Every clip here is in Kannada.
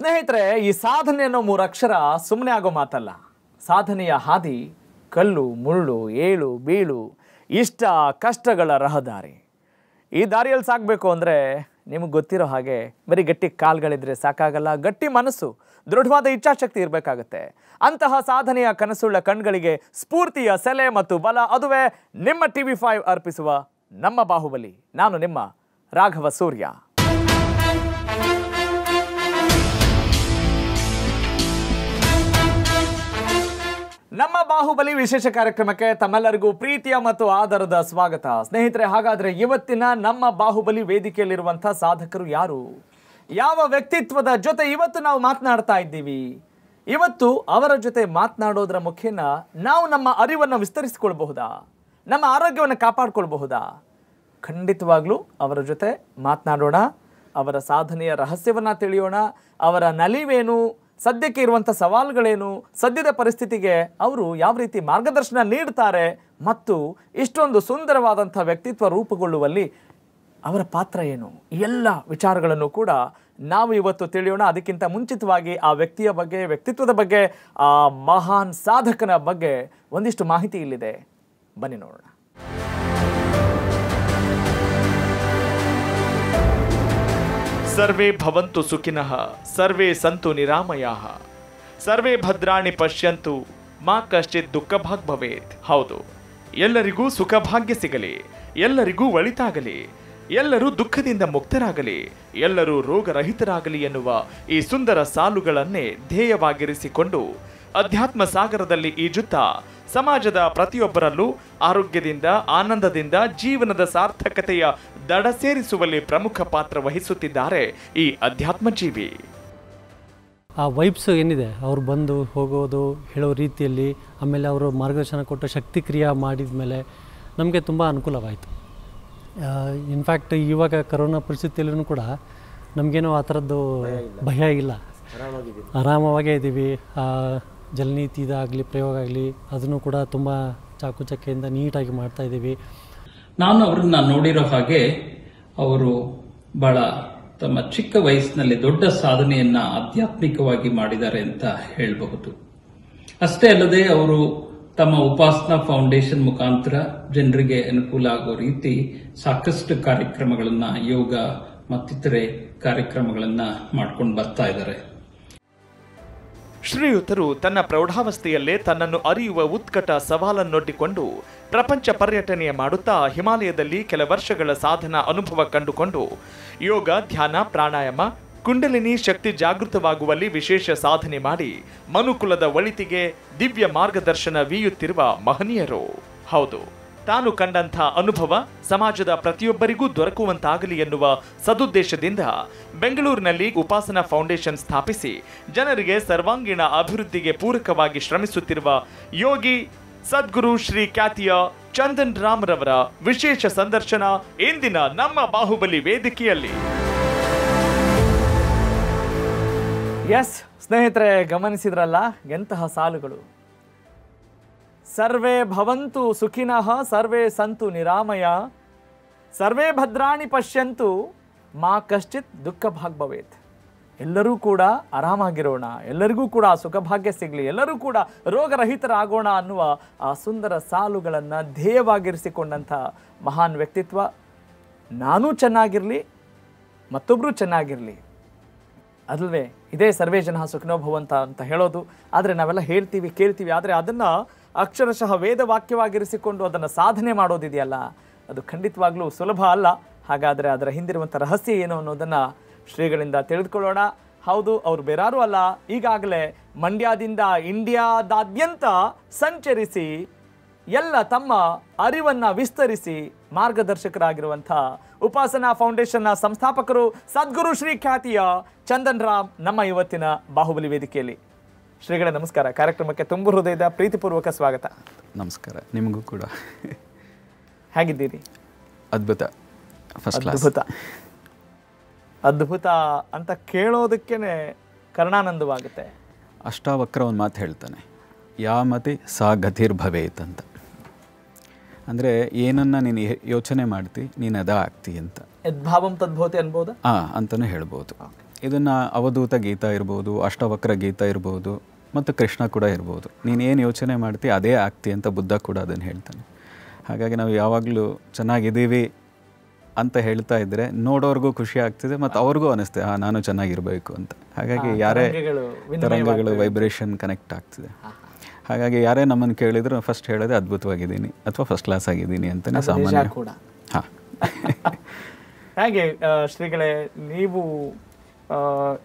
ಸ್ನೇಹಿತರೆ, ಈ ಸಾಧನೆ ಅನ್ನೋ 3 ಅಕ್ಷರ ಸುಮ್ಮನೆ ಆಗೋ ಮಾತಲ್ಲ. ಸಾಧನೆಯ ಹಾದಿ ಕಲ್ಲು ಮುಳ್ಳು ಏಳು ಬೀಳು ಇಷ್ಟ ಕಷ್ಟಗಳ ರಹದಾರಿ. ಈ ದಾರಿಯಲ್ಲಿ ಸಾಗಬೇಕು ಅಂದರೆ ನಿಮಗೆ ಗೊತ್ತಿರೋ ಹಾಗೆ ಬರೀ ಗಟ್ಟಿ ಕಾಲ್ಗಳಿದ್ರೆ ಸಾಕಾಗಲ್ಲ, ಗಟ್ಟಿ ಮನಸ್ಸು, ದೃಢವಾದ ಇಚ್ಛಾಶಕ್ತಿ ಇರಬೇಕಾಗತ್ತೆ. ಅಂತಹ ಸಾಧನೆಯ ಕನಸುಳ್ಳ ಕಣ್ಗಳಿಗೆ ಸ್ಫೂರ್ತಿಯ ಸೆಲೆ ಮತ್ತು ಬಲ, ಅದುವೇ ನಿಮ್ಮ TV5 ಅರ್ಪಿಸುವ ನಮ್ಮ ಬಾಹುಬಲಿ. ನಾನು ನಿಮ್ಮ ರಾಘವ ಸೂರ್ಯ. ನಮ್ಮ ಬಾಹುಬಲಿ ವಿಶೇಷ ಕಾರ್ಯಕ್ರಮಕ್ಕೆ ತಮ್ಮೆಲ್ಲರಿಗೂ ಪ್ರೀತಿಯ ಮತ್ತು ಆದರದ ಸ್ವಾಗತ. ಸ್ನೇಹಿತರೆ, ಹಾಗಾದ್ರೆ ಇವತ್ತಿನ ನಮ್ಮ ಬಾಹುಬಲಿ ವೇದಿಕೆಯಲ್ಲಿರುವಂಥ ಸಾಧಕರು ಯಾರು, ಯಾವ ವ್ಯಕ್ತಿತ್ವದ ಜೊತೆ ಇವತ್ತು ನಾವು ಮಾತನಾಡ್ತಾ ಇದ್ದೀವಿ? ಇವತ್ತು ಅವರ ಜೊತೆ ಮಾತನಾಡೋದ್ರ ಮುಖೇನ ನಾವು ನಮ್ಮ ಅರಿವನ್ನು ವಿಸ್ತರಿಸಿಕೊಳ್ಬಹುದಾ, ನಮ್ಮ ಆರೋಗ್ಯವನ್ನು ಕಾಪಾಡಿಕೊಳ್ಬಹುದಾ? ಖಂಡಿತವಾಗ್ಲೂ ಅವರ ಜೊತೆ ಮಾತನಾಡೋಣ, ಅವರ ಸಾಧನೆಯ ರಹಸ್ಯವನ್ನು ತಿಳಿಯೋಣ, ಅವರ ನಲಿವೇನು, ಸದ್ಯಕ್ಕೆ ಇರುವಂಥ ಸವಾಲುಗಳೇನು, ಸದ್ಯದ ಪರಿಸ್ಥಿತಿಗೆ ಅವರು ಯಾವ ರೀತಿ ಮಾರ್ಗದರ್ಶನ ನೀಡ್ತಾರೆ ಮತ್ತು ಇಷ್ಟೊಂದು ಸುಂದರವಾದಂಥ ವ್ಯಕ್ತಿತ್ವ ರೂಪುಗೊಳ್ಳುವಲ್ಲಿ ಅವರ ಪಾತ್ರ ಏನು, ಎಲ್ಲ ವಿಚಾರಗಳನ್ನು ಕೂಡ ನಾವು ಇವತ್ತು ತಿಳಿಯೋಣ. ಅದಕ್ಕಿಂತ ಮುಂಚಿತವಾಗಿ ಆ ವ್ಯಕ್ತಿಯ ಬಗ್ಗೆ, ವ್ಯಕ್ತಿತ್ವದ ಬಗ್ಗೆ, ಆ ಮಹಾನ್ ಸಾಧಕನ ಬಗ್ಗೆ ಒಂದಿಷ್ಟು ಮಾಹಿತಿ ಇಲ್ಲಿದೆ, ಬನ್ನಿ ನೋಡೋಣ. ಸರ್ವೇ ಭವಂತು ಸುಖಿನಃ, ಸರ್ವೇ ಸಂತು ನಿರಾಮಯಾಃ, ಸರ್ವೇ ಭದ್ರಾಣಿ ಪಶ್ಯಂತು, ಮಾ ಕಶ್ಚಿತ್ ದುಃಖ ಭಾಗ್ ಭವೇತ್. ಹೌದು, ಎಲ್ಲರಿಗೂ ಸುಖ ಭಾಗ್ಯ ಸಿಗಲಿ, ಎಲ್ಲರಿಗೂ ಒಳಿತಾಗಲಿ, ಎಲ್ಲರೂ ದುಃಖದಿಂದ ಮುಕ್ತರಾಗಲಿ, ಎಲ್ಲರೂ ರೋಗರಹಿತರಾಗಲಿ ಎನ್ನುವ ಈ ಸುಂದರ ಸಾಲುಗಳನ್ನೇ ಧ್ಯೇಯವಾಗಿರಿಸಿಕೊಂಡು ಅಧ್ಯಾತ್ಮ ಸಾಗರದಲ್ಲಿ ಈಜುತ್ತಾ ಸಮಾಜದ ಪ್ರತಿಯೊಬ್ಬರಲ್ಲೂ ಆರೋಗ್ಯದಿಂದ, ಆನಂದದಿಂದ ಜೀವನದ ಸಾರ್ಥಕತೆಯ ದಡ ಸೇರಿಸುವಲ್ಲಿ ಪ್ರಮುಖ ಪಾತ್ರ ವಹಿಸುತ್ತಿದ್ದಾರೆ ಈ ಅಧ್ಯಾತ್ಮ ಜೀವಿ. ಆ ವೈಬ್ಸ್ ಏನಿದೆ, ಅವ್ರು ಬಂದು ಹೋಗೋದು ಹೇಳೋ ರೀತಿಯಲ್ಲಿ, ಆಮೇಲೆ ಅವರು ಮಾರ್ಗದರ್ಶನ ಕೊಟ್ಟು ಶಕ್ತಿ ಕ್ರಿಯೆ ಮಾಡಿದ ಮೇಲೆ ನಮಗೆ ತುಂಬ ಅನುಕೂಲವಾಯಿತು. ಇನ್ಫ್ಯಾಕ್ಟ್ ಇವಾಗ ಕರೋನಾ ಪರಿಸ್ಥಿತಿಯಲ್ಲೂ ಕೂಡ ನಮಗೇನೋ ಆ ಥರದ್ದು ಭಯ ಇಲ್ಲ, ಆರಾಮವಾಗೇ ಇದ್ದೀವಿ. ಜಲನೀತಿದಾಗಲಿ ಪ್ರಯೋಗ ಆಗಲಿ ಅದನ್ನು ಕೂಡ ತುಂಬ ಚಾಕುಚಕ್ಕೆಯಿಂದ ನೀಟಾಗಿ ಮಾಡ್ತಾಯಿದ್ದೀವಿ. ನಾನು ಅವ್ರನ್ನ ನೋಡಿರೋ ಹಾಗೆ ಅವರು ಬಹಳ ತಮ್ಮ ಚಿಕ್ಕ ವಯಸ್ಸಿನಲ್ಲಿ ದೊಡ್ಡ ಸಾಧನೆಯನ್ನ ಆಧ್ಯಾತ್ಮಿಕವಾಗಿ ಮಾಡಿದ್ದಾರೆ ಅಂತ ಹೇಳಬಹುದು. ಅಷ್ಟೇ ಅಲ್ಲದೆ ಅವರು ತಮ್ಮ ಉಪಾಸನಾ ಫೌಂಡೇಶನ್ ಮುಖಾಂತರ ಜನರಿಗೆ ಅನುಕೂಲ ಆಗೋ ರೀತಿ ಸಾಕಷ್ಟು ಕಾರ್ಯಕ್ರಮಗಳನ್ನ, ಯೋಗ ಮತ್ತಿತರೆ ಕಾರ್ಯಕ್ರಮಗಳನ್ನ ಮಾಡ್ಕೊಂಡು ಬರ್ತಾ ಇದ್ದಾರೆ. ಶ್ರೀಯುತರು ತನ್ನ ಪ್ರೌಢಾವಸ್ಥೆಯಲ್ಲೇ ತನ್ನನ್ನು ಅರಿಯುವ ಉತ್ಕಟ ಸವಾಲನ್ನೊಡ್ಡಿಕೊಂಡು ಪ್ರಪಂಚ ಪರ್ಯಟನೆ ಮಾಡುತ್ತಾ ಹಿಮಾಲಯದಲ್ಲಿ ಕೆಲ ವರ್ಷಗಳ ಸಾಧನಾ ಅನುಭವ ಕಂಡುಕೊಂಡು ಯೋಗ, ಧ್ಯಾನ, ಪ್ರಾಣಾಯಾಮ, ಕುಂಡಲಿನಿ ಶಕ್ತಿ ಜಾಗೃತವಾಗುವಲ್ಲಿ ವಿಶೇಷ ಸಾಧನೆ ಮಾಡಿ ಮನುಕುಲದ ಒಳಿತಿಗೆ ದಿವ್ಯ ಮಾರ್ಗದರ್ಶನ ವೀಯುತ್ತಿರುವ ಮಹನೀಯರು. ಹೌದು, ತಾನು ಕಂಡಂಥ ಅನುಭವ ಸಮಾಜದ ಪ್ರತಿಯೊಬ್ಬರಿಗೂ ದೊರಕುವಂತಾಗಲಿ ಎನ್ನುವ ಸದುದ್ದೇಶದಿಂದ ಬೆಂಗಳೂರಿನಲ್ಲಿ ಉಪಾಸನಾ ಫೌಂಡೇಶನ್ ಸ್ಥಾಪಿಸಿ ಜನರಿಗೆ ಸರ್ವಾಂಗೀಣ ಅಭಿವೃದ್ಧಿಗೆ ಪೂರಕವಾಗಿ ಶ್ರಮಿಸುತ್ತಿರುವ ಯೋಗಿ ಸದ್ಗುರು ಶ್ರೀ ಖ್ಯಾತಿಯ ಚಂದನ್ ರಾಮ್ ರವರ ವಿಶೇಷ ಸಂದರ್ಶನ ಇಂದಿನ ನಮ್ಮ ಬಾಹುಬಲಿ ವೇದಿಕೆಯಲ್ಲಿ. ಎಸ್ ಸ್ನೇಹಿತರೆ, ಗಮನಿಸಿದ್ರಲ್ಲ ಎಂತಹ ಸಾಲುಗಳು. ಸರ್ವೇ ಭವಂತು ಸುಖಿನಃ, ಸರ್ವೇ ಸಂತು ನಿರಾಮಯ, ಸರ್ವೇ ಭದ್ರಾಣಿ ಪಶ್ಯಂತು, ಮಾ ಕಶ್ಚಿತ್ ದುಃಖ ಭಾಗ್ ಭವೇತ್. ಎಲ್ಲರೂ ಕೂಡ ಆರಾಮಾಗಿರೋಣ, ಎಲ್ಲರಿಗೂ ಕೂಡ ಸುಖ ಭಾಗ್ಯ ಸಿಗಲಿ, ಎಲ್ಲರೂ ಕೂಡ ರೋಗರಹಿತರಾಗೋಣ ಅನ್ನುವ ಆ ಸುಂದರ ಸಾಲುಗಳನ್ನು ಧ್ಯೇಯವಾಗಿರಿಸಿಕೊಂಡಂಥ ಮಹಾನ್ ವ್ಯಕ್ತಿತ್ವ. ನಾನೂ ಚೆನ್ನಾಗಿರಲಿ, ಮತ್ತೊಬ್ಬರು ಚೆನ್ನಾಗಿರಲಿ, ಅದಲ್ವೇ ಇದೇ ಸರ್ವೇ ಜನ ಸುಖಿನೋ ಭವಂತ ಅಂತ ಹೇಳೋದು. ಆದರೆ ನಾವೆಲ್ಲ ಹೇಳ್ತೀವಿ, ಕೇಳ್ತೀವಿ, ಆದರೆ ಅದನ್ನು ಅಕ್ಷರಶಃ ವೇದವಾಕ್ಯವಾಗಿರಿಸಿಕೊಂಡು ಅದನ್ನು ಸಾಧನೆ ಮಾಡೋದಿದೆಯಲ್ಲ, ಅದು ಖಂಡಿತವಾಗ್ಲೂ ಸುಲಭ ಅಲ್ಲ. ಹಾಗಾದರೆ ಅದರ ಹಿಂದಿರುವಂಥ ರಹಸ್ಯ ಏನು ಅನ್ನೋದನ್ನು ಶ್ರೀಗಳಿಂದ ತಿಳಿದುಕೊಳ್ಳೋಣ. ಹೌದು, ಅವರು ಬೇರಾರೂ ಅಲ್ಲ, ಈಗಾಗಲೇ ಮಂಡ್ಯದಿಂದ ಇಂಡಿಯಾದಾದ್ಯಂತ ಸಂಚರಿಸಿ ಎಲ್ಲ ತಮ್ಮ ಅರಿವನ್ನು ವಿಸ್ತರಿಸಿ ಮಾರ್ಗದರ್ಶಕರಾಗಿರುವಂಥ ಉಪಾಸನಾ ಫೌಂಡೇಶನ್ನ ಸಂಸ್ಥಾಪಕರು ಸದ್ಗುರು ಶ್ರೀ ಖ್ಯಾತಿಯ ಚಂದನ್ ರಾಮ್ ನಮ್ಮ ಇವತ್ತಿನ ಬಾಹುಬಲಿ ವೇದಿಕೆಯಲ್ಲಿ. ಶ್ರೀಗಳೇ ನಮಸ್ಕಾರ, ಕಾರ್ಯಕ್ರಮಕ್ಕೆ ತುಂಬ ಹೃದಯದ ಪ್ರೀತಿಪೂರ್ವಕ ಸ್ವಾಗತ. ನಮಸ್ಕಾರ, ನಿಮಗೂ ಕೂಡ. ಹೇಗಿದ್ದೀರಿ? ಅದ್ಭುತ, ಫಸ್ಟ್ ಕ್ಲಾಸ್. ಅದ್ಭುತ ಅದ್ಭುತ ಅಂತ ಕೇಳೋದಕ್ಕೇನೆ ಕರ್ಣಾನಂದವಾಗುತ್ತೆ. ಅಷ್ಟಾವಕ್ರ ಒಂದು ಮಾತು ಹೇಳ್ತಾನೆ, ಯಾಮತಿ ಸಾ ಗತಿರ್ಭವೇತ್ ಅಂತ. ಅಂದರೆ ಏನನ್ನು ನೀನು ಯೋಚನೆ ಮಾಡ್ತಿ ನೀನು ಅದ ಆಗ್ತಿ ಅಂತ. ಯದ್ಭಾವಂ ತದ್ಭವತಿ ಅನ್ಬೋದಾ? ಅಂತಲೂ ಹೇಳ್ಬೋದು. ಇದನ್ನು ಅವಧೂತ ಗೀತ ಇರ್ಬೋದು, ಅಷ್ಟವಕ್ರ ಗೀತ ಇರ್ಬೋದು, ಮತ್ತು ಕೃಷ್ಣ ಕೂಡ ಇರ್ಬೋದು. ನೀನು ಏನು ಯೋಚನೆ ಮಾಡ್ತೀವಿ ಅದೇ ಆಗ್ತಿ ಅಂತ ಬುದ್ಧ ಕೂಡ ಅದನ್ನು ಹೇಳ್ತಾನೆ. ಹಾಗಾಗಿ ನಾವು ಯಾವಾಗಲೂ ಚೆನ್ನಾಗಿದ್ದೀವಿ ಅಂತ ಹೇಳ್ತಾ ಇದ್ದರೆ ನೋಡೋರ್ಗೂ ಖುಷಿ ಆಗ್ತಿದೆ ಮತ್ತು ಅವ್ರಿಗೂ ಅನ್ನಿಸ್ತೆ ನಾನು ಚೆನ್ನಾಗಿರಬೇಕು ಅಂತ. ಹಾಗಾಗಿ ಯಾರೇ ತರಂಗಗಳು ವೈಬ್ರೇಷನ್ ಕನೆಕ್ಟ್ ಆಗ್ತಿದೆ. ಹಾಗಾಗಿ ಯಾರೇ ನಮ್ಮನ್ನು ಕೇಳಿದ್ರು ಫಸ್ಟ್ ಹೇಳೋದೇ ಅದ್ಭುತವಾಗಿದ್ದೀನಿ ಅಥವಾ ಫಸ್ಟ್ ಕ್ಲಾಸ್ ಆಗಿದ್ದೀನಿ ಅಂತಲೇ ಸಾಮಾನ್ಯ ಕೂಡ. ಹಾಂ. ಹಾಗೆ ಶ್ರೀಗಳೇ, ನೀವು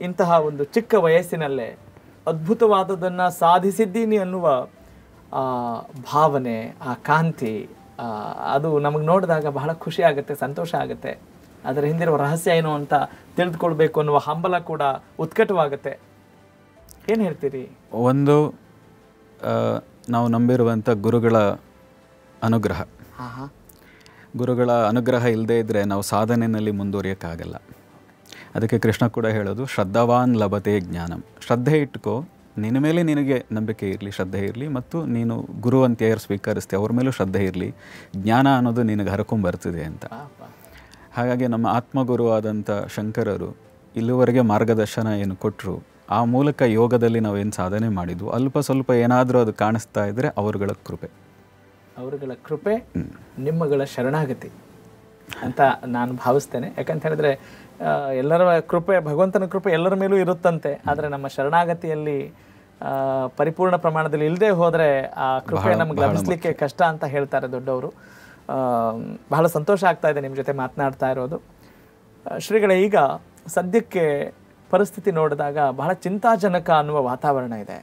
ಇಂತಹ ಒಂದು ಚಿಕ್ಕ ವಯಸ್ಸಿನಲ್ಲೇ ಅದ್ಭುತವಾದದನ್ನು ಸಾಧಿಸಿದ್ದೀನಿ ಅನ್ನುವ ಭಾವನೆ, ಆ ಕಾಂತಿ, ಅದು ನಮಗೆ ನೋಡಿದಾಗ ಬಹಳ ಖುಷಿ ಆಗುತ್ತೆ, ಸಂತೋಷ ಆಗುತ್ತೆ. ಅದರ ಹಿಂದಿರುವ ರಹಸ್ಯ ಏನು ಅಂತ ತಿಳಿದುಕೊಳ್ಬೇಕು ಅನ್ನುವ ಹಂಬಲ ಕೂಡ ಉತ್ಕಟವಾಗುತ್ತೆ. ಏನು ಹೇಳ್ತೀರಿ? ಒಂದು ನಾವು ನಂಬಿರುವಂಥ ಗುರುಗಳ ಅನುಗ್ರಹ. ಗುರುಗಳ ಅನುಗ್ರಹ ಇಲ್ಲದೇ ಇದ್ದರೆ ನಾವು ಸಾಧನೆಯಲ್ಲಿ ಮುಂದುವರಿಯೋಕ್ಕಾಗಲ್ಲ. ಅದಕ್ಕೆ ಕೃಷ್ಣ ಕೂಡ ಹೇಳೋದು ಶ್ರದ್ಧಾವಾನ್ ಲಭತೆ ಜ್ಞಾನಂ. ಶ್ರದ್ಧೆ ಇಟ್ಕೋ, ನಿನ್ನ ಮೇಲೆ ನಿನಗೆ ನಂಬಿಕೆ ಇರಲಿ, ಶ್ರದ್ಧೆ ಇರಲಿ, ಮತ್ತು ನೀನು ಗುರು ಅಂತ ಯಾರು ಸ್ವೀಕರಿಸ್ತೆ ಅವ್ರ ಮೇಲೂ ಶ್ರದ್ಧೆ ಇರಲಿ, ಜ್ಞಾನ ಅನ್ನೋದು ನಿನಗೆ ಹರ್ಕೊಂಬರ್ತಿದೆ ಅಂತ. ಹಾಗಾಗಿ ನಮ್ಮ ಆತ್ಮಗುರು ಆದಂಥ ಶಂಕರರು ಇಲ್ಲಿವರೆಗೆ ಮಾರ್ಗದರ್ಶನ ಏನು ಕೊಟ್ಟರು, ಆ ಮೂಲಕ ಯೋಗದಲ್ಲಿ ನಾವೇನು ಸಾಧನೆ ಮಾಡಿದ್ವು, ಅಲ್ಪ ಸ್ವಲ್ಪ ಏನಾದರೂ ಅದು ಕಾಣಿಸ್ತಾ ಇದ್ದರೆ ಅವರುಗಳ ಕೃಪೆ, ನಿಮ್ಮಗಳ ಶರಣಾಗತಿ ಅಂತ ನಾನು ಭಾವಿಸ್ತೇನೆ. ಯಾಕಂತ ಹೇಳಿದ್ರೆ ಎಲ್ಲರ ಕೃಪೆ, ಭಗವಂತನ ಕೃಪೆ ಎಲ್ಲರ ಮೇಲೂ ಇರುತ್ತಂತೆ. ಆದರೆ ನಮ್ಮ ಶರಣಾಗತಿಯಲ್ಲಿ ಪರಿಪೂರ್ಣ ಪ್ರಮಾಣದಲ್ಲಿ ಇಲ್ಲದೆ ಹೋದರೆ ಆ ಕೃಪೆ ನಮ್ಗೆ ಲಭಿಸಲಿಕ್ಕೆ ಕಷ್ಟ ಅಂತ ಹೇಳ್ತಾರೆ ದೊಡ್ಡವರು. ಬಹಳ ಸಂತೋಷ ಆಗ್ತಾ ಇದೆ ನಿಮ್ಮ ಜೊತೆ ಮಾತನಾಡ್ತಾ ಇರೋದು. ಶ್ರೀಗಳೇ, ಈಗ ಸದ್ಯಕ್ಕೆ ಪರಿಸ್ಥಿತಿ ನೋಡಿದಾಗ ಬಹಳ ಚಿಂತಾಜನಕ ಅನ್ನುವ ವಾತಾವರಣ ಇದೆ.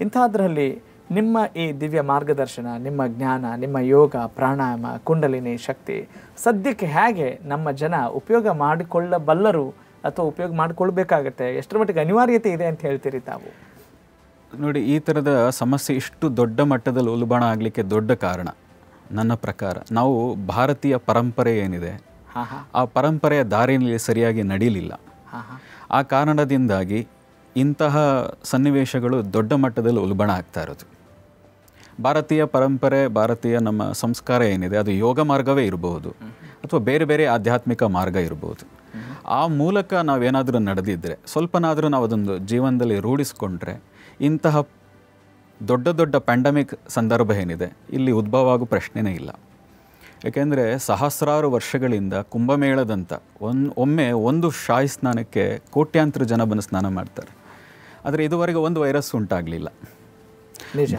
ಇಂಥದ್ರಲ್ಲಿ ನಿಮ್ಮ ಈ ದಿವ್ಯ ಮಾರ್ಗದರ್ಶನ, ನಿಮ್ಮ ಜ್ಞಾನ, ನಿಮ್ಮ ಯೋಗ, ಪ್ರಾಣಾಯಾಮ, ಕುಂಡಲಿನಿ ಶಕ್ತಿ ಸದ್ಯಕ್ಕೆ ಹೇಗೆ ನಮ್ಮ ಜನ ಉಪಯೋಗ ಮಾಡಿಕೊಳ್ಳಬಲ್ಲರು ಅಥವಾ ಉಪಯೋಗ ಮಾಡಿಕೊಳ್ಬೇಕಾಗತ್ತೆ? ಎಷ್ಟರ ಮಟ್ಟಿಗೆ ಅನಿವಾರ್ಯತೆ ಇದೆ ಅಂತ ಹೇಳ್ತೀರಿ ತಾವು? ನೋಡಿ, ಈ ಥರದ ಸಮಸ್ಯೆ ಇಷ್ಟು ದೊಡ್ಡ ಮಟ್ಟದಲ್ಲಿ ಉಲ್ಬಣ ಆಗಲಿಕ್ಕೆ ದೊಡ್ಡ ಕಾರಣ ನನ್ನ ಪ್ರಕಾರ ನಾವು ಭಾರತೀಯ ಪರಂಪರೆ ಏನಿದೆ ಆ ಪರಂಪರೆಯ ದಾರಿಯಲ್ಲಿ ಸರಿಯಾಗಿ ನಡೀಲಿಲ್ಲ. ಆ ಕಾರಣದಿಂದಾಗಿ ಇಂತಹ ಸನ್ನಿವೇಶಗಳು ದೊಡ್ಡ ಮಟ್ಟದಲ್ಲಿ ಉಲ್ಬಣ ಆಗ್ತಾ ಇರೋದು. ಭಾರತೀಯ ಪರಂಪರೆ, ಭಾರತೀಯ ನಮ್ಮ ಸಂಸ್ಕಾರ ಏನಿದೆ ಅದು ಯೋಗ ಮಾರ್ಗವೇ ಇರಬಹುದು ಅಥವಾ ಬೇರೆ ಬೇರೆ ಆಧ್ಯಾತ್ಮಿಕ ಮಾರ್ಗ ಇರ್ಬೋದು. ಆ ಮೂಲಕ ನಾವೇನಾದರೂ ನಡೆದಿದ್ದರೆ, ಸ್ವಲ್ಪನಾದರೂ ನಾವು ಅದೊಂದು ಜೀವನದಲ್ಲಿ ರೂಢಿಸ್ಕೊಂಡ್ರೆ ಇಂತಹ ದೊಡ್ಡ ದೊಡ್ಡ ಪ್ಯಾಂಡಮಿಕ್ ಸಂದರ್ಭ ಏನಿದೆ ಇಲ್ಲಿ ಉದ್ಭವ ಆಗೋ ಪ್ರಶ್ನೆನೇ ಇಲ್ಲ. ಏಕೆಂದರೆ ಸಹಸ್ರಾರು ವರ್ಷಗಳಿಂದ ಕುಂಭಮೇಳದಂಥ ಒಮ್ಮೆ ಒಂದು ಶಾಹಿ ಸ್ನಾನಕ್ಕೆ ಕೋಟ್ಯಾಂತರ ಜನ ಬಂದು ಸ್ನಾನ ಮಾಡ್ತಾರೆ. ಆದರೆ ಇದುವರೆಗೆ ಒಂದು ವೈರಸ್ ಉಂಟಾಗಲಿಲ್ಲ.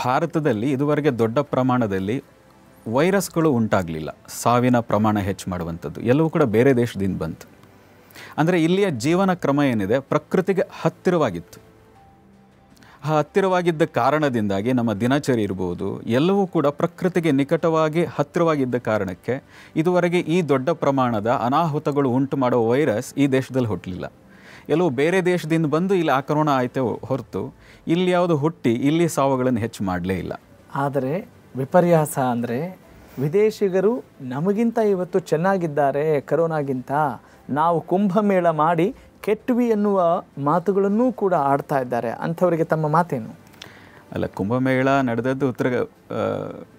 ಭಾರತದಲ್ಲಿ ಇದುವರೆಗೆ ದೊಡ್ಡ ಪ್ರಮಾಣದಲ್ಲಿ ವೈರಸ್ಗಳು ಉಂಟಾಗಲಿಲ್ಲ. ಸಾವಿನ ಪ್ರಮಾಣ ಹೆಚ್ಚು ಮಾಡುವಂಥದ್ದು ಎಲ್ಲವೂ ಕೂಡ ಬೇರೆ ದೇಶದಿಂದ ಬಂತು. ಅಂದರೆ ಇಲ್ಲಿಯ ಜೀವನ ಕ್ರಮ ಏನಿದೆ ಪ್ರಕೃತಿಗೆ ಹತ್ತಿರವಾಗಿತ್ತು. ಆ ಹತ್ತಿರವಾಗಿದ್ದ ಕಾರಣದಿಂದಾಗಿ ನಮ್ಮ ದಿನಚರಿ ಇರ್ಬೋದು ಎಲ್ಲವೂ ಕೂಡ ಪ್ರಕೃತಿಗೆ ನಿಕಟವಾಗಿ ಹತ್ತಿರವಾಗಿದ್ದ ಕಾರಣಕ್ಕೆ ಇದುವರೆಗೆ ಈ ದೊಡ್ಡ ಪ್ರಮಾಣದ ಅನಾಹುತಗಳು ಉಂಟು ಮಾಡೋ ವೈರಸ್ ಈ ದೇಶದಲ್ಲಿ ಹುಟ್ಟಲಿಲ್ಲ. ಎಲ್ಲವೂ ಬೇರೆ ದೇಶದಿಂದ ಬಂದು ಇಲ್ಲಿ ಆಕ್ರಮಣ ಆಯ್ತೆ ಹೊರತು ಇಲ್ಲಿ ಯಾವುದು ಹುಟ್ಟಿ ಇಲ್ಲಿ ಸಾವುಗಳನ್ನು ಹೆಚ್ಚು ಮಾಡಲೇ ಇಲ್ಲ. ಆದರೆ ವಿಪರ್ಯಾಸ ಅಂದರೆ ವಿದೇಶಿಗರು ನಮಗಿಂತ ಇವತ್ತು ಚೆನ್ನಾಗಿದ್ದಾರೆ ಕರೋನಾಗಿಂತ, ನಾವು ಕುಂಭಮೇಳ ಮಾಡಿ ಕೆಟ್ವಿ ಎನ್ನುವ ಮಾತುಗಳನ್ನೂ ಕೂಡ ಆಡ್ತಾ ಇದ್ದಾರೆ. ಅಂಥವರಿಗೆ ತಮ್ಮ ಮಾತೇನು? ಅಲ್ಲ, ಕುಂಭಮೇಳ ನಡೆದದ್ದು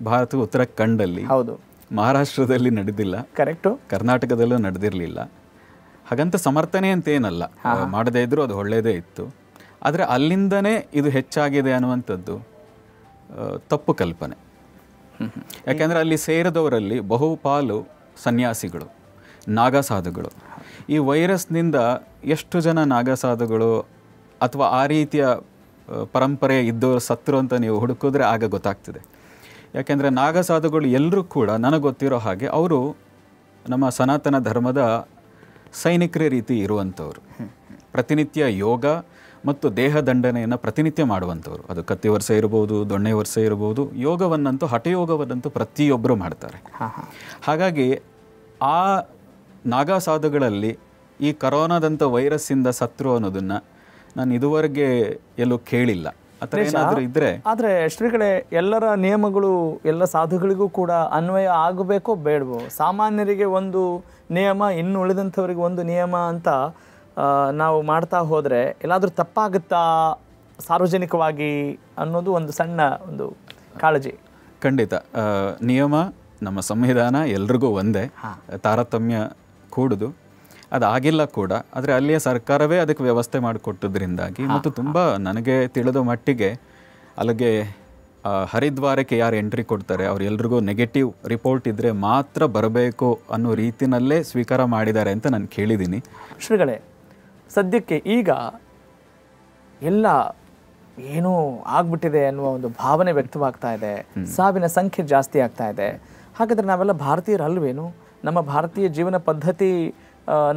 ಭಾರತ ಉತ್ತರಾಖಂಡಲ್ಲಿ, ಹೌದು, ಮಹಾರಾಷ್ಟ್ರದಲ್ಲಿ ನಡೆದಿಲ್ಲ, ಕರೆಕ್ಟು, ಕರ್ನಾಟಕದಲ್ಲೂ ನಡೆದಿರಲಿಲ್ಲ. ಹಾಗಂತ ಸಮರ್ಥನೆ ಅಂತೇನಲ್ಲ, ಮಾಡದೇ ಇದ್ದರೂ ಅದು ಒಳ್ಳೆಯದೇ ಇತ್ತು. ಆದರೆ ಅಲ್ಲಿಂದನೇ ಇದು ಹೆಚ್ಚಾಗಿದೆ ಅನ್ನುವಂಥದ್ದು ತಪ್ಪು ಕಲ್ಪನೆ. ಯಾಕೆಂದರೆ ಅಲ್ಲಿ ಸೇರಿದವರಲ್ಲಿ ಬಹುಪಾಲು ಸನ್ಯಾಸಿಗಳು, ನಾಗಸಾಧುಗಳು. ಈ ವೈರಸ್ನಿಂದ ಎಷ್ಟು ಜನ ನಾಗಸಾಧುಗಳು ಅಥವಾ ಆ ರೀತಿಯ ಪರಂಪರೆ ಇದ್ದವರು ಸತ್ರು ಅಂತ ನೀವು ಹುಡುಕಿದ್ರೆ ಆಗ ಗೊತ್ತಾಗ್ತದೆ. ಯಾಕೆಂದರೆ ನಾಗಸಾಧುಗಳು ಎಲ್ಲರೂ ಕೂಡ ನನಗೆ ಗೊತ್ತಿರೋ ಹಾಗೆ ಅವರು ನಮ್ಮ ಸನಾತನ ಧರ್ಮದ ಸೈನಿಕರ ರೀತಿ ಇರುವಂಥವ್ರು. ಪ್ರತಿನಿತ್ಯ ಯೋಗ ಮತ್ತು ದೇಹ ದಂಡನೆಯನ್ನು ಪ್ರತಿನಿತ್ಯ ಮಾಡುವಂಥವ್ರು. ಅದು ಕತ್ತಿ ವರ್ಷ ಇರ್ಬೋದು, ದೊಣ್ಣೆ ವರ್ಷ ಇರ್ಬೋದು. ಯೋಗವನ್ನಂತೂ ಹಠಯೋಗವನ್ನಂತೂ ಪ್ರತಿಯೊಬ್ಬರು ಮಾಡ್ತಾರೆ. ಹಾಗಾಗಿ ಆ ನಾಗಸಾಧುಗಳಲ್ಲಿ ಈ ಕರೋನಾದಂಥ ವೈರಸ್ಸಿಂದ ಸತ್ರು ಅನ್ನೋದನ್ನು ನಾನು ಇದುವರೆಗೆ ಎಲ್ಲೂ ಕೇಳಿಲ್ಲ. ಆ ಥರ ಏನಾದರೂ ಇದ್ದರೆ. ಆದರೆ ಶ್ರೀಗಳೇ, ಎಲ್ಲರ ನಿಯಮಗಳು ಎಲ್ಲ ಸಾಧುಗಳಿಗೂ ಕೂಡ ಅನ್ವಯ ಆಗಬೇಕೋ ಬೇಡವೋ? ಸಾಮಾನ್ಯರಿಗೆ ಒಂದು ನಿಯಮ, ಇನ್ನು ಉಳಿದಂಥವ್ರಿಗೆ ಒಂದು ನಿಯಮ ಅಂತ ನಾವು ಮಾಡ್ತಾ ಹೋದರೆ ಎಲ್ಲಾದರೂ ತಪ್ಪಾಗುತ್ತಾ ಸಾರ್ವಜನಿಕವಾಗಿ ಅನ್ನೋದು ಒಂದು ಸಣ್ಣ ಒಂದು ಕಾಳಜಿ. ಖಂಡಿತ. ನಿಯಮ ನಮ್ಮ ಸಂವಿಧಾನ ಎಲ್ರಿಗೂ ಒಂದೇ, ತಾರತಮ್ಯ ಕೂಡುದು. ಅದಾಗಿಲ್ಲ ಕೂಡ. ಆದರೆ ಅಲ್ಲಿಯ ಸರ್ಕಾರವೇ ಅದಕ್ಕೆ ವ್ಯವಸ್ಥೆ ಮಾಡಿಕೊಟ್ಟದ್ರಿಂದಾಗಿ ಮತ್ತು ತುಂಬ ನನಗೆ ತಿಳಿದ ಮಟ್ಟಿಗೆ ಅಲ್ಲಿಗೆ ಹರಿದ್ವಾರಕ್ಕೆ ಯಾರು ಎಂಟ್ರಿ ಕೊಡ್ತಾರೆ ಅವರೆಲ್ರಿಗೂ ನೆಗೆಟಿವ್ ರಿಪೋರ್ಟ್ ಇದ್ದರೆ ಮಾತ್ರ ಬರಬೇಕು ಅನ್ನೋ ರೀತಿಯಲ್ಲೇ ಸ್ವೀಕಾರ ಮಾಡಿದ್ದಾರೆ ಅಂತ ನಾನು ಕೇಳಿದ್ದೀನಿ. ಶ್ರೀಗಳೇ, ಸದ್ಯಕ್ಕೆ ಈಗ ಎಲ್ಲ ಏನೋ ಆಗ್ಬಿಟ್ಟಿದೆ ಅನ್ನುವ ಒಂದು ಭಾವನೆ ವ್ಯಕ್ತವಾಗ್ತಾ ಇದೆ, ಸಾವಿನ ಸಂಖ್ಯೆ ಜಾಸ್ತಿ ಆಗ್ತಾ ಇದೆ. ಹಾಗಾದರೆ ನಾವೆಲ್ಲ ಭಾರತೀಯರಲ್ವೇನು? ನಮ್ಮ ಭಾರತೀಯ ಜೀವನ ಪದ್ಧತಿ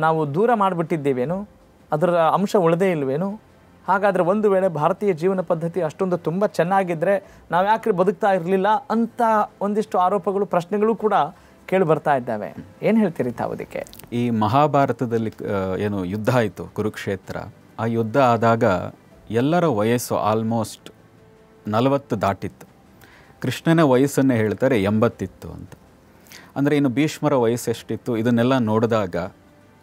ನಾವು ದೂರ ಮಾಡಿಬಿಟ್ಟಿದ್ದೇವೇನು? ಅದರ ಅಂಶ ಉಳಿದೇ ಇಲ್ವೇನು? ಹಾಗಾದರೆ ಒಂದು ವೇಳೆ ಭಾರತೀಯ ಜೀವನ ಪದ್ಧತಿ ಅಷ್ಟೊಂದು ತುಂಬ ಚೆನ್ನಾಗಿದ್ದರೆ ನಾವು ಯಾಕೆ ಬದುಕ್ತಾ ಇರಲಿಲ್ಲ ಅಂತ ಒಂದಿಷ್ಟು ಆರೋಪಗಳು, ಪ್ರಶ್ನೆಗಳು ಕೂಡ ಕೇಳಿ ಬರ್ತಾ ಇದ್ದಾವೆ. ಏನು ಹೇಳ್ತೀರಿ ತಾವು ಅದಕ್ಕೆ? ಈ ಮಹಾಭಾರತದಲ್ಲಿ ಏನು ಯುದ್ಧ ಆಯಿತು, ಕುರುಕ್ಷೇತ್ರ, ಆ ಯುದ್ಧ ಆದಾಗ ಎಲ್ಲರ ವಯಸ್ಸು ಆಲ್ಮೋಸ್ಟ್ 40 ದಾಟಿತ್ತು. ಕೃಷ್ಣನ ವಯಸ್ಸನ್ನೇ ಹೇಳ್ತಾರೆ 80 ಇತ್ತು ಅಂತ. ಅಂದರೆ ಇನ್ನು ಭೀಷ್ಮರ ವಯಸ್ಸು ಎಷ್ಟಿತ್ತು ಇದನ್ನೆಲ್ಲ ನೋಡಿದಾಗ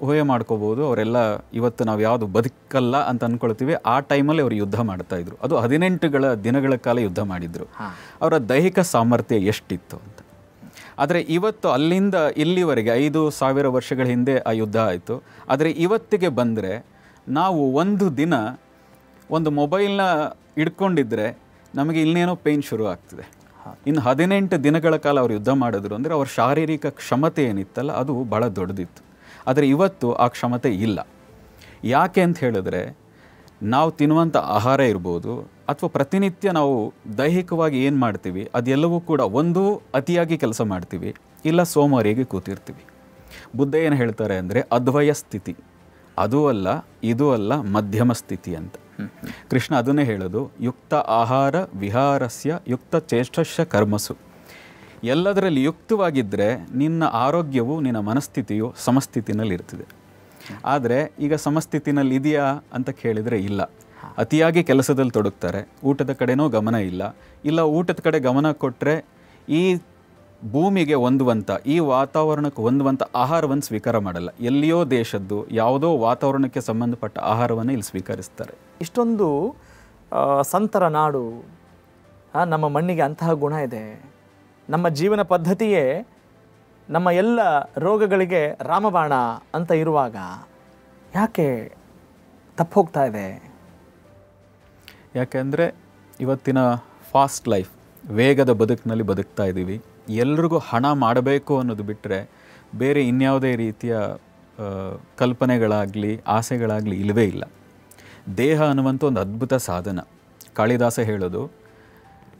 ಊಹೆ ಮಾಡ್ಕೋಬೋದು ಅವರೆಲ್ಲ ಇವತ್ತು ನಾವು ಯಾವುದು ಬದುಕಲ್ಲ ಅಂತ ಅಂದ್ಕೊಳ್ತೀವಿ, ಆ ಟೈಮಲ್ಲಿ ಅವರು ಯುದ್ಧ ಮಾಡ್ತಾಯಿದ್ರು. ಅದು 18 ದಿನಗಳ ಕಾಲ ಯುದ್ಧ ಮಾಡಿದರು. ಅವರ ದೈಹಿಕ ಸಾಮರ್ಥ್ಯ ಎಷ್ಟಿತ್ತು ಅಂತ. ಆದರೆ ಇವತ್ತು ಅಲ್ಲಿಂದ ಇಲ್ಲಿವರೆಗೆ 5,000 ವರ್ಷಗಳ ಹಿಂದೆ ಆ ಯುದ್ಧ ಆಯಿತು. ಆದರೆ ಇವತ್ತಿಗೆ ಬಂದರೆ ನಾವು ಒಂದು ದಿನ ಒಂದು ಮೊಬೈಲ್ನ ಹಿಡ್ಕೊಂಡಿದ್ರೆ ನಮಗೆ ಇನ್ನೇನೋ ಪೇಯ್ನ್ ಶುರು ಆಗ್ತದೆ. ಇನ್ನು 18 ದಿನಗಳ ಕಾಲ ಅವರು ಯುದ್ಧ ಮಾಡಿದ್ರು ಅಂದರೆ ಅವ್ರ ಶಾರೀರಿಕ ಕ್ಷಮತೆ ಏನಿತ್ತಲ್ಲ ಅದು ಭಾಳ ದೊಡ್ಡದಿತ್ತು. ಆದರೆ ಇವತ್ತು ಆ ಕ್ಷಮತೆ ಇಲ್ಲ. ಯಾಕೆ ಅಂತ ಹೇಳಿದ್ರೆ ನಾವು ತಿನ್ನುವಂಥ ಆಹಾರ ಇರ್ಬೋದು ಅಥವಾ ಪ್ರತಿನಿತ್ಯ ನಾವು ದೈಹಿಕವಾಗಿ ಏನು ಮಾಡ್ತೀವಿ ಅದೆಲ್ಲವೂ ಕೂಡ ಒಂದು ಅತಿಯಾಗಿ ಕೆಲಸ ಮಾಡ್ತೀವಿ, ಇಲ್ಲ ಸೋಮಾರಿಯಾಗಿ ಕೂತಿರ್ತೀವಿ. ಬುದ್ಧ ಏನು ಹೇಳ್ತಾರೆ ಅಂದರೆ ಅದ್ವಯ ಸ್ಥಿತಿ, ಅದೂ ಅಲ್ಲ ಇದೂ ಅಲ್ಲ, ಮಧ್ಯಮ ಸ್ಥಿತಿ ಅಂತ. ಕೃಷ್ಣ ಅದನ್ನೇ ಹೇಳೋದು, ಯುಕ್ತ ಆಹಾರ ವಿಹಾರಸ್ಯ ಯುಕ್ತ ಚೇಷ್ಟಸ್ಯ ಕರ್ಮಸು. ಎಲ್ಲದರಲ್ಲಿ ಯುಕ್ತವಾಗಿದ್ದರೆ ನಿನ್ನ ಆರೋಗ್ಯವು ನಿನ್ನ ಮನಸ್ಥಿತಿಯು ಸಮಸ್ಥಿತಿನಲ್ಲಿ ಇರ್ತದೆ. ಆದರೆ ಈಗ ಸಮಸ್ಥಿತಿನಲ್ಲಿ ಇದೆಯಾ ಅಂತ ಕೇಳಿದರೆ ಇಲ್ಲ. ಅತಿಯಾಗಿ ಕೆಲಸದಲ್ಲಿ ತೊಡಗ್ತಾರೆ, ಊಟದ ಕಡೆನೂ ಗಮನ ಇಲ್ಲ ಊಟದ ಕಡೆ ಗಮನ ಕೊಟ್ಟರೆ ಈ ಭೂಮಿಗೆ ಹೊಂದುವಂಥ, ಈ ವಾತಾವರಣಕ್ಕೆ ಹೊಂದುವಂಥ ಆಹಾರವನ್ನು ಸ್ವೀಕಾರ ಮಾಡಲ್ಲ. ಎಲ್ಲಿಯೋ ದೇಶದ್ದು ಯಾವುದೋ ವಾತಾವರಣಕ್ಕೆ ಸಂಬಂಧಪಟ್ಟ ಆಹಾರವನ್ನು ಇಲ್ಲಿ ಸ್ವೀಕರಿಸ್ತಾರೆ. ಇಷ್ಟೊಂದು ಸಂತರ ನಾಡು, ನಮ್ಮ ಮಣ್ಣಿಗೆ ಅಂತಹ ಗುಣ ಇದೆ. ನಮ್ಮ ಜೀವನ ಪದ್ಧತಿಯೇ ನಮ್ಮ ಎಲ್ಲ ರೋಗಗಳಿಗೆ ರಾಮಬಾಣ ಅಂತ ಇರುವಾಗ ಯಾಕೆ ತಪ್ಪು ಹೋಗ್ತಾ ಇದೆ? ಯಾಕೆಂದರೆ ಇವತ್ತಿನ ಫಾಸ್ಟ್ ಲೈಫ್, ವೇಗದ ಬದುಕಿನಲ್ಲಿ ಬದುಕ್ತಾ ಇದ್ದೀವಿ. ಎಲ್ರಿಗೂ ಹಣ ಮಾಡಬೇಕು ಅನ್ನೋದು ಬಿಟ್ಟರೆ ಬೇರೆ ಇನ್ಯಾವುದೇ ರೀತಿಯ ಕಲ್ಪನೆಗಳಾಗಲಿ ಆಸೆಗಳಾಗಲಿ ಇಲ್ಲವೇ ಇಲ್ಲ. ದೇಹ ಅನ್ನುವಂಥ ಒಂದು ಅದ್ಭುತ ಸಾಧನ. ಕಾಳಿದಾಸ ಹೇಳೋದು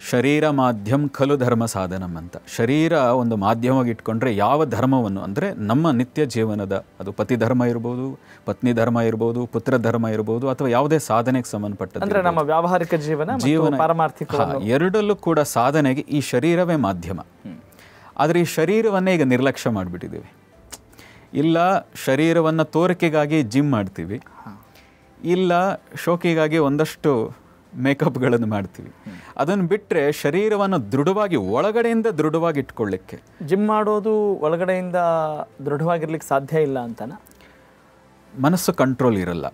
ಶರೀರ ಮಾಧ್ಯಮ ಖಲು ಧರ್ಮ ಸಾಧನಂ ಅಂತ. ಶರೀರ ಒಂದು ಮಾಧ್ಯಮವಾಗಿ ಇಟ್ಕೊಂಡ್ರೆ ಯಾವ ಧರ್ಮವನ್ನು ಅಂದರೆ ನಮ್ಮ ನಿತ್ಯ ಜೀವನದ, ಅದು ಪತಿ ಧರ್ಮ ಇರ್ಬೋದು, ಪತ್ನಿ ಧರ್ಮ ಇರ್ಬೋದು, ಪುತ್ರ ಧರ್ಮ ಇರ್ಬೋದು, ಅಥವಾ ಯಾವುದೇ ಸಾಧನೆಗೆ ಸಂಬಂಧಪಟ್ಟದ್ದು, ನಮ್ಮ ವ್ಯಾವಹಾರಿಕ ಜೀವನ ಪಾರಮಾರ್ಥಿಕ ಎರಡಲ್ಲೂ ಕೂಡ ಸಾಧನೆಗೆ ಈ ಶರೀರವೇ ಮಾಧ್ಯಮ. ಆದರೆ ಈ ಶರೀರವನ್ನೇ ಈಗ ನಿರ್ಲಕ್ಷ್ಯ ಮಾಡಿಬಿಟ್ಟಿದ್ದೀವಿ. ಇಲ್ಲ ಶರೀರವನ್ನು ತೋರಿಕೆಗಾಗಿ ಜಿಮ್ ಮಾಡ್ತೀವಿ, ಇಲ್ಲ ಶೋಕಿಗಾಗಿ ಒಂದಷ್ಟು ಮೇಕಪ್ಗಳನ್ನು ಮಾಡ್ತೀವಿ. ಅದನ್ನು ಬಿಟ್ಟರೆ ಶರೀರವನ್ನು ದೃಢವಾಗಿ ಒಳಗಡೆಯಿಂದ ದೃಢವಾಗಿ ಇಟ್ಕೊಳ್ಳಿಕ್ಕೆ ಜಿಮ್ ಮಾಡೋದು ಒಳಗಡೆಯಿಂದ ದೃಢವಾಗಿರ್ಲಿಕ್ಕೆ ಸಾಧ್ಯ ಇಲ್ಲ ಅಂತನ. ಮನಸ್ಸು ಕಂಟ್ರೋಲ್ ಇರಲ್ಲ.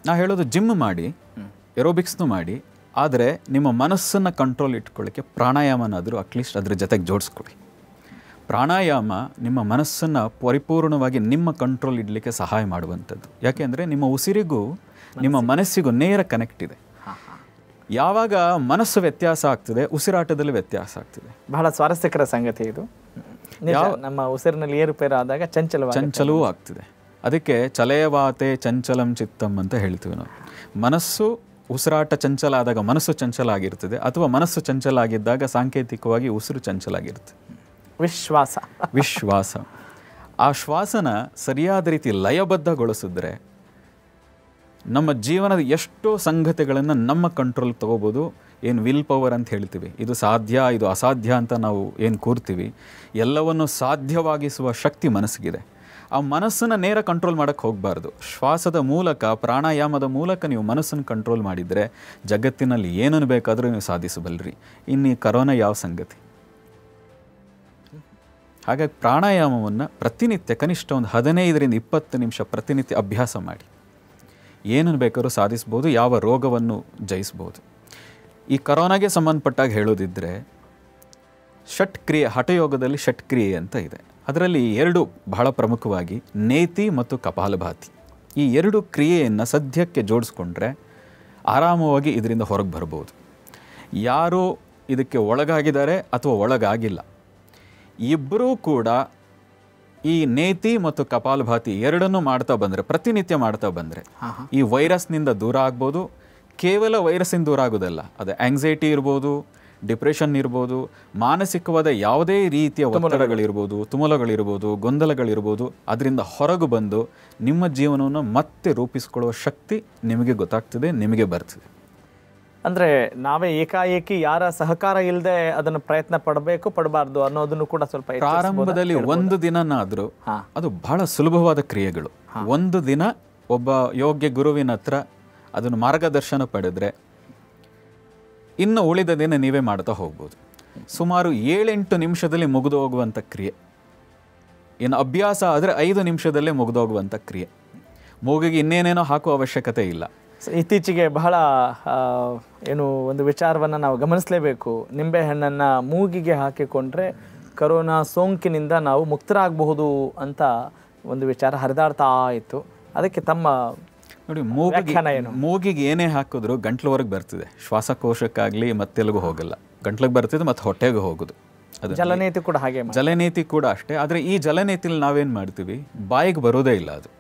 ನಾ ಹೇಳೋದು ಜಿಮ್ ಮಾಡಿ, ಏರೋಬಿಕ್ಸ್ನು ಮಾಡಿ, ಆದರೆ ನಿಮ್ಮ ಮನಸ್ಸನ್ನು ಕಂಟ್ರೋಲ್ ಇಟ್ಕೊಳ್ಳಿಕ್ಕೆ ಪ್ರಾಣಾಯಾಮನಾದರೂ ಅಟ್ಲೀಸ್ಟ್ ಅದ್ರ ಜೊತೆಗೆ ಜೋಡಿಸ್ಕೊಳ್ಳಿ. ಪ್ರಾಣಾಯಾಮ ನಿಮ್ಮ ಮನಸ್ಸನ್ನು ಪರಿಪೂರ್ಣವಾಗಿ ನಿಮ್ಮ ಕಂಟ್ರೋಲ್ ಇಡಲಿಕ್ಕೆ ಸಹಾಯ ಮಾಡುವಂಥದ್ದು. ಯಾಕೆಂದರೆ ನಿಮ್ಮ ಉಸಿರಿಗೂ ನಿಮ್ಮ ಮನಸ್ಸಿಗೂ ನೇರ ಕನೆಕ್ಟ್ ಇದೆ. ಯಾವಾಗ ಮನಸ್ಸು ವ್ಯತ್ಯಾಸ ಆಗ್ತದೆ, ಉಸಿರಾಟದಲ್ಲಿ ವ್ಯತ್ಯಾಸ ಆಗ್ತದೆ. ಬಹಳ ಸ್ವಾರಸ್ಯಕರ ಸಂಗತಿ ಇದು. ನಮ್ಮ ಉಸಿರಿನಲ್ಲಿ ಏರುಪೇರು ಆದಾಗ ಚಂಚಲವೂ ಆಗ್ತದೆ. ಅದಕ್ಕೆ ಚಲಯವಾತೆ ಚಂಚಲಂ ಚಿತ್ತಂ ಅಂತ ಹೇಳ್ತೀವಿ ನಾವು. ಮನಸ್ಸು ಉಸಿರಾಟ ಚಂಚಲ ಆದಾಗ ಮನಸ್ಸು ಚಂಚಲ ಆಗಿರ್ತದೆ, ಅಥವಾ ಮನಸ್ಸು ಚಂಚಲ ಆಗಿದ್ದಾಗ ಸಾಂಕೇತಿಕವಾಗಿ ಉಸಿರು ಚಂಚಲ ಆಗಿರುತ್ತೆ. ವಿಶ್ವಾಸ ಆ ಶ್ವಾಸನ ಸರಿಯಾದ ರೀತಿ ಲಯಬದ್ಧಗೊಳಿಸಿದ್ರೆ ನಮ್ಮ ಜೀವನದ ಎಷ್ಟೋ ಸಂಗತಿಗಳನ್ನು ನಮ್ಮ ಕಂಟ್ರೋಲ್ ತೊಗೋಬೋದು. ಏನು ವಿಲ್ ಪವರ್ ಅಂತ ಹೇಳ್ತೀವಿ, ಇದು ಸಾಧ್ಯ ಇದು ಅಸಾಧ್ಯ ಅಂತ ನಾವು ಏನು ಕೂರ್ತೀವಿ, ಎಲ್ಲವನ್ನು ಸಾಧ್ಯವಾಗಿಸುವ ಶಕ್ತಿ ಮನಸ್ಸಿಗಿದೆ. ಆ ಮನಸ್ಸನ್ನು ನೇರ ಕಂಟ್ರೋಲ್ ಮಾಡೋಕ್ಕೆ ಹೋಗಬಾರ್ದು. ಶ್ವಾಸದ ಮೂಲಕ, ಪ್ರಾಣಾಯಾಮದ ಮೂಲಕ ನೀವು ಮನಸ್ಸನ್ನು ಕಂಟ್ರೋಲ್ ಮಾಡಿದರೆ ಜಗತ್ತಿನಲ್ಲಿ ಏನನ್ನು ಬೇಕಾದರೂ ನೀವು ಸಾಧಿಸಬಲ್ರಿ. ಇನ್ನು ಈ ಕರೋನಾ ಯಾವ ಸಂಗತಿ? ಹಾಗಾಗಿ ಪ್ರಾಣಾಯಾಮವನ್ನು ಪ್ರತಿನಿತ್ಯ ಕನಿಷ್ಠ ಒಂದು 15ರಿಂದ 20 ನಿಮಿಷ ಪ್ರತಿನಿತ್ಯ ಅಭ್ಯಾಸ ಮಾಡಿ ಏನನ್ನು ಬೇಕಾದ್ರೂ ಸಾಧಿಸ್ಬೋದು, ಯಾವ ರೋಗವನ್ನು ಜಯಿಸ್ಬೋದು. ಈ ಕರೋನಾಗೆ ಸಂಬಂಧಪಟ್ಟಾಗ ಹೇಳೋದಿದ್ದರೆ ಷಟ್ಕ್ರಿಯೆ, ಹಠಯೋಗದಲ್ಲಿ ಷಟ್ಕ್ರಿಯೆ ಅಂತ ಇದೆ. ಅದರಲ್ಲಿ 2 ಬಹಳ ಪ್ರಮುಖವಾಗಿ ನೇತಿ ಮತ್ತು ಕಪಾಲಭಾತಿ. ಈ 2 ಕ್ರಿಯೆಯನ್ನು ಸದ್ಯಕ್ಕೆ ಜೋಡಿಸ್ಕೊಂಡ್ರೆ ಆರಾಮವಾಗಿ ಇದರಿಂದ ಹೊರಗೆ ಬರ್ಬೋದು. ಯಾರು ಇದಕ್ಕೆ ಒಳಗಾಗಿದ್ದಾರೆ ಅಥವಾ ಒಳಗಾಗಿಲ್ಲ, ಇಬ್ಬರೂ ಕೂಡ ಈ ನೇತಿ ಮತ್ತು ಕಪಾಲಭಾತಿ ಎರಡನ್ನೂ ಮಾಡ್ತಾ ಬಂದರೆ, ಪ್ರತಿನಿತ್ಯ ಮಾಡ್ತಾ ಬಂದರೆ ಈ ವೈರಸ್ನಿಂದ ದೂರ ಆಗ್ಬೋದು. ಕೇವಲ ವೈರಸ್ಸಿಂದ ದೂರ ಆಗೋದಲ್ಲ, ಅದು ಆಂಗ್ಸೈಟಿ ಇರ್ಬೋದು, ಡಿಪ್ರೆಷನ್ ಇರ್ಬೋದು, ಮಾನಸಿಕವಾದ ಯಾವುದೇ ರೀತಿಯ ಒತ್ತಡಗಳಿರ್ಬೋದು, ತುಮುಲಗಳಿರ್ಬೋದು, ಗೊಂದಲಗಳಿರ್ಬೋದು, ಅದರಿಂದ ಹೊರಗೆ ಬಂದು ನಿಮ್ಮ ಜೀವನವನ್ನು ಮತ್ತೆ ರೂಪಿಸ್ಕೊಳ್ಳುವ ಶಕ್ತಿ ನಿಮಗೆ ಗೊತ್ತಾಗ್ತದೆ, ನಿಮಗೆ ಬರ್ತದೆ. ಅಂದರೆ ನಾವೇ ಏಕಾಏಕಿ ಯಾರ ಸಹಕಾರ ಇಲ್ಲದೆ ಅದನ್ನು ಪ್ರಯತ್ನ ಪಡಬಾರ್ದು ಅನ್ನೋದನ್ನು ಕೂಡ ಸ್ವಲ್ಪ ಪ್ರಾರಂಭದಲ್ಲಿ 1 ದಿನನಾದರೂ ಅದು ಬಹಳ ಸುಲಭವಾದ ಕ್ರಿಯೆಗಳು. 1 ದಿನ ಒಬ್ಬ ಯೋಗ್ಯ ಗುರುವಿನ ಹತ್ರ ಅದನ್ನು ಮಾರ್ಗದರ್ಶನ ಪಡೆದ್ರೆ ಇನ್ನು ಉಳಿದ ದಿನ ನೀವೇ ಮಾಡ್ತಾ ಹೋಗ್ಬೋದು. ಸುಮಾರು 7-8 ನಿಮಿಷದಲ್ಲಿ ಮುಗಿದು ಹೋಗುವಂಥ ಕ್ರಿಯೆ. ಇನ್ನು ಅಭ್ಯಾಸ ಆದರೆ 5 ನಿಮಿಷದಲ್ಲೇ ಮುಗಿದು ಹೋಗುವಂಥ ಕ್ರಿಯೆ. ಮೂಗಿಗೆ ಇನ್ನೇನೇನೋ ಹಾಕುವ ಅವಶ್ಯಕತೆ ಇಲ್ಲ. ಇತ್ತೀಚೆಗೆ ಬಹಳ ಒಂದು ವಿಚಾರವನ್ನು ನಾವು ಗಮನಿಸಲೇಬೇಕು. ನಿಂಬೆಹಣ್ಣನ್ನು ಮೂಗಿಗೆ ಹಾಕಿಕೊಂಡ್ರೆ ಕರೋನಾ ಸೋಂಕಿನಿಂದ ನಾವು ಮುಕ್ತರಾಗಬಹುದು ಅಂತ ಒಂದು ವಿಚಾರ ಹರಿದಾಡ್ತಾ ಇತ್ತು. ಅದಕ್ಕೆ ತಮ್ಮ ನೋಡಿ, ಮೂಗಿಗೆ ಏನೇ ಹಾಕಿದ್ರು ಗಂಟ್ಲವರೆಗೆ ಬರ್ತಿದೆ. ಶ್ವಾಸಕೋಶಕ್ಕಾಗಲಿ ಮತ್ತೆಲ್ಗೂ ಹೋಗಲ್ಲ, ಗಂಟ್ಲಿಗೆ ಬರ್ತಿದೆ ಮತ್ತು ಹೊಟ್ಟೆಗೆ ಹೋಗೋದು. ಅದು ಜಲನೇತಿ ಕೂಡ ಹಾಗೆ, ಜಲನೇತಿ ಕೂಡ ಅಷ್ಟೇ. ಆದರೆ ಈ ಜಲನೇತಿಲಿ ನಾವೇನು ಮಾಡ್ತೀವಿ, ಬಾಯಿಗೆ ಬರೋದೇ ಇಲ್ಲ. ಅದು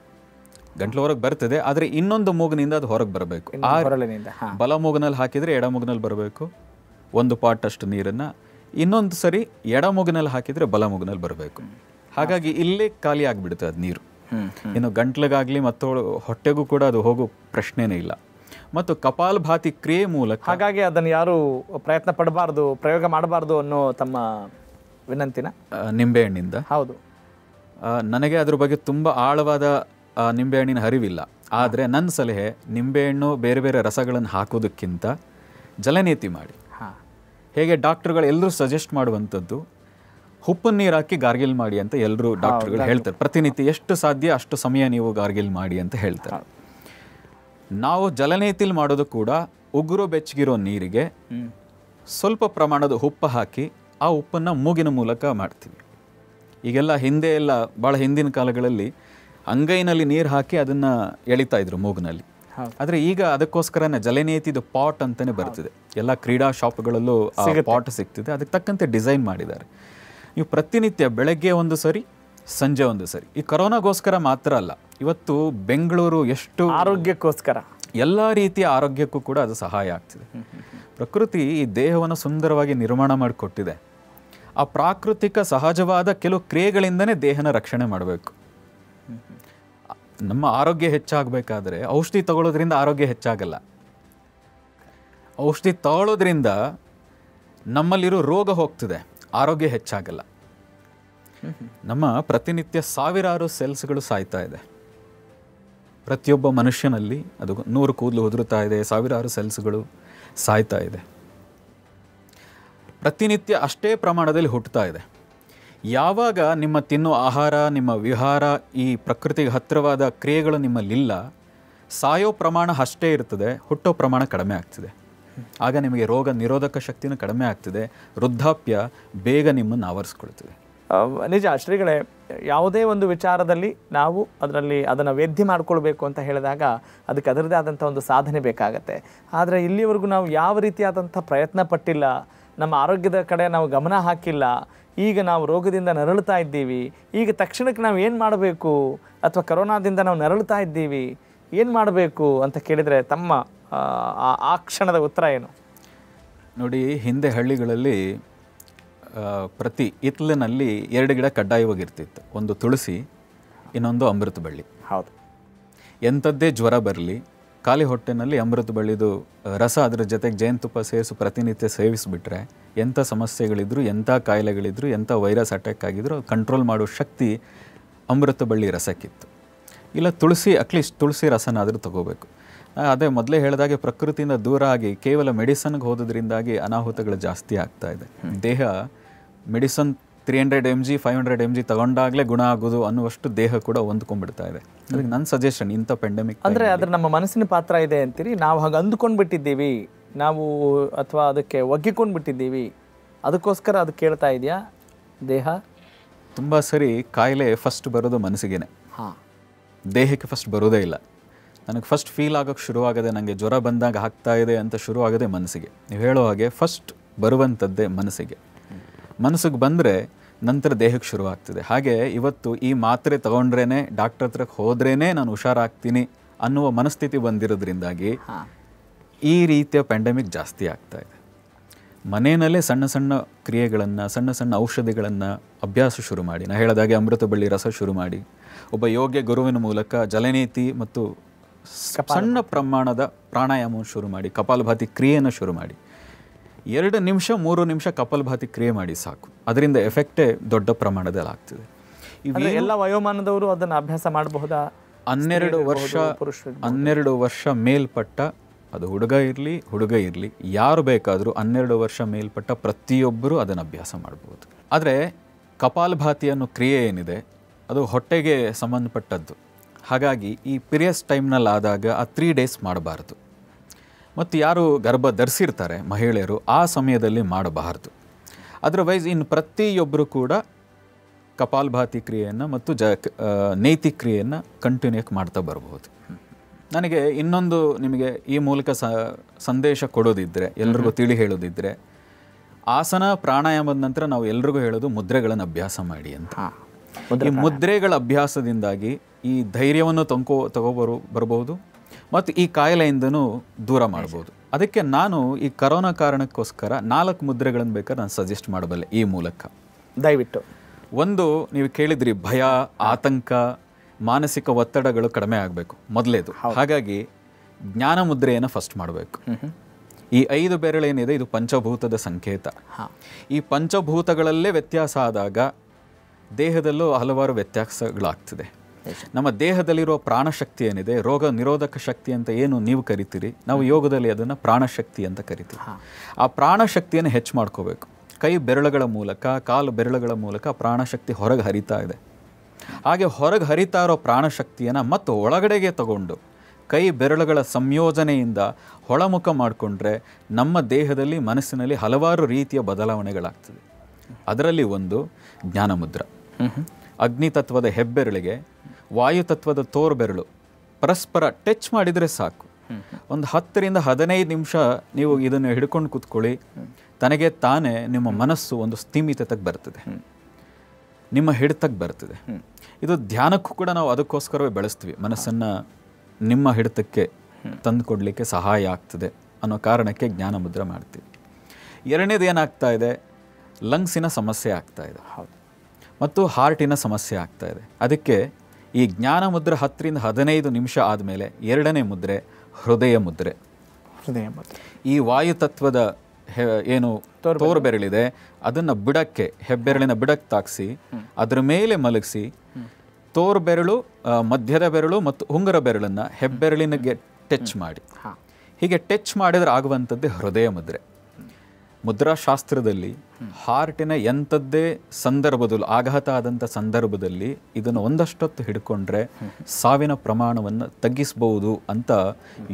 ಗಂಟ್ಲವರೆಗೆ ಬರ್ತದೆ, ಆದರೆ ಇನ್ನೊಂದು ಮೂಗಿನಿಂದ ಅದು ಹೊರಗೆ ಬರಬೇಕು. ಬಲ ಮೂಗಿನಲ್ಲಿ ಹಾಕಿದರೆ ಎಡ ಮೂಗಿನಲ್ಲಿ ಬರಬೇಕು 1 ಪಾಟ್ ಅಷ್ಟು ನೀರನ್ನು, ಇನ್ನೊಂದು ಸರಿ ಎಡ ಮೂಗಿನಲ್ಲಿ ಹಾಕಿದರೆ ಬಲ ಮೂಗಿನಲ್ಲಿ ಬರಬೇಕು. ಹಾಗಾಗಿ ಇಲ್ಲೇ ಖಾಲಿ ಆಗಿಬಿಡುತ್ತೆ ಅದು ನೀರು. ಇನ್ನು ಗಂಟ್ಲಿಗಾಗಲಿ ಮತ್ತು ಹೊಟ್ಟೆಗೂ ಕೂಡ ಅದು ಹೋಗೋ ಪ್ರಶ್ನೆನೇ ಇಲ್ಲ. ಮತ್ತು ಕಪಾಲಭಾತಿ ಕ್ರಿಯೆ ಮೂಲಕ, ಹಾಗಾಗಿ ಅದನ್ನು ಯಾರು ಪ್ರಯತ್ನ ಪಡಬಾರ್ದು, ಪ್ರಯೋಗ ಮಾಡಬಾರ್ದು ಅನ್ನೋ ತಮ್ಮ ವಿನಂತಿನ. ನಿಂಬೆಹಣ್ಣಿಂದ ಹೌದು, ನನಗೆ ಅದ್ರ ಬಗ್ಗೆ ತುಂಬ ಆಳವಾದ ನಿಂಬೆಹಣ್ಣಿನ ಅರಿವಿಲ್ಲ. ಆದರೆ ನನ್ನ ಸಲಹೆ, ನಿಂಬೆಹಣ್ಣು ಬೇರೆ ಬೇರೆ ರಸಗಳನ್ನು ಹಾಕೋದಕ್ಕಿಂತ ಜಲನೇತಿ ಮಾಡಿ. ಹೇಗೆ ಡಾಕ್ಟ್ರುಗಳು ಎಲ್ಲರೂ ಸಜೆಸ್ಟ್ ಮಾಡುವಂಥದ್ದು, ಉಪ್ಪನ್ನು ನೀರು ಹಾಕಿ ಗಾರ್ಗಿಲ್ ಮಾಡಿ ಅಂತ ಎಲ್ಲರೂ ಡಾಕ್ಟ್ರುಗಳು ಹೇಳ್ತಾರೆ. ಪ್ರತಿನಿತ್ಯ ಎಷ್ಟು ಸಾಧ್ಯ ಅಷ್ಟು ಸಮಯ ನೀವು ಗಾರ್ಗಿಲ್ ಮಾಡಿ ಅಂತ ಹೇಳ್ತಾರೆ. ನಾವು ಜಲನೇತಿಲಿ ಮಾಡೋದು ಕೂಡ ಉಗುರು ಬೆಚ್ಚಗಿರೋ ನೀರಿಗೆ ಸ್ವಲ್ಪ ಪ್ರಮಾಣದ ಉಪ್ಪು ಹಾಕಿ ಆ ಉಪ್ಪನ್ನು ಮೂಗಿನ ಮೂಲಕ ಮಾಡ್ತೀವಿ. ಈಗೆಲ್ಲ ಹಿಂದೆ ಎಲ್ಲ ಭಾಳ ಹಿಂದಿನ ಕಾಲಗಳಲ್ಲಿ ಅಂಗೈನಲ್ಲಿ ನೀರು ಹಾಕಿ ಅದನ್ನು ಎಳಿತಾ ಇದ್ರು ಮೂಗಿನಲ್ಲಿ. ಆದರೆ ಈಗ ಅದಕ್ಕೋಸ್ಕರನೇ ಜಲನೇತಿದು ಪಾಟ್ ಅಂತಲೇ ಬರ್ತಿದೆ. ಎಲ್ಲ ಕ್ರೀಡಾ ಶಾಪ್ಗಳಲ್ಲೂ ಆ ಪಾಟ್ ಸಿಗ್ತಿದೆ. ಅದಕ್ಕೆ ತಕ್ಕಂತೆ ಡಿಸೈನ್ ಮಾಡಿದ್ದಾರೆ. ನೀವು ಪ್ರತಿನಿತ್ಯ ಬೆಳಗ್ಗೆ 1 ಸರಿ, ಸಂಜೆ 1 ಸರಿ. ಈ ಕೊರೋನಾಗೋಸ್ಕರ ಮಾತ್ರ ಅಲ್ಲ, ಇವತ್ತು ಬೆಂಗಳೂರು ಎಷ್ಟು ಆರೋಗ್ಯಕ್ಕೋಸ್ಕರ, ಎಲ್ಲ ರೀತಿಯ ಆರೋಗ್ಯಕ್ಕೂ ಕೂಡ ಅದು ಸಹಾಯ ಆಗ್ತಿದೆ. ಪ್ರಕೃತಿ ಈ ದೇಹವನ್ನು ಸುಂದರವಾಗಿ ನಿರ್ಮಾಣ ಮಾಡಿಕೊಟ್ಟಿದೆ. ಆ ಪ್ರಾಕೃತಿಕ ಸಹಜವಾದ ಕೆಲವು ಕ್ರಿಯೆಗಳಿಂದನೇ ದೇಹನ ರಕ್ಷಣೆ ಮಾಡಬೇಕು. ನಮ್ಮ ಆರೋಗ್ಯ ಹೆಚ್ಚಾಗಬೇಕಾದ್ರೆ ಔಷಧಿ ತಗೊಳ್ಳೋದ್ರಿಂದ ಆರೋಗ್ಯ ಹೆಚ್ಚಾಗಲ್ಲ. ಔಷಧಿ ತಗೊಳ್ಳೋದ್ರಿಂದ ನಮ್ಮಲ್ಲಿರೋ ರೋಗ ಹೋಗ್ತದೆ, ಆರೋಗ್ಯ ಹೆಚ್ಚಾಗಲ್ಲ. ನಮ್ಮ ಪ್ರತಿನಿತ್ಯ ಸಾವಿರಾರು ಸೆಲ್ಸ್ಗಳು ಸಾಯ್ತಾ ಇದೆ. ಪ್ರತಿಯೊಬ್ಬ ಮನುಷ್ಯನಲ್ಲಿ ಅದು 100 ಕೂದಲು ಉದುರುತ್ತಾ ಇದೆ, ಸಾವಿರಾರು ಸೆಲ್ಸ್ಗಳು ಸಾಯ್ತಾ ಇದೆ. ಪ್ರತಿನಿತ್ಯ ಅಷ್ಟೇ ಪ್ರಮಾಣದಲ್ಲಿ ಹುಟ್ಟುತ್ತಾ ಇದೆ. ಯಾವಾಗ ನಿಮ್ಮ ತಿನ್ನುವ ಆಹಾರ, ನಿಮ್ಮ ವಿಹಾರ, ಈ ಪ್ರಕೃತಿಗೆ ಹತ್ತಿರವಾದ ಕ್ರಿಯೆಗಳು ನಿಮ್ಮಲ್ಲಿಲ್ಲ, ಸಾಯೋ ಪ್ರಮಾಣ ಅಷ್ಟೇ ಇರ್ತದೆ, ಹುಟ್ಟೋ ಪ್ರಮಾಣ ಕಡಿಮೆ ಆಗ್ತದೆ. ಆಗ ನಿಮಗೆ ರೋಗ ನಿರೋಧಕ ಶಕ್ತಿನೂ ಕಡಿಮೆ ಆಗ್ತದೆ, ವೃದ್ಧಾಪ್ಯ ಬೇಗ ನಿಮ್ಮನ್ನು ಆವರಿಸ್ಕೊಳ್ತದೆ. ನಿಜ ಶ್ರೀಗಳೇ, ಯಾವುದೇ ಒಂದು ವಿಚಾರದಲ್ಲಿ ನಾವು ಅದನ್ನು ವೇದ್ಯ ಮಾಡ್ಕೊಳ್ಬೇಕು ಅಂತ ಹೇಳಿದಾಗ ಅದಕ್ಕೆ ಅದರದೇ ಆದಂಥ ಒಂದು ಸಾಧನೆ ಬೇಕಾಗತ್ತೆ. ಆದರೆ ಇಲ್ಲಿವರೆಗೂ ನಾವು ಯಾವ ರೀತಿಯಾದಂಥ ಪ್ರಯತ್ನ ಪಟ್ಟಿಲ್ಲ, ನಮ್ಮ ಆರೋಗ್ಯದ ಕಡೆ ನಾವು ಗಮನ ಹಾಕಿಲ್ಲ. ಈಗ ನಾವು ರೋಗದಿಂದ ನರಳುತ್ತಾ ಇದ್ದೀವಿ. ಈಗ ತಕ್ಷಣಕ್ಕೆ ನಾವು ಏನು ಮಾಡಬೇಕು, ಅಥವಾ ಕರೋನಾದಿಂದ ನಾವು ನರಳುತ್ತಾ ಇದ್ದೀವಿ, ಏನು ಮಾಡಬೇಕು ಅಂತ ಕೇಳಿದರೆ ತಮ್ಮ ಆ ಕ್ಷಣದ ಉತ್ತರ ಏನು? ನೋಡಿ, ಹಿಂದೆ ಹಳ್ಳಿಗಳಲ್ಲಿ ಪ್ರತಿ ಹಿತ್ತಲಿನಲ್ಲಿ 2 ಗಿಡ ಕಡ್ಡಾಯವಾಗಿರ್ತಿತ್ತು. ಒಂದು ತುಳಸಿ, ಇನ್ನೊಂದು ಅಮೃತ ಬಳ್ಳಿ. ಹೌದು, ಎಂಥದ್ದೇ ಜ್ವರ ಬರಲಿ, ಖಾಲಿ ಹೊಟ್ಟೆನಲ್ಲಿ ಅಮೃತ ಬಳ್ಳಿದು ರಸ ಅದರ ಜೊತೆಗೆ ಜೇನುತುಪ್ಪ ಸೇರಿಸಿ ಪ್ರತಿನಿತ್ಯ ಸೇವಿಸಿಬಿಟ್ರೆ ಎಂಥ ಸಮಸ್ಯೆಗಳಿದ್ರು, ಎಂಥ ಕಾಯಿಲೆಗಳಿದ್ರು, ಎಂಥ ವೈರಸ್ ಅಟ್ಯಾಕ್ ಆಗಿದ್ರು ಕಂಟ್ರೋಲ್ ಮಾಡೋ ಶಕ್ತಿ ಅಮೃತ ಬಳ್ಳಿ ರಸಕ್ಕಿತ್ತು. ಇಲ್ಲ ತುಳಸಿ, ಅಟ್ಲೀಸ್ಟ್ ತುಳಸಿ ರಸನಾದರೂ ತಗೋಬೇಕು. ಅದೇ ಮೊದಲೇ ಹೇಳಿದಾಗೆ ಪ್ರಕೃತಿಯಿಂದ ದೂರ ಆಗಿ ಕೇವಲ ಮೆಡಿಸನ್ಗೆ ಹೋಗೋದ್ರಿಂದಾಗಿ ಅನಾಹುತಗಳು ಜಾಸ್ತಿ ಆಗ್ತಾ ಇದೆ. ದೇಹ ಮೆಡಿಸನ್ 300 mg 500 mg ತಗೊಂಡಾಗಲೇ ಗುಣ ಆಗೋದು ಅನ್ನುವಷ್ಟು ದೇಹ ಕೂಡ ಹೊಂದ್ಕೊಂಡ್ಬಿಡ್ತಾ ಇದೆ. ಅದಕ್ಕೆ ನನ್ನ ಸಜೆಷನ್, ಇಂಥ ಪೆಂಡೆಮಿಕ್ ಅಂದರೆ ಅದ್ರ ನಮ್ಮ ಮನಸ್ಸಿನ ಪಾತ್ರ ಇದೆ ಅಂತೀರಿ. ನಾವು ಹಾಗೆ ಅಂದುಕೊಂಡು ಬಿಟ್ಟಿದ್ದೀವಿ ನಾವು, ಅಥವಾ ಅದಕ್ಕೆ ಒಗ್ಗಿಕೊಂಡು ಬಿಟ್ಟಿದ್ದೀವಿ ಅದಕ್ಕೋಸ್ಕರ ಅದು ಕೇಳ್ತಾ ಇದೆಯಾ ದೇಹ? ತುಂಬ ಸರಿ ಕಾಯಿಲೆ ಫಸ್ಟ್ ಬರೋದು ಮನಸ್ಸಿಗೆ, ದೇಹಕ್ಕೆ ಫಸ್ಟ್ ಬರೋದೇ ಇಲ್ಲ. ನನಗೆ ಫಸ್ಟ್ ಫೀಲ್ ಆಗೋಕ್ಕೆ ಶುರುವಾಗದೆ, ನನಗೆ ಜ್ವರ ಬಂದಾಗ ಆಗ್ತಾ ಇದೆ ಅಂತ ಶುರುವಾಗದೆ ಮನಸ್ಸಿಗೆ. ನೀವು ಹೇಳೋ ಹಾಗೆ ಫಸ್ಟ್ ಬರುವಂಥದ್ದೇ ಮನಸ್ಸಿಗೆ. ಮನಸ್ಸಿಗೆ ಬಂದರೆ ನಂತರ ದೇಹಕ್ಕೆ ಶುರುವಾಗ್ತದೆ. ಹಾಗೆ ಇವತ್ತು ಈ ಮಾತ್ರೆ ತಗೊಂಡ್ರೇ, ಡಾಕ್ಟರ್ ಹತ್ರಕ್ಕೆ ಹೋದ್ರೇ ನಾನು ಹುಷಾರಾಗ್ತೀನಿ ಅನ್ನುವ ಮನಸ್ಥಿತಿ ಬಂದಿರೋದ್ರಿಂದಾಗಿ ಈ ರೀತಿಯ ಪ್ಯಾಂಡಮಿಕ್ ಜಾಸ್ತಿ ಆಗ್ತಾ ಇದೆ. ಮನೆಯಲ್ಲೇ ಸಣ್ಣ ಸಣ್ಣ ಕ್ರಿಯೆಗಳನ್ನು, ಸಣ್ಣ ಸಣ್ಣ ಔಷಧಿಗಳನ್ನು ಅಭ್ಯಾಸ ಶುರು ಮಾಡಿ, ನಾನು ಹೇಳಿದಾಗೆ ಅಮೃತ ಬಳ್ಳಿ ರಸ ಶುರು ಮಾಡಿ, ಒಬ್ಬ ಯೋಗ್ಯ ಗುರುವಿನ ಮೂಲಕ ಜಲನೇತಿ ಮತ್ತು ಸಣ್ಣ ಪ್ರಮಾಣದ ಪ್ರಾಣಾಯಾಮವನ್ನು ಶುರು ಮಾಡಿ, ಕಪಾಲಭಾತಿ ಕ್ರಿಯೆಯನ್ನು ಶುರು ಮಾಡಿ, 2 ನಿಮಿಷ 3 ನಿಮಿಷ ಕಪಾಲಭಾತಿ ಕ್ರಿಯೆ ಮಾಡಿ ಸಾಕು. ಅದರಿಂದ ಎಫೆಕ್ಟೇ ದೊಡ್ಡ ಪ್ರಮಾಣದಲ್ಲಿ ಆಗ್ತದೆ. ಎಲ್ಲ ವಯೋಮಾನದವರು ಅದನ್ನು ಅಭ್ಯಾಸ ಮಾಡಬಹುದಾ? 12 ವರ್ಷ ಮೇಲ್ಪಟ್ಟ, ಅದು ಹುಡುಗ ಇರಲಿ ಯಾರು ಬೇಕಾದರೂ 12 ವರ್ಷ ಮೇಲ್ಪಟ್ಟ ಪ್ರತಿಯೊಬ್ಬರೂ ಅದನ್ನು ಅಭ್ಯಾಸ ಮಾಡ್ಬೋದು. ಆದರೆ ಕಪಾಲಭಾತಿ ಅನ್ನೋ ಕ್ರಿಯೆ ಏನಿದೆ ಅದು ಹೊಟ್ಟೆಗೆ ಸಂಬಂಧಪಟ್ಟದ್ದು. ಹಾಗಾಗಿ ಈ ಪೀರಿಯಡ್ಸ್ ಟೈಮ್ನಲ್ಲಿ ಆದಾಗ ಆ 3 ಡೇಸ್ ಮಾಡಬಾರ್ದು. ಮತ್ತು ಯಾರು ಗರ್ಭ ಧರಿಸಿರ್ತಾರೆ ಮಹಿಳೆಯರು ಆ ಸಮಯದಲ್ಲಿ ಮಾಡಬಾರ್ದು. ಅದರ್ವೈಸ್ ಇನ್ನು ಪ್ರತಿಯೊಬ್ಬರು ಕೂಡ ಕಪಾಲಭಾತಿ ಕ್ರಿಯೆಯನ್ನು ಮತ್ತು ನೇತಿ ಕ್ರಿಯೆಯನ್ನು ಕಂಟಿನ್ಯೂಕ್ ಮಾಡ್ತಾ ಬರ್ಬೋದು. ನನಗೆ ಇನ್ನೊಂದು ನಿಮಗೆ ಈ ಮೂಲಕ ಸಂದೇಶ ಕೊಡೋದಿದ್ದರೆ, ಎಲ್ರಿಗೂ ತಿಳಿ ಹೇಳೋದಿದ್ದರೆ, ಆಸನ ಪ್ರಾಣಾಯಾಮದ ನಂತರ ನಾವು ಎಲ್ರಿಗೂ ಹೇಳೋದು ಮುದ್ರೆಗಳನ್ನು ಅಭ್ಯಾಸ ಮಾಡಿ ಅಂತ. ಈ ಮುದ್ರೆಗಳ ಅಭ್ಯಾಸದಿಂದಾಗಿ ಈ ಧೈರ್ಯವನ್ನು ಬರ್ಬೋದು ಮತ್ತು ಈ ಕಾಯಿಲೆಯಿಂದನೂ ದೂರ ಮಾಡ್ಬೋದು. ಅದಕ್ಕೆ ನಾನು ಈ ಕರೋನಾ ಕಾರಣಕ್ಕೋಸ್ಕರ 4 ಮುದ್ರೆಗಳನ್ನು ಬೇಕಾದ್ರೆ ನಾನು ಸಜೆಸ್ಟ್ ಮಾಡಬಲ್ಲೆ ಈ ಮೂಲಕ. ದಯವಿಟ್ಟು. ಒಂದು, ನೀವು ಕೇಳಿದ್ರಿ, ಭಯ, ಆತಂಕ, ಮಾನಸಿಕ ಒತ್ತಡಗಳು ಕಡಿಮೆ ಆಗಬೇಕು ಮೊದಲೇದು. ಹಾಗಾಗಿ ಜ್ಞಾನ ಮುದ್ರೆಯನ್ನು ಫಸ್ಟ್ ಮಾಡಬೇಕು. ಈ 5 ಬೆರಳೇನಿದೆ ಇದು ಪಂಚಭೂತದ ಸಂಕೇತ. ಈ ಪಂಚಭೂತಗಳಲ್ಲೇ ವ್ಯತ್ಯಾಸ ಆದಾಗ ದೇಹದಲ್ಲೂ ಹಲವಾರು ವ್ಯತ್ಯಾಸಗಳಾಗ್ತದೆ. ನಮ್ಮ ದೇಹದಲ್ಲಿರುವ ಪ್ರಾಣಶಕ್ತಿ ಏನಿದೆ, ರೋಗ ನಿರೋಧಕ ಶಕ್ತಿ ಅಂತ ಏನು ನೀವು ಕರಿತೀರಿ, ನಾವು ಯೋಗದಲ್ಲಿ ಅದನ್ನು ಪ್ರಾಣಶಕ್ತಿ ಅಂತ ಕರಿತೀವಿ. ಆ ಪ್ರಾಣಶಕ್ತಿಯನ್ನು ಹೆಚ್ಚು ಮಾಡ್ಕೋಬೇಕು. ಕೈ ಬೆರಳುಗಳ ಮೂಲಕ, ಕಾಲು ಬೆರಳುಗಳ ಮೂಲಕ ಪ್ರಾಣಶಕ್ತಿ ಹೊರಗೆ ಹರಿತಾ ಇದೆ. ಹಾಗೆ ಹೊರಗೆ ಹರಿತಾ ಇರೋ ಪ್ರಾಣಶಕ್ತಿಯನ್ನು ಮತ್ತು ಒಳಗಡೆಗೆ ತಗೊಂಡು ಕೈ ಬೆರಳುಗಳ ಸಂಯೋಜನೆಯಿಂದ ಹೊಳಮುಖ ಮಾಡಿಕೊಂಡ್ರೆ ನಮ್ಮ ದೇಹದಲ್ಲಿ, ಮನಸ್ಸಿನಲ್ಲಿ ಹಲವಾರು ರೀತಿಯ ಬದಲಾವಣೆಗಳಾಗ್ತದೆ. ಅದರಲ್ಲಿ ಒಂದು ಜ್ಞಾನಮುದ್ರ. ಅಗ್ನಿತತ್ವದ ಹೆಬ್ಬೆರಳಿಗೆ ವಾಯುತತ್ವದ ತೋರ್ಬೆರಳು ಪರಸ್ಪರ ಟಚ್ ಮಾಡಿದರೆ ಸಾಕು. ಒಂದು 10 ರಿಂದ 15 ನಿಮಿಷ ನೀವು ಇದನ್ನು ಹಿಡ್ಕೊಂಡು ಕೂತ್ಕೊಳ್ಳಿ. ತನಗೆ ತಾನೇ ನಿಮ್ಮ ಮನಸ್ಸು ಒಂದು ಸ್ಥಿಮಿತತೆಗೆ ಬರ್ತದೆ, ನಿಮ್ಮ ಹಿಡಿತಕ್ಕೆ ಬರ್ತದೆ. ಇದು ಧ್ಯಾನಕ್ಕೂ ಕೂಡ ನಾವು ಅದಕ್ಕೋಸ್ಕರವೇ ಬೆಳೆಸ್ತೀವಿ. ಮನಸ್ಸನ್ನು ನಿಮ್ಮ ಹಿಡಿತಕ್ಕೆ ತಂದು ಕೊಡಲಿಕ್ಕೆ ಸಹಾಯ ಆಗ್ತದೆ ಅನ್ನೋ ಕಾರಣಕ್ಕೆ ಜ್ಞಾನ ಮುದ್ರೆ ಮಾಡ್ತೀವಿ. ಎರಡನೇದು ಏನಾಗ್ತಾ ಇದೆ, ಲಂಗ್ಸಿನ ಸಮಸ್ಯೆ ಆಗ್ತಾ ಇದೆ ಮತ್ತು ಹಾರ್ಟಿನ ಸಮಸ್ಯೆ ಆಗ್ತಾ ಇದೆ. ಅದಕ್ಕೆ ಈ ಜ್ಞಾನ ಮುದ್ರೆ 10 ರಿಂದ 15 ನಿಮಿಷ ಆದಮೇಲೆ 2ನೇ ಮುದ್ರೆ ಹೃದಯ ಮುದ್ರೆ. ಈ ವಾಯುತತ್ವದ ಏನು ತೋರ್ಬೆರಳಿದೆ ಅದನ್ನು ಬಿಡಕ್ಕೆ, ಹೆಬ್ಬೆರಳಿನ ಬಿಡಕ್ಕೆ ತಾಗಿಸಿ ಅದರ ಮೇಲೆ ಮಲಗಿಸಿ, ತೋರ್ಬೆರಳು, ಮಧ್ಯದ ಬೆರಳು ಮತ್ತು ಉಂಗುರ ಬೆರಳನ್ನು ಹೆಬ್ಬೆರಳಿನಿಗೆ ಟಚ್ ಮಾಡಿ. ಹೀಗೆ ಟಚ್ ಮಾಡಿದ್ರೆ ಆಗುವಂಥದ್ದೇ ಹೃದಯ ಮುದ್ರೆ. ಮುದ್ರಾಶಾಸ್ತ್ರದಲ್ಲಿ ಹಾರ್ಟಿನ ಎಂಥದ್ದೇ ಸಂದರ್ಭದಲ್ಲೂ, ಆಘಾತ ಆದಂಥ ಸಂದರ್ಭದಲ್ಲಿ ಇದನ್ನು ಒಂದಷ್ಟೊತ್ತು ಹಿಡ್ಕೊಂಡ್ರೆ ಸಾವಿನ ಪ್ರಮಾಣವನ್ನು ತಗ್ಗಿಸ್ಬೋದು ಅಂತ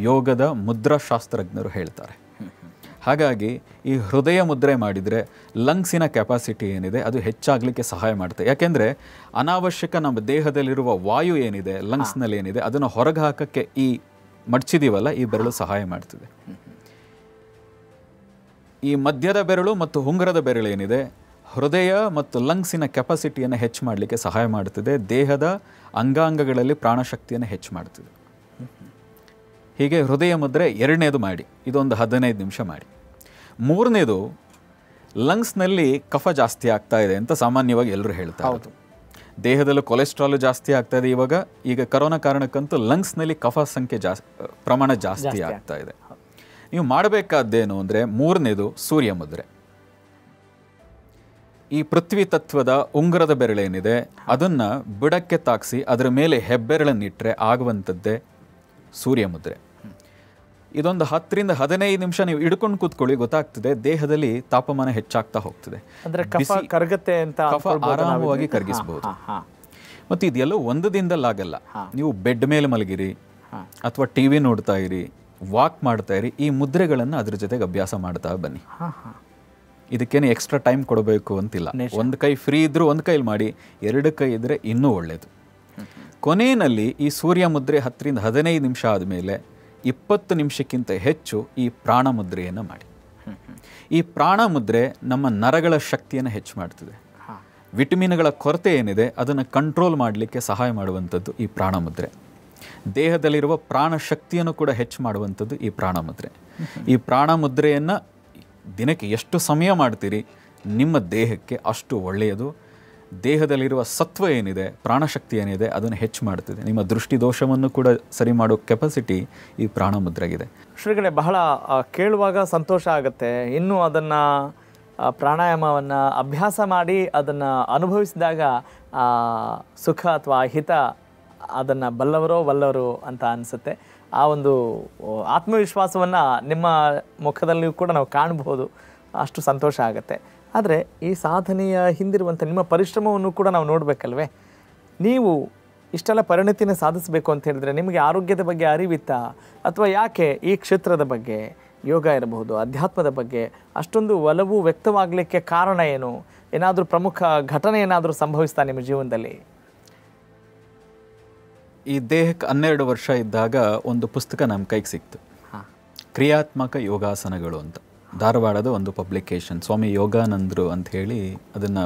ಯೋಗದ ಮುದ್ರಾಶಾಸ್ತ್ರಜ್ಞರು ಹೇಳ್ತಾರೆ. ಹಾಗಾಗಿ ಈ ಹೃದಯ ಮುದ್ರೆ ಮಾಡಿದರೆ ಲಂಗ್ಸಿನ ಕೆಪಾಸಿಟಿ ಏನಿದೆ ಅದು ಹೆಚ್ಚಾಗಲಿಕ್ಕೆ ಸಹಾಯ ಮಾಡುತ್ತೆ. ಯಾಕೆಂದರೆ ಅನಾವಶ್ಯಕ ನಮ್ಮ ದೇಹದಲ್ಲಿರುವ ವಾಯು ಏನಿದೆ, ಲಂಗ್ಸ್ನಲ್ಲಿ ಏನಿದೆ, ಅದನ್ನು ಹೊರಗೆ ಹಾಕೋಕ್ಕೆ ಈ ಮಡ್ಚಿದೀವಲ್ಲ, ಈ ಬೆರಳು ಸಹಾಯ ಮಾಡ್ತದೆ. ಈ ಮಧ್ಯದ ಬೆರಳು ಮತ್ತು ಉಂಗುರದ ಬೆರಳು ಏನಿದೆ, ಹೃದಯ ಮತ್ತು ಲಂಗ್ಸಿನ ಕೆಪಾಸಿಟಿಯನ್ನು ಹೆಚ್ಚು ಮಾಡಲಿಕ್ಕೆ ಸಹಾಯ ಮಾಡ್ತದೆ. ದೇಹದ ಅಂಗಾಂಗಗಳಲ್ಲಿ ಪ್ರಾಣಶಕ್ತಿಯನ್ನು ಹೆಚ್ಚು ಮಾಡ್ತದೆ. ಹೀಗೆ ಹೃದಯ ಮುದ್ರೆ 2ನೇದು ಮಾಡಿ, ಇದೊಂದು 15 ನಿಮಿಷ ಮಾಡಿ. 3ನೇದು, ಲಂಗ್ಸ್ನಲ್ಲಿ ಕಫ ಜಾಸ್ತಿ ಆಗ್ತಾ ಇದೆ ಅಂತ ಸಾಮಾನ್ಯವಾಗಿ ಎಲ್ಲರೂ ಹೇಳ್ತಾ ಇರೋದು. ದೇಹದಲ್ಲೂ ಕೊಲೆಸ್ಟ್ರಾಲು ಜಾಸ್ತಿ ಆಗ್ತಾ ಇದೆ. ಈಗ ಕರೋನಾ ಕಾರಣಕ್ಕಂತೂ ಲಂಗ್ಸ್ನಲ್ಲಿ ಕಫ ಸಂಖ್ಯೆ ಪ್ರಮಾಣ ಜಾಸ್ತಿ ಆಗ್ತಾ ಇದೆ. ನೀವು ಮಾಡಬೇಕಾದ್ದೇನು ಅಂದರೆ 3ನೇದು ಸೂರ್ಯ ಮುದ್ರೆ. ಈ ಪೃಥ್ವಿ ತತ್ವದ ಉಂಗುರದ ಬೆರಳೇನಿದೆ ಅದನ್ನು ಬಿಡಕ್ಕೆ ತಾಗಿಸಿ ಅದರ ಮೇಲೆ ಹೆಬ್ಬೆರಳನ್ನಿಟ್ಟರೆ ಆಗುವಂಥದ್ದೇ ಸೂರ್ಯ ಮುದ್ರೆ. ಇದೊಂದು 10 ರಿಂದ 15 ನಿಮಿಷ ನೀವು ಹಿಡ್ಕೊಂಡು ಕೂತ್ಕೊಳ್ಳಿ, ಗೊತ್ತಾಗ್ತದೆ ದೇಹದಲ್ಲಿ ತಾಪಮಾನ ಹೆಚ್ಚಾಗ್ತಾ ಹೋಗ್ತದೆ. ಕಫ ಆರಾಮವಾಗಿ ಕರಗಿಸಬಹುದು. ಮತ್ತು ಇದೆಲ್ಲ ಒಂದು ದಿನದಲ್ಲಾಗಲ್ಲ. ನೀವು ಬೆಡ್ ಮೇಲೆ ಮಲಗಿರಿ ಅಥವಾ ಟಿವಿ ನೋಡ್ತಾ ಇರಿ, ವಾಕ್ ಮಾಡ್ತಾ ಇರಿ, ಈ ಮುದ್ರೆಗಳನ್ನು ಅದ್ರ ಜೊತೆಗೆ ಅಭ್ಯಾಸ ಮಾಡ್ತಾ ಬನ್ನಿ. ಇದಕ್ಕೇನು ಎಕ್ಸ್ಟ್ರಾ ಟೈಮ್ ಕೊಡಬೇಕು ಅಂತಿಲ್ಲ. ಒಂದು ಕೈ ಫ್ರೀ ಇದ್ದರೂ ಒಂದು ಕೈಲಿ ಮಾಡಿ, 2 ಕೈ ಇದ್ದರೆ ಇನ್ನೂ ಒಳ್ಳೆಯದು. ಕೊನೆಯಲ್ಲಿ ಈ ಸೂರ್ಯ ಮುದ್ರೆ 10ರಿಂದ 15 ನಿಮಿಷ ಆದಮೇಲೆ 20 ನಿಮಿಷಕ್ಕಿಂತ ಹೆಚ್ಚು ಈ ಪ್ರಾಣ ಮುದ್ರೆಯನ್ನು ಮಾಡಿ. ಈ ಪ್ರಾಣ ಮುದ್ರೆ ನಮ್ಮ ನರಗಳ ಶಕ್ತಿಯನ್ನು ಹೆಚ್ಚು ಮಾಡ್ತದೆ. ವಿಟಮಿನ್ಗಳ ಕೊರತೆ ಏನಿದೆ ಅದನ್ನು ಕಂಟ್ರೋಲ್ ಮಾಡಲಿಕ್ಕೆ ಸಹಾಯ ಮಾಡುವಂಥದ್ದು ಈ ಪ್ರಾಣ ಮುದ್ರೆ. ದೇಹದಲ್ಲಿರುವ ಪ್ರಾಣ ಶಕ್ತಿಯನ್ನು ಕೂಡ ಹೆಚ್ಚು ಮಾಡುವಂಥದ್ದು ಈ ಪ್ರಾಣ ಮುದ್ರೆ. ಈ ಪ್ರಾಣ ಮುದ್ರೆಯನ್ನು ದಿನಕ್ಕೆ ಎಷ್ಟು ಸಮಯ ಮಾಡ್ತೀರಿ ನಿಮ್ಮ ದೇಹಕ್ಕೆ ಅಷ್ಟು ಒಳ್ಳೆಯದು. ದೇಹದಲ್ಲಿರುವ ಸತ್ವ ಏನಿದೆ, ಪ್ರಾಣಶಕ್ತಿ ಏನಿದೆ ಅದನ್ನು ಹೆಚ್ಚು ಮಾಡ್ತದೆ. ನಿಮ್ಮ ದೃಷ್ಟಿ ದೋಷವನ್ನು ಕೂಡ ಸರಿ ಮಾಡೋ ಕೆಪಾಸಿಟಿ ಈ ಪ್ರಾಣ ಮುದ್ರೆಗಿದೆ. ಶ್ರೀಗಳೇ, ಬಹಳ ಕೇಳುವಾಗ ಸಂತೋಷ ಆಗುತ್ತೆ. ಇನ್ನೂ ಅದನ್ನು ಪ್ರಾಣಾಯಾಮವನ್ನು ಅಭ್ಯಾಸ ಮಾಡಿ ಅದನ್ನು ಅನುಭವಿಸಿದಾಗ ಸುಖ ಅಥವಾ ಹಿತ ಅದನ್ನು ಬಲ್ಲವರು ಅಂತ ಅನಿಸುತ್ತೆ. ಆ ಒಂದು ಆತ್ಮವಿಶ್ವಾಸವನ್ನು ನಿಮ್ಮ ಮುಖದಲ್ಲಿಯೂ ಕೂಡ ನಾವು ಕಾಣಬಹುದು. ಅಷ್ಟು ಸಂತೋಷ ಆಗುತ್ತೆ. ಆದರೆ ಈ ಸಾಧನೆಯ ಹಿಂದಿರುವಂಥ ನಿಮ್ಮ ಪರಿಶ್ರಮವನ್ನು ಕೂಡ ನಾವು ನೋಡಬೇಕಲ್ವೇ? ನೀವು ಇಷ್ಟೆಲ್ಲ ಪರಿಣತಿನ ಸಾಧಿಸಬೇಕು ಅಂತ ಹೇಳಿದ್ರೆ ನಿಮಗೆ ಆರೋಗ್ಯದ ಬಗ್ಗೆ ಅರಿವಿತ್ತಾ, ಅಥವಾ ಯಾಕೆ ಈ ಕ್ಷೇತ್ರದ ಬಗ್ಗೆ, ಯೋಗ ಇರಬಹುದು, ಅಧ್ಯಾತ್ಮದ ಬಗ್ಗೆ ಅಷ್ಟೊಂದು ಒಲವು ವ್ಯಕ್ತವಾಗಲಿಕ್ಕೆ ಕಾರಣ ಏನು? ಏನಾದರೂ ಪ್ರಮುಖ ಘಟನೆ ಏನಾದರೂ ಸಂಭವಿಸ್ತಾ ನಿಮ್ಮ ಜೀವನದಲ್ಲಿ? ಈ ದೇಹಕ್ಕೆ 12 ವರ್ಷ ಇದ್ದಾಗ ಒಂದು ಪುಸ್ತಕ ನಮ್ಮ ಕೈಗೆ ಸಿಕ್ತು, ಕ್ರಿಯಾತ್ಮಕ ಯೋಗಾಸನಗಳು ಅಂತ. ಧಾರವಾಡದ ಒಂದು ಪಬ್ಲಿಕೇಶನ್, ಸ್ವಾಮಿ ಯೋಗಾನಂದರು ಅಂತ ಹೇಳಿ ಅದನ್ನು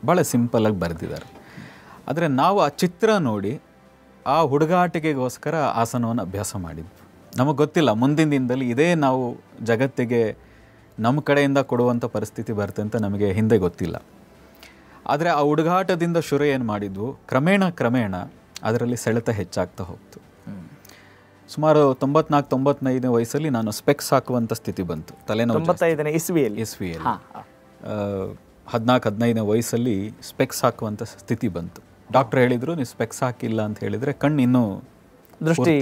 ಭಾಳ ಸಿಂಪಲಾಗಿ ಬರೆದಿದ್ದಾರೆ. ಆದರೆ ನಾವು ಆ ಚಿತ್ರ ನೋಡಿ ಆ ಹುಡುಗಾಟಿಕೆಗೋಸ್ಕರ ಆಸನವನ್ನು ಅಭ್ಯಾಸ ಮಾಡಿದ್ವಿ. ನಮಗೆ ಗೊತ್ತಿಲ್ಲ ಮುಂದಿನ ದಿನದಲ್ಲಿ ಇದೇ ನಾವು ಜಗತ್ತಿಗೆ ನಮ್ಮ ಕಡೆಯಿಂದ ಕೊಡುವಂಥ ಪರಿಸ್ಥಿತಿ ಬರುತ್ತೆ ಅಂತ ನಮಗೆ ಹಿಂದೆ ಗೊತ್ತಿಲ್ಲ. ಆದರೆ ಆ ಹುಡುಗಾಟದಿಂದ ಶುರು ಏನು ಮಾಡಿದ್ವು, ಕ್ರಮೇಣ ಅದರಲ್ಲಿ ಸೆಳೆತ ಹೆಚ್ಚಾಗ್ತಾ ಹೋಗ್ತು. ಸುಮಾರು 94-95 ವಯಸ್ಸಲ್ಲಿ ನಾನು ಸ್ಪೆಕ್ಸ್ ಹಾಕುವಂಥ ಸ್ಥಿತಿ ಬಂತು. ತಲೆನೋವು 95ನೇ ಇಸ್ವಿಯಲ್ಲಿ 14-15 ವಯಸ್ಸಲ್ಲಿ ಸ್ಪೆಕ್ಸ್ ಹಾಕುವಂಥ ಸ್ಥಿತಿ ಬಂತು. ಡಾಕ್ಟರ್ ಹೇಳಿದರು, ನೀವು ಸ್ಪೆಕ್ಸ್ ಹಾಕಿಲ್ಲ ಅಂತ ಹೇಳಿದರೆ ಕಣ್ಣು ಇನ್ನೂ ದೃಷ್ಟಿ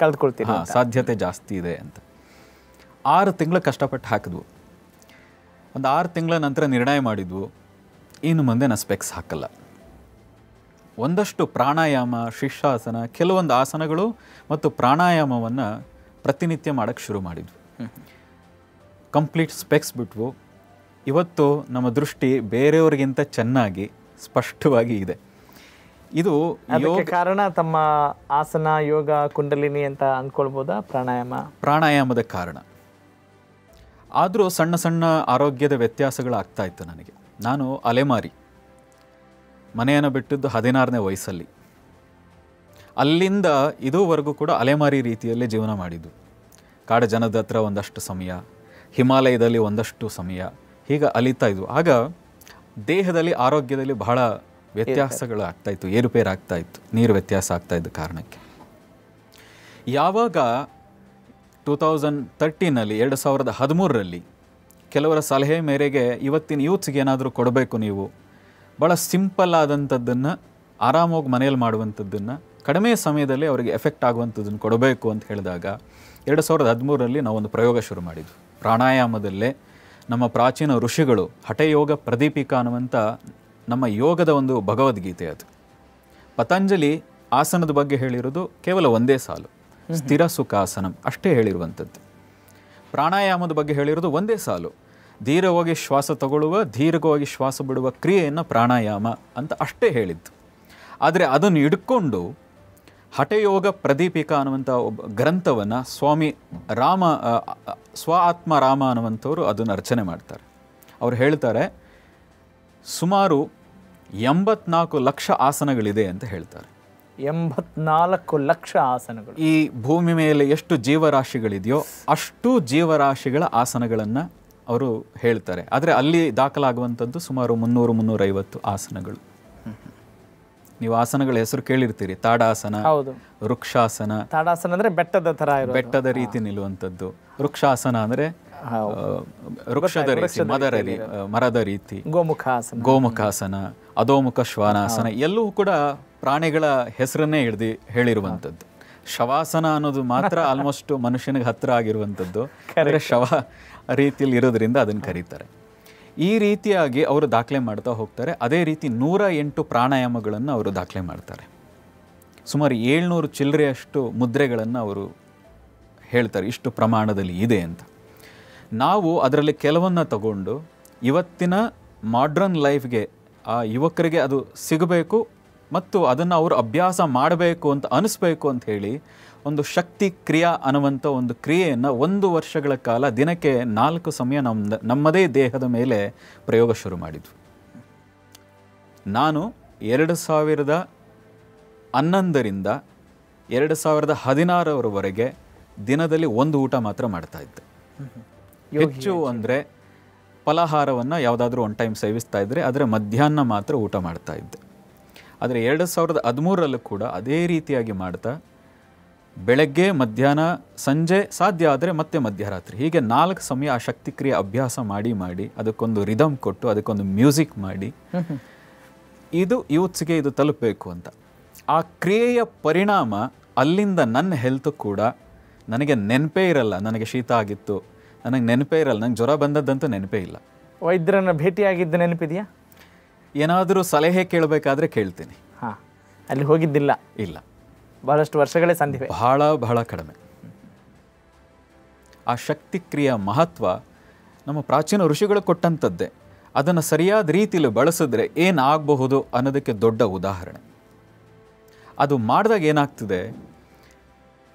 ಕಳೆದುಕೊಳ್ತೀವಿ, ಸಾಧ್ಯತೆ ಜಾಸ್ತಿ ಇದೆ ಅಂತ. 6 ತಿಂಗಳು ಕಷ್ಟಪಟ್ಟು ಹಾಕಿದ್ವು. ಒಂದು 6 ತಿಂಗಳ ನಂತರ ನಿರ್ಣಯ ಮಾಡಿದ್ವು, ಇನ್ನು ಮುಂದೆ ನಾನು ಸ್ಪೆಕ್ಸ್ ಹಾಕಲ್ಲ. ಒಂದಷ್ಟು ಪ್ರಾಣಾಯಾಮ, ಶೀರ್ಷಾಸನ, ಕೆಲವೊಂದು ಆಸನಗಳು ಮತ್ತು ಪ್ರಾಣಾಯಾಮವನ್ನು ಪ್ರತಿನಿತ್ಯ ಮಾಡೋಕ್ಕೆ ಶುರು ಮಾಡಿದ್ವು. ಕಂಪ್ಲೀಟ್ ಸ್ಪೆಕ್ಸ್ ಬಿಟ್ವು. ಇವತ್ತು ನಮ್ಮ ದೃಷ್ಟಿ ಬೇರೆಯವ್ರಿಗಿಂತ ಚೆನ್ನಾಗಿ ಸ್ಪಷ್ಟವಾಗಿ ಇದೆ. ಇದು ಕಾರಣ ತಮ್ಮ ಆಸನ, ಯೋಗ, ಕುಂಡಲಿನಿ ಅಂತ ಅಂದ್ಕೊಳ್ಬೋದಾ? ಪ್ರಾಣಾಯಾಮದ ಕಾರಣ. ಆದರೂ ಸಣ್ಣ ಸಣ್ಣ ಆರೋಗ್ಯದ ವ್ಯತ್ಯಾಸಗಳಾಗ್ತಾ ಇತ್ತು ನನಗೆ. ನಾನು ಅಲೆಮಾರಿ, ಮನೆಯನ್ನು ಬಿಟ್ಟಿದ್ದು 16ನೇ ವಯಸ್ಸಲ್ಲಿ. ಅಲ್ಲಿಂದ ಇದುವರೆಗೂ ಕೂಡ ಅಲೆಮಾರಿ ರೀತಿಯಲ್ಲೇ ಜೀವನ ಮಾಡಿದ್ದು. ಕಾಡು ಜನದ ಹತ್ರ ಒಂದಷ್ಟು ಸಮಯ, ಹಿಮಾಲಯದಲ್ಲಿ ಒಂದಷ್ಟು ಸಮಯ, ಹೀಗೆ ಅಲಿತಾ ಇದ್ವು. ಆಗ ದೇಹದಲ್ಲಿ ಆರೋಗ್ಯದಲ್ಲಿ ಬಹಳ ವ್ಯತ್ಯಾಸಗಳು ಆಗ್ತಾಯಿತ್ತು, ಏರುಪೇರು ಆಗ್ತಾಯಿತ್ತು, ನೀರು ವ್ಯತ್ಯಾಸ ಆಗ್ತಾಯಿದ್ದ ಕಾರಣಕ್ಕೆ. ಯಾವಾಗ 2013ರಲ್ಲಿ 2013ರಲ್ಲಿ ಕೆಲವರ ಸಲಹೆ ಮೇರೆಗೆ ಇವತ್ತಿನ ಯೂತ್ಸ್ಗೆ ಏನಾದರೂ ಕೊಡಬೇಕು, ನೀವು ಭಾಳ ಸಿಂಪಲ್ ಆದಂಥದ್ದನ್ನು ಆರಾಮಾಗಿ ಮನೆಯಲ್ಲಿ ಮಾಡುವಂಥದ್ದನ್ನು ಕಡಿಮೆ ಸಮಯದಲ್ಲಿ ಅವರಿಗೆ ಎಫೆಕ್ಟ್ ಆಗುವಂಥದ್ದನ್ನು ಕೊಡಬೇಕು ಅಂತ ಹೇಳಿದಾಗ 2013ರಲ್ಲಿ ನಾವೊಂದು ಪ್ರಯೋಗ ಶುರು ಮಾಡಿದ್ವಿ. ಪ್ರಾಣಾಯಾಮದಲ್ಲೇ ನಮ್ಮ ಪ್ರಾಚೀನ ಋಷಿಗಳು ಹಠಯೋಗ ಪ್ರದೀಪಿಕಾ ಅನ್ನುವಂಥ ನಮ್ಮ ಯೋಗದ ಒಂದು ಭಗವದ್ಗೀತೆ ಅದು. ಪತಂಜಲಿ ಆಸನದ ಬಗ್ಗೆ ಹೇಳಿರೋದು ಕೇವಲ ಒಂದೇ ಸಾಲು, ಸ್ಥಿರ ಸುಖಾಸನಂ ಅಷ್ಟೇ ಹೇಳಿರುವಂಥದ್ದು. ಪ್ರಾಣಾಯಾಮದ ಬಗ್ಗೆ ಹೇಳಿರೋದು ಒಂದೇ ಸಾಲು, ದೀರ್ಘವಾಗಿ ಶ್ವಾಸ ತಗೊಳ್ಳುವ, ದೀರ್ಘವಾಗಿ ಶ್ವಾಸ ಬಿಡುವ ಕ್ರಿಯೆಯನ್ನು ಪ್ರಾಣಾಯಾಮ ಅಂತ ಅಷ್ಟೇ ಹೇಳಿದ್ದು. ಆದರೆ ಅದನ್ನು ಹಿಡ್ಕೊಂಡು ಹಠಯೋಗ ಪ್ರದೀಪಿಕಾ ಅನ್ನುವಂಥ ಒಬ್ಬ ಗ್ರಂಥವನ್ನು ಸ್ವಾಮಿ ರಾಮ, ಸ್ವ ಆತ್ಮ ರಾಮ ಅನ್ನುವಂಥವ್ರು ಅದನ್ನು ರಚನೆ ಮಾಡ್ತಾರೆ. ಅವ್ರು ಹೇಳ್ತಾರೆ ಸುಮಾರು 84 ಲಕ್ಷ ಆಸನಗಳಿದೆ ಅಂತ ಹೇಳ್ತಾರೆ. 84 ಲಕ್ಷ ಆಸನಗಳು. ಈ ಭೂಮಿ ಮೇಲೆ ಎಷ್ಟು ಜೀವರಾಶಿಗಳಿದೆಯೋ ಅಷ್ಟು ಜೀವರಾಶಿಗಳ ಆಸನಗಳನ್ನು ಅವರು ಹೇಳ್ತಾರೆ. ಆದರೆ ಅಲ್ಲಿ ದಾಖಲಾಗುವಂಥದ್ದು ಸುಮಾರು 300-350 ಆಸನಗಳು. ನೀವು ಆಸನಗಳ ಹೆಸರು ಕೇಳಿರ್ತೀರಿ, ತಾಡಾಸನ, ವೃಕ್ಷಾಸನ. ತಾಡಾಸನ ಅಂದರೆ ಬೆಟ್ಟದ ಥರ, ಬೆಟ್ಟದ ರೀತಿ ನಿಲ್ಲುವಂಥದ್ದು. ವೃಕ್ಷಾಸನ ಅಂದರೆ ವೃಕ್ಷದ ರೀತಿ, ಮರದ ರೀತಿ. ಗೋಮುಖಾಸನ, ಅಧೋಮುಖ ಶ್ವಾನಾಸನ, ಎಲ್ಲವೂ ಕೂಡ ಪ್ರಾಣಿಗಳ ಹೆಸರನ್ನೇ ಹೇಳಿರುವಂಥದ್ದು. ಶವಾಸನ ಅನ್ನೋದು ಮಾತ್ರ ಆಲ್ಮೋಸ್ಟ್ ಮನುಷ್ಯನಿಗೆ ಹತ್ತಿರ ಆಗಿರುವಂಥದ್ದು, ಅಂದರೆ ಶವ ರೀತಿಯಲ್ಲಿ ಇರೋದ್ರಿಂದ ಅದನ್ನು ಕರೀತಾರೆ. ಈ ರೀತಿಯಾಗಿ ಅವರು ದಾಖಲೆ ಮಾಡ್ತಾ ಹೋಗ್ತಾರೆ. ಅದೇ ರೀತಿ 108 ಪ್ರಾಣಾಯಾಮಗಳನ್ನು ಅವರು ದಾಖಲೆ ಮಾಡ್ತಾರೆ. ಸುಮಾರು 700 ಚಿಲ್ಲರೆಯಷ್ಟು ಮುದ್ರೆಗಳನ್ನು ಅವರು ಹೇಳ್ತಾರೆ, ಇಷ್ಟು ಪ್ರಮಾಣದಲ್ಲಿ ಇದೆ ಅಂತ. ನಾವು ಅದರಲ್ಲಿ ಕೆಲವನ್ನು ತಗೊಂಡು ಇವತ್ತಿನ ಮಾಡ್ರನ್ ಲೈಫ್ಗೆ ಆ ಯುವಕರಿಗೆ ಅದು ಸಿಗಬೇಕು ಮತ್ತು ಅದನ್ನು ಅವರು ಅಭ್ಯಾಸ ಮಾಡಬೇಕು ಅಂತ ಅನಿಸ್ಬೇಕು ಅಂತ ಹೇಳಿ ಒಂದು ಶಕ್ತಿ ಕ್ರಿಯಾ ಅನ್ನುವಂಥ ಒಂದು ಕ್ರಿಯೆಯನ್ನು 1 ವರ್ಷಗಳ ಕಾಲ ದಿನಕ್ಕೆ 4 ಸಮಯ ನಮ್ಮದೇ ದೇಹದ ಮೇಲೆ ಪ್ರಯೋಗ ಶುರು ಮಾಡಿದ್ವು. ನಾನು 2011ರಿಂದ 2016ರವರೆಗೆ ದಿನದಲ್ಲಿ 1 ಊಟ ಮಾತ್ರ ಮಾಡ್ತಾ ಇದ್ದೆ. ಹೆಚ್ಚು ಅಂದರೆ ಫಲಾಹಾರವನ್ನು ಯಾವುದಾದ್ರೂ 1 ಟೈಮ್ ಸೇವಿಸ್ತಾ ಇದ್ದರೆ ಆದರೆ ಮಧ್ಯಾಹ್ನ ಮಾತ್ರ ಊಟ ಮಾಡ್ತಾ ಇದ್ದೆ. ಆದರೆ 2013ರಲ್ಲೂ ಕೂಡ ಅದೇ ರೀತಿಯಾಗಿ ಮಾಡ್ತಾ ಬೆಳಗ್ಗೆ, ಮಧ್ಯಾಹ್ನ, ಸಂಜೆ, ಸಾಧ್ಯ ಆದರೆ ಮತ್ತೆ ಮಧ್ಯರಾತ್ರಿ, ಹೀಗೆ 4 ಸಮಯ ಆ ಶಕ್ತಿ ಕ್ರಿಯೆ ಅಭ್ಯಾಸ ಮಾಡಿ ಅದಕ್ಕೊಂದು ರಿದಮ್ ಕೊಟ್ಟು ಅದಕ್ಕೊಂದು ಮ್ಯೂಸಿಕ್ ಮಾಡಿ ಇದು ಯೂತ್ಸ್ಗೆ ಇದು ತಲುಪಬೇಕು ಅಂತ. ಆ ಕ್ರಿಯೆಯ ಪರಿಣಾಮ ಅಲ್ಲಿಂದ ನನ್ನ ಹೆಲ್ತ್ ಕೂಡ ನನಗೆ ನೆನಪೇ ಇರಲ್ಲ. ನನಗೆ ಶೀತ ಆಗಿತ್ತು, ನನಗೆ ನೆನಪೇ ಇರಲ್ಲ, ನಂಗೆ ಜ್ವರ ಬಂದದ್ದಂತೂ ನೆನಪೇ ಇಲ್ಲ. ವೈದ್ಯರನ್ನು ಭೇಟಿಯಾಗಿದ್ದ ನೆನಪಿದೆಯಾ? ಏನಾದರೂ ಸಲಹೆ ಕೇಳಬೇಕಾದ್ರೆ ಕೇಳ್ತೀನಿ. ಹಾಂ, ಅಲ್ಲಿ ಹೋಗಿದ್ದಿಲ್ಲ? ಇಲ್ಲ, ಬಹಳಷ್ಟು ವರ್ಷಗಳೇ ಸಂಧಿವೆ. ಬಹಳ ಕಡಿಮೆ. ಆ ಶಕ್ತಿ ಕ್ರಿಯೆಯ ಮಹತ್ವ ನಮ್ಮ ಪ್ರಾಚೀನ ಋಷಿಗಳು ಕೊಟ್ಟಂಥದ್ದೇ. ಅದನ್ನು ಸರಿಯಾದ ರೀತಿಯಲ್ಲಿ ಬಳಸಿದ್ರೆ ಏನಾಗಬಹುದು ಅನ್ನೋದಕ್ಕೆ ದೊಡ್ಡ ಉದಾಹರಣೆ. ಅದು ಮಾಡಿದಾಗ ಏನಾಗ್ತದೆ,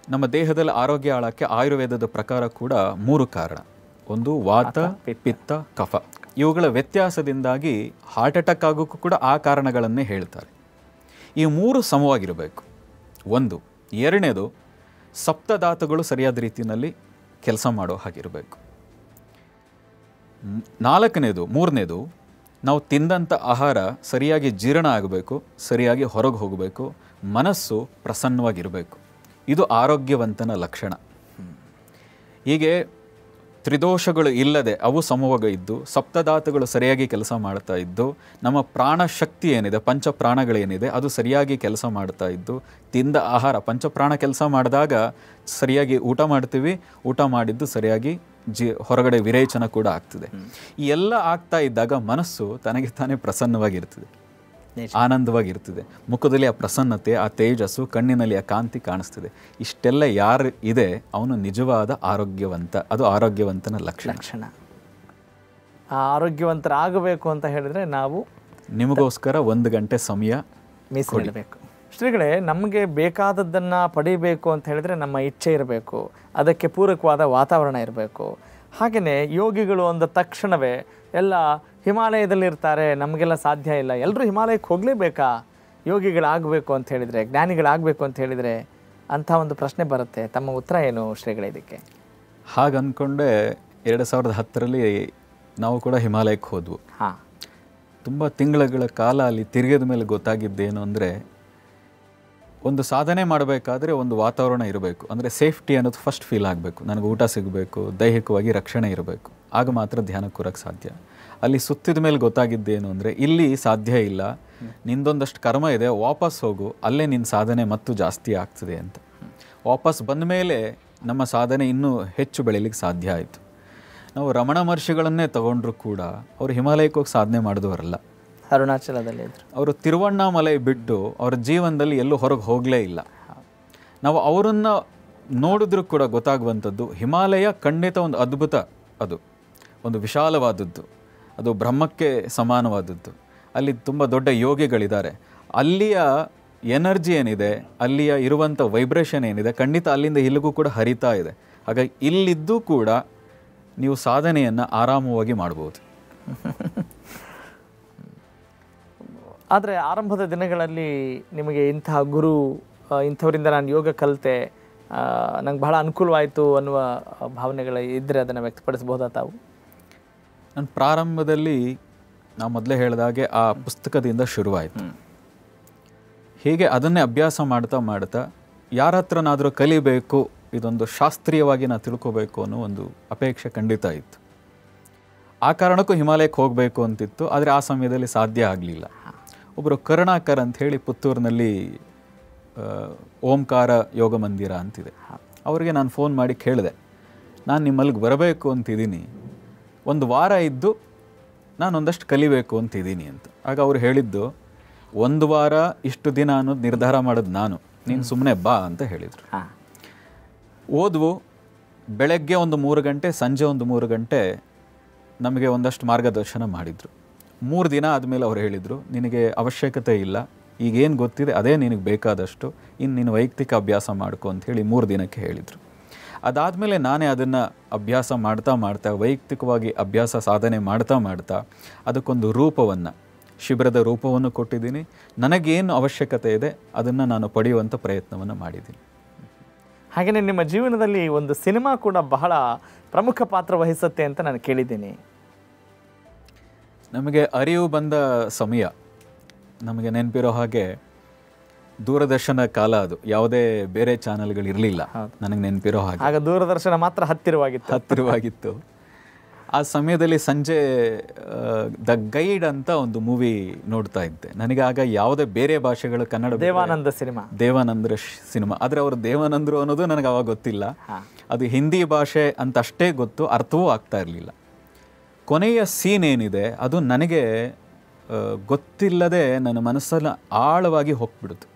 ನಮ್ಮ ದೇಹದಲ್ಲಿ ಆರೋಗ್ಯ ಆಳಕ್ಕೆ ಆಯುರ್ವೇದದ ಪ್ರಕಾರ ಕೂಡ 3 ಕಾರಣ. ಒಂದು ವಾತ, ಪಿತ್ತ, ಕಫ. ಇವುಗಳ ವ್ಯತ್ಯಾಸದಿಂದಾಗಿ ಹಾರ್ಟ್ ಅಟ್ಯಾಕ್ ಆಗೋಕ್ಕೂ ಕೂಡ ಆ ಕಾರಣಗಳನ್ನೇ ಹೇಳ್ತಾರೆ. ಈ 3 ಸಮವಾಗಿರಬೇಕು. 1. 2ನೇದು ಸಪ್ತಧಾತುಗಳು ಸರಿಯಾದ ರೀತಿಯಲ್ಲಿ ಕೆಲಸ ಮಾಡೋ ಹಾಗಿರಬೇಕು. 3ನೇದು ನಾವು ತಿಂದಂಥ ಆಹಾರ ಸರಿಯಾಗಿ ಜೀರ್ಣ ಆಗಬೇಕು, ಸರಿಯಾಗಿ ಹೊರಗೆ ಹೋಗಬೇಕು, ಮನಸ್ಸು ಪ್ರಸನ್ನವಾಗಿರಬೇಕು. ಇದು ಆರೋಗ್ಯವಂತನ ಲಕ್ಷಣ. ಹೀಗೆ ತ್ರಿದೋಷಗಳು ಇಲ್ಲದೆ ಅವು ಸಮವಾಗ ಇದ್ದು ಸಪ್ತಧಾತುಗಳು ಸರಿಯಾಗಿ ಕೆಲಸ ಮಾಡ್ತಾ ಇದ್ದು ನಮ್ಮ ಪ್ರಾಣ ಶಕ್ತಿ ಏನಿದೆ, ಪಂಚಪ್ರಾಣಗಳೇನಿದೆ ಅದು ಸರಿಯಾಗಿ ಕೆಲಸ ಮಾಡ್ತಾ ಇದ್ದು ತಿಂದ ಆಹಾರ ಪಂಚಪ್ರಾಣ ಕೆಲಸ ಮಾಡಿದಾಗ ಸರಿಯಾಗಿ ಊಟ ಮಾಡ್ತೀವಿ, ಊಟ ಮಾಡಿದ್ದು ಸರಿಯಾಗಿ ಹೊರಗಡೆ ವಿರೇಚನ ಕೂಡ ಆಗ್ತದೆ. ಈ ಎಲ್ಲ ಆಗ್ತಾ ಇದ್ದಾಗ ಮನಸ್ಸು ತನಗೆ ತಾನೇ ಪ್ರಸನ್ನವಾಗಿರ್ತದೆ, ಆನಂದವಾಗಿರ್ತದೆ. ಮುಖದಲ್ಲಿ ಆ ಪ್ರಸನ್ನತೆ, ಆ ತೇಜಸ್ಸು, ಕಣ್ಣಿನಲ್ಲಿ ಆ ಕಾಂತಿ ಕಾಣಿಸ್ತದೆ. ಇಷ್ಟೆಲ್ಲ ಯಾರು ಇದೆ ಅವನು ನಿಜವಾದ ಆರೋಗ್ಯವಂತ. ಅದು ಆರೋಗ್ಯವಂತನ ಲಕ್ಷಣ. ಆ ಆರೋಗ್ಯವಂತರಾಗಬೇಕು ಅಂತ ಹೇಳಿದ್ರೆ ನಾವು ನಿಮಗೋಸ್ಕರ 1 ಗಂಟೆ ಸಮಯ ಮೀಸಲಿಡಬೇಕು. ಶ್ರೀಗಳೇ, ನಮಗೆ ಬೇಕಾದದ್ದನ್ನು ಪಡಿಬೇಕು ಅಂತ ಹೇಳಿದ್ರೆ ನಮ್ಮ ಇಚ್ಛೆ ಇರಬೇಕು, ಅದಕ್ಕೆ ಪೂರಕವಾದ ವಾತಾವರಣ ಇರಬೇಕು. ಹಾಗೆಯೇ ಯೋಗಿಗಳು ಅಂದ ತಕ್ಷಣವೇ ಎಲ್ಲ ಹಿಮಾಲಯದಲ್ಲಿರ್ತಾರೆ, ನಮಗೆಲ್ಲ ಸಾಧ್ಯ ಇಲ್ಲ, ಎಲ್ಲರೂ ಹಿಮಾಲಯಕ್ಕೆ ಹೋಗಲೇಬೇಕಾ ಯೋಗಿಗಳಾಗಬೇಕು ಅಂತ ಹೇಳಿದರೆ, ಜ್ಞಾನಿಗಳಾಗಬೇಕು ಅಂತ ಹೇಳಿದರೆ ಅಂಥ ಒಂದು ಪ್ರಶ್ನೆ ಬರುತ್ತೆ. ತಮ್ಮ ಉತ್ತರ ಏನು ಶ್ರೀಗಳೇ ಇದಕ್ಕೆ? ಹಾಗೆ ಅಂದ್ಕೊಂಡೆ 2010ರಲ್ಲಿ ನಾವು ಕೂಡ ಹಿಮಾಲಯಕ್ಕೆ ಹೋದ್ವು. ಹಾಂ, ತುಂಬ ತಿಂಗಳ ಕಾಲ ಅಲ್ಲಿ ತಿರುಗಿದ ಮೇಲೆ ಗೊತ್ತಾಗಿದ್ದೇನು ಅಂದರೆ, ಒಂದು ಸಾಧನೆ ಮಾಡಬೇಕಾದ್ರೆ ಒಂದು ವಾತಾವರಣ ಇರಬೇಕು. ಅಂದರೆ ಸೇಫ್ಟಿ ಅನ್ನೋದು ಫಸ್ಟ್ ಫೀಲ್ ಆಗಬೇಕು. ನನಗೆ ಊಟ ಸಿಗಬೇಕು, ದೈಹಿಕವಾಗಿ ರಕ್ಷಣೆ ಇರಬೇಕು, ಆಗ ಮಾತ್ರ ಧ್ಯಾನ ಕೂರಕ್ಕೆ ಸಾಧ್ಯ. ಅಲ್ಲಿ ಸುತ್ತಿದ ಮೇಲೆ ಗೊತ್ತಾಗಿದ್ದೇನು ಅಂದರೆ, ಇಲ್ಲಿ ಸಾಧ್ಯ ಇಲ್ಲ, ನಿಂದೊಂದಷ್ಟು ಕರ್ಮ ಇದೆ, ವಾಪಸ್ ಹೋಗು, ಅಲ್ಲೇ ನಿನ್ನ ಸಾಧನೆ ಮತ್ತು ಜಾಸ್ತಿ ಆಗ್ತದೆ ಅಂತ. ವಾಪಸ್ ಬಂದ ಮೇಲೆ ನಮ್ಮ ಸಾಧನೆ ಇನ್ನೂ ಹೆಚ್ಚು ಬೆಳೀಲಿಕ್ಕೆ ಸಾಧ್ಯ ಆಯಿತು. ನಾವು ರಮಣ ಮಹರ್ಷಿಗಳನ್ನೇ ತಗೊಂಡ್ರು ಕೂಡ ಅವರು ಹಿಮಾಲಯಕ್ಕೆ ಹೋಗಿ ಸಾಧನೆ ಮಾಡಿದವರಲ್ಲ, ಅರುಣಾಚಲದಲ್ಲಿ ಇದ್ರು. ಅವರು ತಿರುವಣ್ಣಾಮಲೈ ಬಿಟ್ಟು ಅವರ ಜೀವನದಲ್ಲಿ ಎಲ್ಲೂ ಹೊರಗೆ ಹೋಗಲೇ ಇಲ್ಲ. ನಾವು ಅವರನ್ನು ನೋಡಿದ್ರೂ ಕೂಡ ಗೊತ್ತಾಗುವಂಥದ್ದು, ಹಿಮಾಲಯ ಖಂಡಿತ ಒಂದು ಅದ್ಭುತ, ಅದು ಒಂದು ವಿಶಾಲವಾದದ್ದು, ಅದು ಬ್ರಹ್ಮಕ್ಕೆ ಸಮಾನವಾದದ್ದು. ಅಲ್ಲಿ ತುಂಬ ದೊಡ್ಡ ಯೋಗಿಗಳಿದ್ದಾರೆ. ಅಲ್ಲಿಯ ಎನರ್ಜಿ ಏನಿದೆ, ಅಲ್ಲಿಯ ಇರುವಂಥ ವೈಬ್ರೇಷನ್ ಏನಿದೆ, ಖಂಡಿತ ಅಲ್ಲಿಂದ ಇಲ್ಲಿಗೂ ಕೂಡ ಹರಿತಾ ಇದೆ. ಹಾಗಾಗಿ ಇಲ್ಲಿದ್ದೂ ಕೂಡ ನೀವು ಸಾಧನೆಯನ್ನು ಆರಾಮವಾಗಿ ಮಾಡ್ಬೋದು. ಆದರೆ ಆರಂಭದ ದಿನಗಳಲ್ಲಿ ನಿಮಗೆ ಇಂತಹ ಗುರು, ಇಂಥವರಿಂದ ನಾನು ಯೋಗ ಕಲಿತೆ, ನಂಗೆ ಬಹಳ ಅನುಕೂಲವಾಯಿತು ಅನ್ನುವ ಭಾವನೆಗಳು ಇದ್ದರೆ ಅದನ್ನು ವ್ಯಕ್ತಪಡಿಸ್ಬೋದಾ ತಾವು? ನನ್ನ ಪ್ರಾರಂಭದಲ್ಲಿ ನಾವು ಮೊದಲೇ ಹೇಳಿದಾಗೆ ಆ ಪುಸ್ತಕದಿಂದ ಶುರುವಾಯಿತು. ಹೀಗೆ ಅದನ್ನೇ ಅಭ್ಯಾಸ ಮಾಡ್ತಾ ಯಾರ ಹತ್ರನಾದರೂ ಕಲಿಬೇಕು, ಇದೊಂದು ಶಾಸ್ತ್ರೀಯವಾಗಿ ನಾನು ತಿಳ್ಕೋಬೇಕು ಅನ್ನೋ ಒಂದು ಅಪೇಕ್ಷೆ ಖಂಡಿತ ಇತ್ತು. ಆ ಕಾರಣಕ್ಕೂ ಹಿಮಾಲಯಕ್ಕೆ ಹೋಗಬೇಕು ಅಂತಿತ್ತು. ಆದರೆ ಆ ಸಮಯದಲ್ಲಿ ಸಾಧ್ಯ ಆಗಲಿಲ್ಲ. ಒಬ್ಬರು ಕರುಣಾಕರ್ ಅಂತ ಹೇಳಿ ಪುತ್ತೂರಿನಲ್ಲಿ ಓಂಕಾರ ಯೋಗ ಮಂದಿರ ಅಂತಿದೆ, ಅವರಿಗೆ ನಾನು ಫೋನ್ ಮಾಡಿ ಕೇಳಿದೆ, ನಾನು ನಿಮ್ಮಲ್ಲಿಗೆ ಬರಬೇಕು ಅಂತಿದ್ದೀನಿ, 1 ವಾರ ಇದ್ದು ನಾನೊಂದಷ್ಟು ಕಲಿಬೇಕು ಅಂತಿದ್ದೀನಿ ಅಂತ. ಆಗ ಅವ್ರು ಹೇಳಿದ್ದು, 1 ವಾರ ಇಷ್ಟು ದಿನ ಅನ್ನೋದು ನಿರ್ಧಾರ ಮಾಡೋದು ನಾನು, ನೀನು ಸುಮ್ಮನೆ ಬಾ ಅಂತ ಹೇಳಿದರು. ಓದ್ವು. ಬೆಳಗ್ಗೆ ಒಂದು 3 ಗಂಟೆ, ಸಂಜೆ ಒಂದು 3 ಗಂಟೆ ನಮಗೆ ಒಂದಷ್ಟು ಮಾರ್ಗದರ್ಶನ ಮಾಡಿದರು. 3 ದಿನ ಆದಮೇಲೆ ಅವ್ರು ಹೇಳಿದರು, ನಿನಗೆ ಅವಶ್ಯಕತೆ ಇಲ್ಲ, ಈಗೇನು ಗೊತ್ತಿದೆ ಅದೇ ನಿನಗೆ ಬೇಕಾದಷ್ಟು, ಇನ್ನು ನೀನು ವೈಯಕ್ತಿಕ ಅಭ್ಯಾಸ ಮಾಡ್ಕೊ ಅಂಥೇಳಿ 3 ದಿನಕ್ಕೆ ಹೇಳಿದರು. ಅದಾದಮೇಲೆ ನಾನೇ ಅದನ್ನು ಅಭ್ಯಾಸ ಮಾಡ್ತಾ ವೈಯಕ್ತಿಕವಾಗಿ ಅಭ್ಯಾಸ ಸಾಧನೆ ಮಾಡ್ತಾ ಅದಕ್ಕೊಂದು ರೂಪವನ್ನು, ಶಿಬಿರದ ರೂಪವನ್ನು ಕೊಟ್ಟಿದ್ದೀನಿ. ನನಗೇನು ಅವಶ್ಯಕತೆ ಇದೆ ಅದನ್ನು ನಾನು ಪಡೆಯುವಂಥ ಪ್ರಯತ್ನವನ್ನು ಮಾಡಿದ್ದೀನಿ. ಹಾಗೆಯೇ ನಿಮ್ಮ ಜೀವನದಲ್ಲಿ ಒಂದು ಸಿನಿಮಾ ಕೂಡ ಬಹಳ ಪ್ರಮುಖ ಪಾತ್ರ ವಹಿಸುತ್ತೆ ಅಂತ ನಾನು ಕೇಳಿದ್ದೀನಿ. ನಮಗೆ ಅರಿವು ಬಂದ ಸಮಯ, ನಮಗೆ ನೆನಪಿರೋ ಹಾಗೆ ದೂರದರ್ಶನ ಕಾಲ, ಅದು ಯಾವುದೇ ಬೇರೆ ಚಾನಲ್ಗಳು ಇರಲಿಲ್ಲ ನನಗೆ ನೆನಪಿರೋ ಹಾಗೆ. ಆಗ ದೂರದರ್ಶನ ಮಾತ್ರ ಹತ್ತಿರವಾಗಿತ್ತು. ಆ ಸಮಯದಲ್ಲಿ ಸಂಜೆ ದ ಗೈಡ್ ಅಂತ ಒಂದು ಮೂವಿ ನೋಡ್ತಾ ಇದ್ದೆ. ನನಗೆ ಆಗ ಯಾವುದೇ ಬೇರೆ ಭಾಷೆಗಳು, ಕನ್ನಡ ದೇವಾನಂದರ ಸಿನಿಮಾ, ಆದರೆ ಅವರು ದೇವಾನಂದರು ಅನ್ನೋದು ನನಗೆ ಅವಾಗ ಗೊತ್ತಿಲ್ಲ. ಅದು ಹಿಂದಿ ಭಾಷೆ ಅಂತ ಅಷ್ಟೇ ಗೊತ್ತು, ಅರ್ಥವೂ ಆಗ್ತಾ ಇರಲಿಲ್ಲ. ಕೊನೆಯ ಸೀನ್ ಏನಿದೆ ಅದು ನನಗೆ ಗೊತ್ತಿಲ್ಲದೆ ನನ್ನ ಮನಸ್ಸನ್ನು ಆಳವಾಗಿ ಹೋಗ್ಬಿಡ್ತು.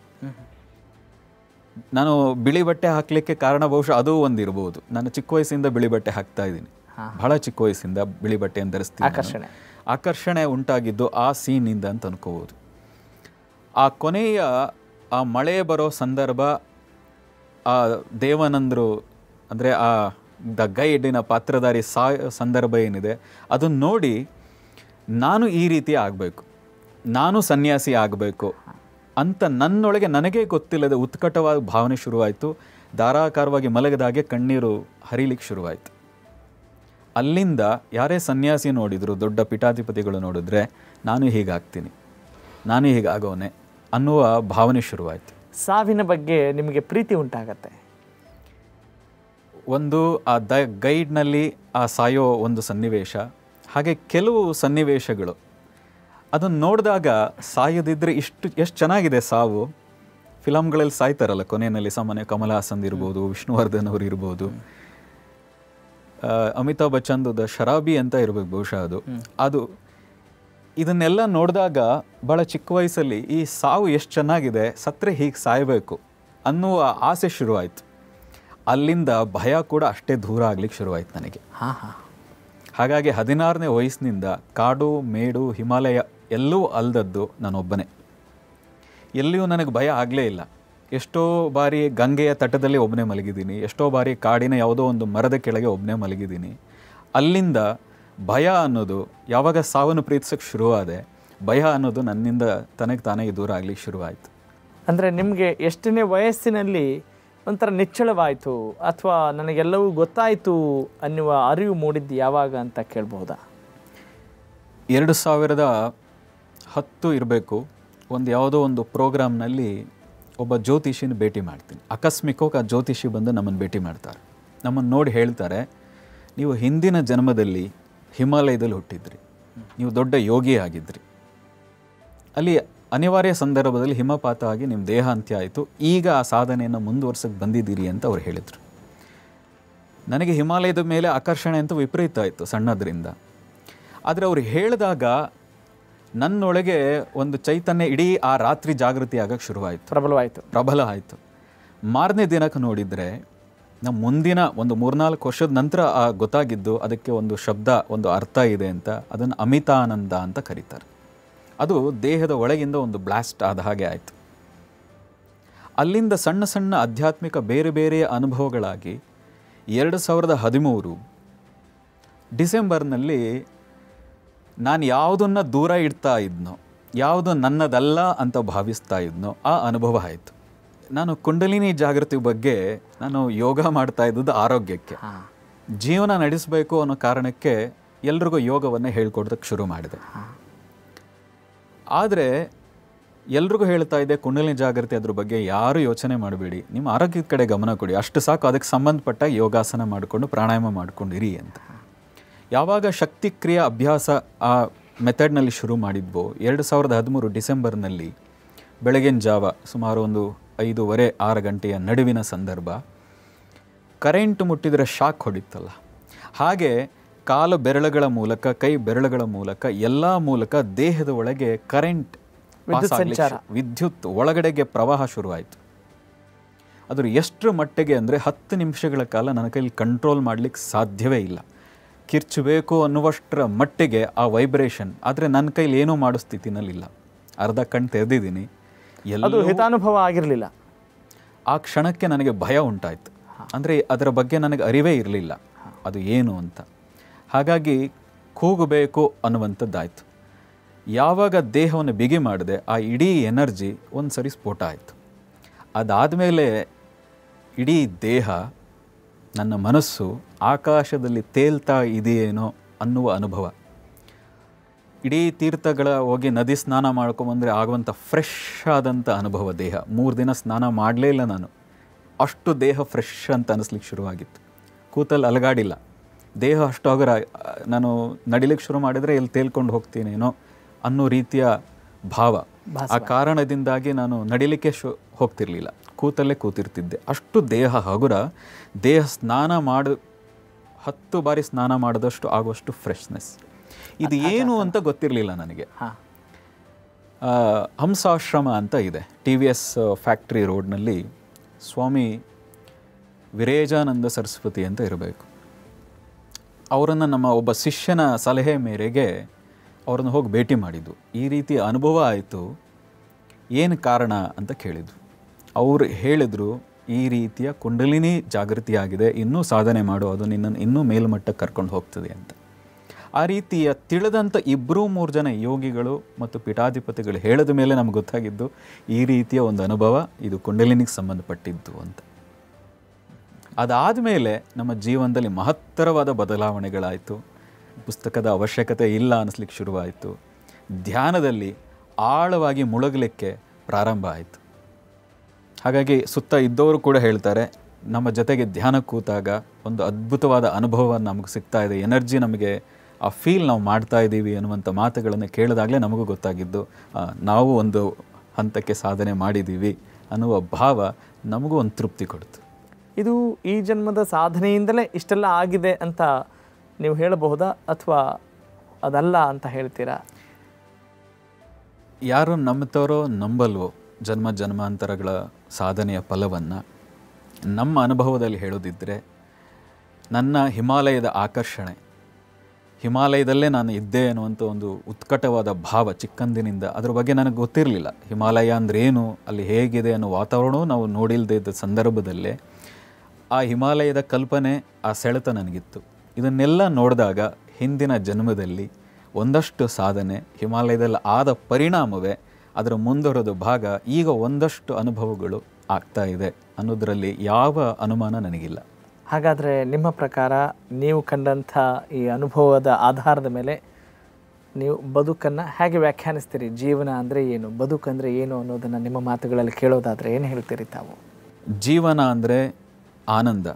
ನಾನು ಬಿಳಿ ಬಟ್ಟೆ ಹಾಕಲಿಕ್ಕೆ ಕಾರಣ ಬಹುಶಃ ಅದು ಒಂದಿರ್ಬೋದು. ನಾನು ಚಿಕ್ಕ ವಯಸ್ಸಿಂದ ಬಿಳಿ ಬಟ್ಟೆ ಹಾಕ್ತಾ ಇದ್ದೀನಿ, ಬಹಳ ಚಿಕ್ಕ ವಯಸ್ಸಿಂದ ಬಿಳಿ ಬಟ್ಟೆಯನ್ನು ಧರಿಸ್ತೀನಿ. ಆಕರ್ಷಣೆ ಉಂಟಾಗಿದ್ದು ಆ ಸೀನಿಂದ ಅಂತ ಅನ್ಕೋಬೋದು. ಆ ಕೊನೆಯ ಆ ಮಳೆ ಬರೋ ಸಂದರ್ಭ, ಆ ದೇವಾನಂದರು ಅಂದರೆ ಆ ದ ಗೈಡಿನ ಪಾತ್ರಧಾರಿ ಸಂದರ್ಭ ಏನಿದೆ ಅದನ್ನು ನೋಡಿ ನಾನು ಈ ರೀತಿ ಆಗಬೇಕು, ನಾನು ಸನ್ಯಾಸಿ ಆಗಬೇಕು ಅಂತ ನನ್ನೊಳಗೆ ನನಗೇ ಗೊತ್ತಿಲ್ಲದೆ ಉತ್ಕಟವಾದ ಭಾವನೆ ಶುರುವಾಯಿತು. ಧಾರಾಕಾರವಾಗಿ ಮಲಗದಾಗೆ ಕಣ್ಣೀರು ಹರಿಲಿಕ್ಕೆ ಶುರುವಾಯಿತು. ಅಲ್ಲಿಂದ ಯಾರೇ ಸನ್ಯಾಸಿ ನೋಡಿದ್ರು, ದೊಡ್ಡ ಪೀಠಾಧಿಪತಿಗಳು ನೋಡಿದ್ರೆ ನಾನು ಹೀಗಾಗ್ತೀನಿ, ನಾನು ಹೀಗಾಗೋನೆ ಅನ್ನುವ ಭಾವನೆ ಶುರುವಾಯಿತು. ಸಾವಿನ ಬಗ್ಗೆ ನಿಮಗೆ ಪ್ರೀತಿ ಉಂಟಾಗತ್ತೆ. ಒಂದು ಆ ದ ಗೈಡ್ನಲ್ಲಿ ಆ ಸಾಯೋ ಒಂದು ಸನ್ನಿವೇಶ, ಹಾಗೆ ಕೆಲವು ಸನ್ನಿವೇಶಗಳು ಅದನ್ನು ನೋಡಿದಾಗ ಸಾಯೋದಿದ್ರೆ ಎಷ್ಟು ಚೆನ್ನಾಗಿದೆ ಸಾವು. ಫಿಲಮ್ಗಳಲ್ಲಿ ಸಾಯ್ತಾರಲ್ಲ ಕೊನೆಯಲ್ಲಿ, ಸಾಮಾನ್ಯ ಕಮಲ್ ಹಾಸನ್ ಇರ್ಬೋದು, ವಿಷ್ಣುವರ್ಧನ್ ಅವರು ಇರ್ಬೋದು, ಅಮಿತಾಬ್ ಬಚ್ಚನ್ದು ದ ಶರಾಬಿ ಅಂತ ಇರಬೇಕು ಬಹುಶಃ ಅದು ಇದನ್ನೆಲ್ಲ ನೋಡಿದಾಗ ಭಾಳ ಚಿಕ್ಕ ವಯಸ್ಸಲ್ಲಿ ಈ ಸಾವು ಎಷ್ಟು ಚೆನ್ನಾಗಿದೆ, ಸತ್ತರೆ ಹೀಗೆ ಸಾಯಬೇಕು ಅನ್ನುವ ಆಸೆ ಶುರುವಾಯಿತು. ಅಲ್ಲಿಂದ ಭಯ ಕೂಡ ಅಷ್ಟೇ ದೂರ ಆಗ್ಲಿಕ್ಕೆ ಶುರುವಾಯಿತು ನನಗೆ. ಹಾಗಾಗಿ 16ನೇ ವಯಸ್ಸಿನಿಂದ ಕಾಡು ಮೇಡು ಹಿಮಾಲಯ ಎಲ್ಲೂ ಅಲ್ದದ್ದು ನಾನೊಬ್ಬನೇ. ಎಲ್ಲಿಯೂ ನನಗೆ ಭಯ ಆಗಲೇ ಇಲ್ಲ. ಎಷ್ಟೋ ಬಾರಿ ಗಂಗೆಯ ತಟದಲ್ಲಿ ಒಬ್ಬನೇ ಮಲಗಿದ್ದೀನಿ, ಎಷ್ಟೋ ಬಾರಿ ಕಾಡಿನ ಯಾವುದೋ ಒಂದು ಮರದ ಕೆಳಗೆ ಒಬ್ಬನೇ ಮಲಗಿದ್ದೀನಿ. ಅಲ್ಲಿಂದ ಭಯ ಅನ್ನೋದು ಯಾವಾಗ ಸಾವನ್ನು ಪ್ರೀತಿಸೋಕ್ಕೆ ಶುರುವಾದೆ, ಭಯ ಅನ್ನೋದು ನನ್ನಿಂದ ತನಗೆ ತಾನೇ ದೂರ ಆಗಲಿಕ್ಕೆ ಶುರುವಾಯಿತು. ಅಂದರೆ ನಿಮಗೆ ಎಷ್ಟನೇ ವಯಸ್ಸಿನಲ್ಲಿ ಒಂಥರ ನಿಚ್ಚಳವಾಯಿತು ಅಥವಾ ನನಗೆಲ್ಲವೂ ಗೊತ್ತಾಯಿತು ಅನ್ನುವ ಅರಿವು ಮೂಡಿದ್ದು ಯಾವಾಗ ಅಂತ ಕೇಳ್ಬೋದಾ? 2010 ಇರಬೇಕು. ಯಾವುದೋ ಒಂದು ಪ್ರೋಗ್ರಾಮ್ನಲ್ಲಿ ಒಬ್ಬ ಜ್ಯೋತಿಷಿನ ಭೇಟಿ ಮಾಡ್ತೀನಿ. ಆಕಸ್ಮಿಕವಾಗಿ ಆ ಜ್ಯೋತಿಷಿ ಬಂದು ನಮ್ಮನ್ನು ಭೇಟಿ ಮಾಡ್ತಾರೆ. ನಮ್ಮನ್ನು ನೋಡಿ ಹೇಳ್ತಾರೆ, ನೀವು ಹಿಂದಿನ ಜನ್ಮದಲ್ಲಿ ಹಿಮಾಲಯದಲ್ಲಿ ಹುಟ್ಟಿದ್ರಿ, ನೀವು ದೊಡ್ಡ ಯೋಗಿ ಆಗಿದ್ರಿ, ಅಲ್ಲಿ ಅನಿವಾರ್ಯ ಸಂದರ್ಭದಲ್ಲಿ ಹಿಮಪಾತ ಆಗಿ ನಿಮ್ಮ ದೇಹ ಅಂತ್ಯ ಆಯಿತು, ಈಗ ಆ ಸಾಧನೆಯನ್ನು ಮುಂದುವರ್ಸಕ್ಕೆ ಬಂದಿದ್ದೀರಿ ಅಂತ ಅವ್ರು ಹೇಳಿದರು. ನನಗೆ ಹಿಮಾಲಯದ ಮೇಲೆ ಆಕರ್ಷಣೆ ಅಂತ ವಿಪರೀತ ಆಯಿತು ಸಣ್ಣದ್ರಿಂದ. ಆದರೆ ಅವ್ರು ಹೇಳಿದಾಗ ನನ್ನೊಳಗೆ ಒಂದು ಚೈತನ್ಯ ಇಡೀ ಆ ರಾತ್ರಿ ಜಾಗೃತಿ ಆಗಕ್ಕೆ ಶುರುವಾಯಿತು, ಪ್ರಬಲ ಆಯಿತು. ಮಾರನೇ ದಿನಕ್ಕೆ ನೋಡಿದರೆ ನಮ್ಮ ಮುಂದಿನ ಒಂದು 3-4 ವರ್ಷದ ನಂತರ ಗೊತ್ತಾಗಿದ್ದು ಅದಕ್ಕೆ ಒಂದು ಶಬ್ದ, ಒಂದು ಅರ್ಥ ಇದೆ ಅಂತ. ಅದನ್ನು ಅಮಿತಾನಂದ ಅಂತ ಕರೀತಾರೆ. ಅದು ದೇಹದ ಒಳಗಿಂದ ಒಂದು ಬ್ಲಾಸ್ಟ್ ಆದ ಹಾಗೆ ಆಯಿತು. ಅಲ್ಲಿಂದ ಸಣ್ಣ ಸಣ್ಣ ಆಧ್ಯಾತ್ಮಿಕ ಬೇರೆ ಬೇರೆ ಅನುಭವಗಳಾಗಿ 2013 ಡಿಸೆಂಬರ್ನಲ್ಲಿ ನಾನು ಯಾವುದನ್ನು ದೂರ ಇಡ್ತಾ ಇದ್ನೋ, ಯಾವುದು ನನ್ನದಲ್ಲ ಅಂತ ಭಾವಿಸ್ತಾ ಇದ್ನೋ ಆ ಅನುಭವ ಆಯಿತು. ನಾನು ಕುಂಡಲಿನಿ ಜಾಗೃತಿ ಬಗ್ಗೆ ನಾನು ಯೋಗ ಮಾಡ್ತಾ ಇದ್ದದ್ದು ಆರೋಗ್ಯಕ್ಕೆ, ಜೀವನ ನಡೆಸಬೇಕು ಅನ್ನೋ ಕಾರಣಕ್ಕೆ ಎಲ್ರಿಗೂ ಯೋಗವನ್ನು ಹೇಳ್ಕೊಡೋದಕ್ಕೆ ಶುರು ಮಾಡಿದೆ. ಆದರೆ ಎಲ್ರಿಗೂ ಹೇಳ್ತಾ ಇದ್ದೆ, ಕುಂಡಲಿನಿ ಜಾಗೃತಿ ಅದ್ರ ಬಗ್ಗೆ ಯಾರೂ ಯೋಚನೆ ಮಾಡಬೇಡಿ, ನಿಮ್ಮ ಆರೋಗ್ಯದ ಕಡೆ ಗಮನ ಕೊಡಿ, ಅಷ್ಟು ಸಾಕು, ಅದಕ್ಕೆ ಸಂಬಂಧಪಟ್ಟ ಯೋಗಾಸನ ಮಾಡಿಕೊಂಡು ಪ್ರಾಣಾಯಾಮ ಮಾಡ್ಕೊಂಡಿರಿ ಅಂತ. ಯಾವಾಗ ಶಕ್ತಿ ಕ್ರಿಯಾ ಅಭ್ಯಾಸ ಆ ಮೆಥಡ್ನಲ್ಲಿ ಶುರು ಮಾಡಿದ್ವೋ 2013 ಡಿಸೆಂಬರ್ನಲ್ಲಿ ಬೆಳಗಿನ ಜಾವ ಸುಮಾರು ಒಂದು 5:30-6 ಗಂಟೆಯ ನಡುವಿನ ಸಂದರ್ಭ, ಕರೆಂಟ್ ಮುಟ್ಟಿದರೆ ಶಾಕ್ ಹೊಡಿತಲ್ಲ ಹಾಗೆ ಕಾಲು ಬೆರಳುಗಳ ಮೂಲಕ, ಕೈ ಬೆರಳುಗಳ ಮೂಲಕ, ಎಲ್ಲ ಮೂಲಕ ದೇಹದ ಒಳಗೆ ಕರೆಂಟ್, ವಿದ್ಯುತ್ ಒಳಗಡೆಗೆ ಪ್ರವಾಹ ಶುರುವಾಯಿತು. ಅದ್ರ ಎಷ್ಟು ಮಟ್ಟಿಗೆ ಅಂದರೆ 10 ನಿಮಿಷಗಳ ಕಾಲ ನನ್ನ ಕೈಲಿ ಕಂಟ್ರೋಲ್ ಮಾಡಲಿಕ್ಕೆ ಸಾಧ್ಯವೇ ಇಲ್ಲ. ಕಿರ್ಚಬೇಕು ಅನ್ನುವಷ್ಟರ ಮಟ್ಟಿಗೆ ಆ ವೈಬ್ರೇಷನ್. ಆದರೆ ನನ್ನ ಕೈಲಿ ಏನೂ ಮಾಡೋ ಸ್ಥಿತಿನಲ್ಲಿಲ್ಲ. ಅರ್ಧ ಕಣ್ಣು ತೆರೆದಿದ್ದೀನಿ. ಅದು ಹಿತಾನುಭವ ಆಗಿರಲಿಲ್ಲ. ಆ ಕ್ಷಣಕ್ಕೆ ನನಗೆ ಭಯ ಉಂಟಾಯಿತು. ಅಂದರೆ ಅದರ ಬಗ್ಗೆ ನನಗೆ ಅರಿವೇ ಇರಲಿಲ್ಲ ಅದು ಏನು ಅಂತ. ಹಾಗಾಗಿ ಕೂಗಬೇಕು ಅನ್ನುವಂಥದ್ದಾಯಿತು. ಯಾವಾಗ ದೇಹವನ್ನು ಬಿಗಿ ಮಾಡಿದೆ ಆ ಇಡೀ ಎನರ್ಜಿ ಒಂದು ಸರಿ ಸ್ಫೋಟ ಆಯಿತು. ಅದಾದಮೇಲೆ ಇಡೀ ದೇಹ, ನನ್ನ ಮನಸ್ಸು ಆಕಾಶದಲ್ಲಿ ತೇಲ್ತಾ ಇದೆಯೇನೋ ಅನ್ನುವ ಅನುಭವ. ಇಡೀ ತೀರ್ಥಗಳ ಹೋಗಿ ನದಿ ಸ್ನಾನ ಮಾಡ್ಕೊಂಬಂದರೆ ಆಗುವಂಥ ಫ್ರೆಶ್ ಆದಂಥ ಅನುಭವ ದೇಹ. 3 ದಿನ ಸ್ನಾನ ಮಾಡಲೇ ಇಲ್ಲ ನಾನು. ಅಷ್ಟು ದೇಹ ಫ್ರೆಶ್ ಅಂತ ಅನ್ನಿಸ್ಲಿಕ್ಕೆ ಶುರುವಾಗಿತ್ತು. ಕೂತಲ್ಲಿ ಅಲಗಾಡಿಲ್ಲ ದೇಹ. ಅಷ್ಟು ಹಗುರ. ನಾನು ನಡಿಲಿಕ್ಕೆ ಶುರು ಮಾಡಿದರೆ ಎಲ್ಲಿ ತೇಲ್ಕೊಂಡು ಹೋಗ್ತೀನೇನೋ ಅನ್ನೋ ರೀತಿಯ ಭಾವ. ಆ ಕಾರಣದಿಂದಾಗಿ ನಾನು ನಡಿಲಿಕ್ಕೆ ಹೋಗ್ತಿರ್ಲಿಲ್ಲ, ಕೂತಲ್ಲೇ ಕೂತಿರ್ತಿದ್ದೆ. ಅಷ್ಟು ದೇಹ ಹಗುರ. ದೇಹ ಸ್ನಾನ 10 ಬಾರಿ ಸ್ನಾನ ಮಾಡಿದಷ್ಟು ಆಗುವಷ್ಟು ಫ್ರೆಶ್ನೆಸ್. ಇದು ಏನು ಅಂತ ಗೊತ್ತಿರಲಿಲ್ಲ ನನಗೆ. ಹಂಸಾಶ್ರಮ ಅಂತ ಇದೆ TVS ಫ್ಯಾಕ್ಟ್ರಿ ರೋಡ್ನಲ್ಲಿ. ಸ್ವಾಮಿ ವಿರೇಜಾನಂದ ಸರಸ್ವತಿ ಅಂತ ಇರಬೇಕು. ಅವರನ್ನು ನಮ್ಮ ಒಬ್ಬ ಶಿಷ್ಯನ ಸಲಹೆ ಮೇರೆಗೆ ಅವ್ರನ್ನ ಹೋಗಿ ಭೇಟಿ ಮಾಡಿದ್ದು. ಈ ರೀತಿಯ ಅನುಭವ ಆಯಿತು, ಏನು ಕಾರಣ ಅಂತ ಕೇಳಿದ್ರು. ಅವರು ಹೇಳಿದರು, ಈ ರೀತಿಯ ಕುಂಡಲಿನಿ ಜಾಗೃತಿಯಾಗಿದೆ, ಇನ್ನೂ ಸಾಧನೆ ಮಾಡು, ಅದು ನಿನ್ನನ್ನು ಇನ್ನೂ ಮೇಲ್ಮಟ್ಟಕ್ಕೆ ಕರ್ಕೊಂಡು ಹೋಗ್ತದೆ ಅಂತ. ಆ ರೀತಿಯ ತಿಳಿದಂಥ 2-3 ಜನ ಯೋಗಿಗಳು ಮತ್ತು ಪೀಠಾಧಿಪತಿಗಳು ಹೇಳಿದ ಮೇಲೆ ನಮ್ಗೆ ಗೊತ್ತಾಗಿದ್ದು ಈ ರೀತಿಯ ಒಂದು ಅನುಭವ ಇದು ಕುಂಡಲಿನಿಗೆ ಸಂಬಂಧಪಟ್ಟಿದ್ದು ಅಂತ. ಅದಾದಮೇಲೆ ನಮ್ಮ ಜೀವನದಲ್ಲಿ ಮಹತ್ತರವಾದ ಬದಲಾವಣೆಗಳಾಯಿತು. ಪುಸ್ತಕದ ಅವಶ್ಯಕತೆ ಇಲ್ಲ ಅನ್ನಿಸ್ಲಿಕ್ಕೆ ಶುರುವಾಯಿತು. ಧ್ಯಾನದಲ್ಲಿ ಆಳವಾಗಿ ಮುಳುಗಲಿಕ್ಕೆ ಪ್ರಾರಂಭ ಆಯಿತು. ಹಾಗಾಗಿ ಸುತ್ತ ಇದ್ದವರು ಕೂಡ ಹೇಳ್ತಾರೆ, ನಮ್ಮ ಜೊತೆಗೆ ಧ್ಯಾನ ಕೂತಾಗ ಒಂದು ಅದ್ಭುತವಾದ ಅನುಭವ ನಮಗೆ ಸಿಗ್ತಾ ಇದೆ, ಎನರ್ಜಿ ನಮಗೆ ಆ ಫೀಲ್ ನಾವು ಮಾಡ್ತಾ ಇದ್ದೀವಿ ಅನ್ನುವಂಥ ಮಾತುಗಳನ್ನು ಕೇಳಿದಾಗಲೇ ನಮಗೂ ಗೊತ್ತಾಗಿದ್ದು ನಾವು ಒಂದು ಹಂತಕ್ಕೆ ಸಾಧನೆ ಮಾಡಿದ್ದೀವಿ ಅನ್ನುವ ಭಾವ ನಮಗೂ ಒಂದು ತೃಪ್ತಿ ಕೊಡ್ತು. ಇದು ಈ ಜನ್ಮದ ಸಾಧನೆಯಿಂದಲೇ ಇಷ್ಟೆಲ್ಲ ಆಗಿದೆ ಅಂತ ನೀವು ಹೇಳಬಹುದಾ, ಅಥವಾ ಅದಲ್ಲ ಅಂತ ಹೇಳ್ತೀರಾ? ಯಾರು ನಂಬ್ತಾರೋ ನಂಬಲ್ವೋ ಜನ್ಮ ಜನ್ಮಾಂತರಗಳ ಸಾಧನೆಯ ಫಲವನ್ನು, ನಮ್ಮ ಅನುಭವದಲ್ಲಿ ಹೇಳೋದಿದ್ದರೆ ನನ್ನ ಹಿಮಾಲಯದ ಆಕರ್ಷಣೆ, ಹಿಮಾಲಯದಲ್ಲೇ ನಾನು ಇದ್ದೆ ಅನ್ನುವಂಥ ಒಂದು ಉತ್ಕಟವಾದ ಭಾವ ಚಿಕ್ಕಂದಿನಿಂದ. ಅದ್ರ ಬಗ್ಗೆ ನನಗೆ ಗೊತ್ತಿರಲಿಲ್ಲ. ಹಿಮಾಲಯ ಅಂದ್ರೇನು, ಅಲ್ಲಿ ಹೇಗಿದೆ ಅನ್ನೋ ವಾತಾವರಣವೂ ನಾವು ನೋಡಿಲ್ಲದೆ ಇದ್ದ ಸಂದರ್ಭದಲ್ಲೇ ಆ ಹಿಮಾಲಯದ ಕಲ್ಪನೆ, ಆ ಸೆಳೆತ ನನಗಿತ್ತು. ಇದನ್ನೆಲ್ಲ ನೋಡಿದಾಗ ಹಿಂದಿನ ಜನ್ಮದಲ್ಲಿ ಒಂದಷ್ಟು ಸಾಧನೆ ಹಿಮಾಲಯದಲ್ಲಿ ಆದ ಪರಿಣಾಮವೇ ಅದರ ಮುಂದುವರೆದ ಭಾಗ ಈಗ ಒಂದಷ್ಟು ಅನುಭವಗಳು ಆಗ್ತಾ ಇದೆ ಅನ್ನೋದರಲ್ಲಿ ಯಾವ ಅನುಮಾನ ನನಗಿಲ್ಲ. ಹಾಗಾದರೆ ನಿಮ್ಮ ಪ್ರಕಾರ ನೀವು ಕಂಡಂಥ ಈ ಅನುಭವದ ಆಧಾರದ ಮೇಲೆ ನೀವು ಬದುಕನ್ನು ಹೇಗೆ ವ್ಯಾಖ್ಯಾನಿಸ್ತೀರಿ? ಜೀವನ ಅಂದರೆ ಏನು, ಬದುಕಂದರೆ ಏನು ಅನ್ನೋದನ್ನು ನಿಮ್ಮ ಮಾತುಗಳಲ್ಲಿ ಕೇಳೋದಾದರೆ ಏನು ಹೇಳ್ತೀರಿ ತಾವು? ಜೀವನ ಅಂದರೆ ಆನಂದ,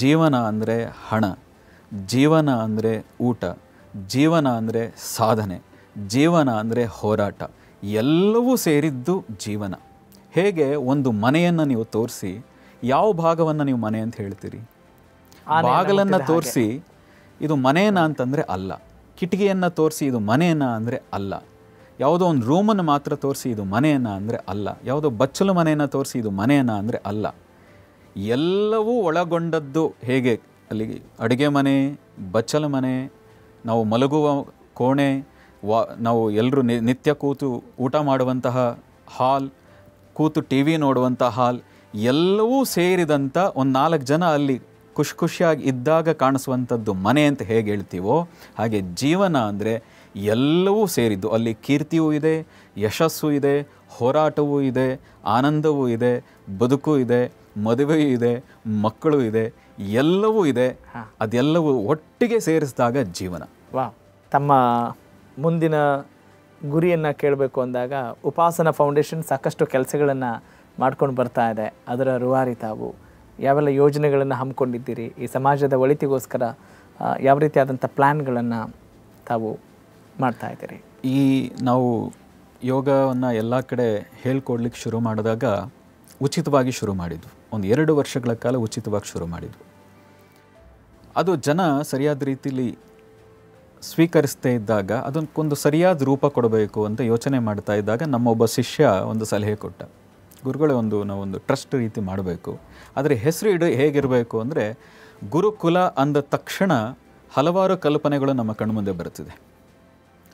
ಜೀವನ ಅಂದರೆ ಹಣ, ಜೀವನ ಅಂದರೆ ಊಟ, ಜೀವನ ಅಂದರೆ ಸಾಧನೆ, ಜೀವನ ಅಂದರೆ ಹೋರಾಟ, ಎಲ್ಲವೂ ಸೇರಿದ್ದು ಜೀವನ. ಹೇಗೆ ಒಂದು ಮನೆಯನ್ನು ನೀವು ತೋರಿಸಿ ಯಾವ ಭಾಗವನ್ನು ನೀವು ಮನೆ ಅಂತ ಹೇಳ್ತೀರಿ? ಬಾಗಿಲನ್ನು ತೋರಿಸಿ ಇದು ಮನೆಯನ್ನ ಅಂತಂದರೆ ಅಲ್ಲ, ಕಿಟಕಿಯನ್ನು ತೋರಿಸಿ ಇದು ಮನೆಯನ್ನ ಅಂದರೆ ಅಲ್ಲ, ಯಾವುದೋ ಒಂದು ರೂಮನ್ನು ಮಾತ್ರ ತೋರಿಸಿ ಇದು ಮನೆಯನ್ನ ಅಂದರೆ ಅಲ್ಲ, ಯಾವುದೋ ಬಚ್ಚಲು ಮನೆಯನ್ನು ತೋರಿಸಿ ಇದು ಮನೆಯನ್ನ ಅಂದರೆ ಅಲ್ಲ. ಎಲ್ಲವೂ ಒಳಗೊಂಡದ್ದು. ಹೇಗೆ ಅಲ್ಲಿ ಅಡುಗೆ ಮನೆ, ಬಚ್ಚಲು ಮನೆ, ನಾವು ಮಲಗುವ ಕೋಣೆ, ನಾವು ಎಲ್ಲರೂ ನಿತ್ಯ ಕೂತು ಊಟ ಮಾಡುವಂತಹ ಹಾಲ್, ಕೂತು TV ನೋಡುವಂಥ ಹಾಲ್, ಎಲ್ಲವೂ ಸೇರಿದಂಥ ಒಂದು 4 ಜನ ಅಲ್ಲಿ ಖುಷಿಯಾಗಿ ಇದ್ದಾಗ ಕಾಣಿಸುವಂಥದ್ದು ಮನೆ ಅಂತ ಹೇಗೆ ಹೇಳ್ತೀವೋ ಹಾಗೆ ಜೀವನ ಅಂದರೆ ಎಲ್ಲವೂ ಸೇರಿದ್ದು. ಅಲ್ಲಿ ಕೀರ್ತಿಯೂ ಇದೆ, ಯಶಸ್ಸು ಇದೆ, ಹೋರಾಟವೂ ಇದೆ, ಆನಂದವೂ ಇದೆ, ಬದುಕು ಇದೆ, ಮದುವೆಯೂ ಇದೆ, ಮಕ್ಕಳು ಇದೆ, ಎಲ್ಲವೂ ಇದೆ. ಅದೆಲ್ಲವೂ ಒಟ್ಟಿಗೆ ಸೇರಿಸಿದಾಗ ಜೀವನ. ತಮ್ಮ ಮುಂದಿನ ಗುರಿಯನ್ನು ಕೇಳಬೇಕು ಅಂದಾಗ ಉಪಾಸನಾ ಫೌಂಡೇಶನ್ ಸಾಕಷ್ಟು ಕೆಲಸಗಳನ್ನು ಮಾಡ್ಕೊಂಡು ಬರ್ತಾ ಇದೆ. ಅದರ ರೂವಾರಿ ತಾವು. ಯಾವೆಲ್ಲ ಯೋಜನೆಗಳನ್ನು ಹಮ್ಮಿಕೊಂಡಿದ್ದೀರಿ? ಈ ಸಮಾಜದ ಒಳಿತಿಗೋಸ್ಕರ ಯಾವ ರೀತಿಯಾದಂಥ ಪ್ಲ್ಯಾನ್ಗಳನ್ನು ತಾವು ಮಾಡ್ತಾ ಇದ್ದೀರಿ? ಈ ನಾವು ಯೋಗವನ್ನು ಎಲ್ಲ ಕಡೆ ಹೇಳ್ಕೊಡ್ಲಿಕ್ಕೆ ಶುರು ಮಾಡಿದಾಗ ಉಚಿತವಾಗಿ ಶುರು ಮಾಡಿದ್ವು. ಒಂದು 2 ವರ್ಷಗಳ ಕಾಲ ಉಚಿತವಾಗಿ ಶುರು ಮಾಡಿದ್ವು. ಅದು ಜನ ಸರಿಯಾದ ರೀತಿಯಲ್ಲಿ ಸ್ವೀಕರಿಸ್ತಾ ಇದ್ದಾಗ ಅದಕ್ಕೊಂದು ಸರಿಯಾದ ರೂಪ ಕೊಡಬೇಕು ಅಂತ ಯೋಚನೆ ಮಾಡ್ತಾ ಇದ್ದಾಗ ನಮ್ಮೊಬ್ಬ ಶಿಷ್ಯ ಒಂದು ಸಲಹೆ ಕೊಟ್ಟ. ಗುರುಗಳೇ, ನಾವೊಂದು ಟ್ರಸ್ಟ್ ರೀತಿ ಮಾಡಬೇಕು, ಆದರೆ ಹೆಸರು ಹೇಗಿರಬೇಕು ಅಂದರೆ ಗುರುಕುಲ ಅಂದ ತಕ್ಷಣ ಹಲವಾರು ಕಲ್ಪನೆಗಳು ನಮ್ಮ ಕಣ್ಮುಂದೆ ಬರುತ್ತಿದೆ.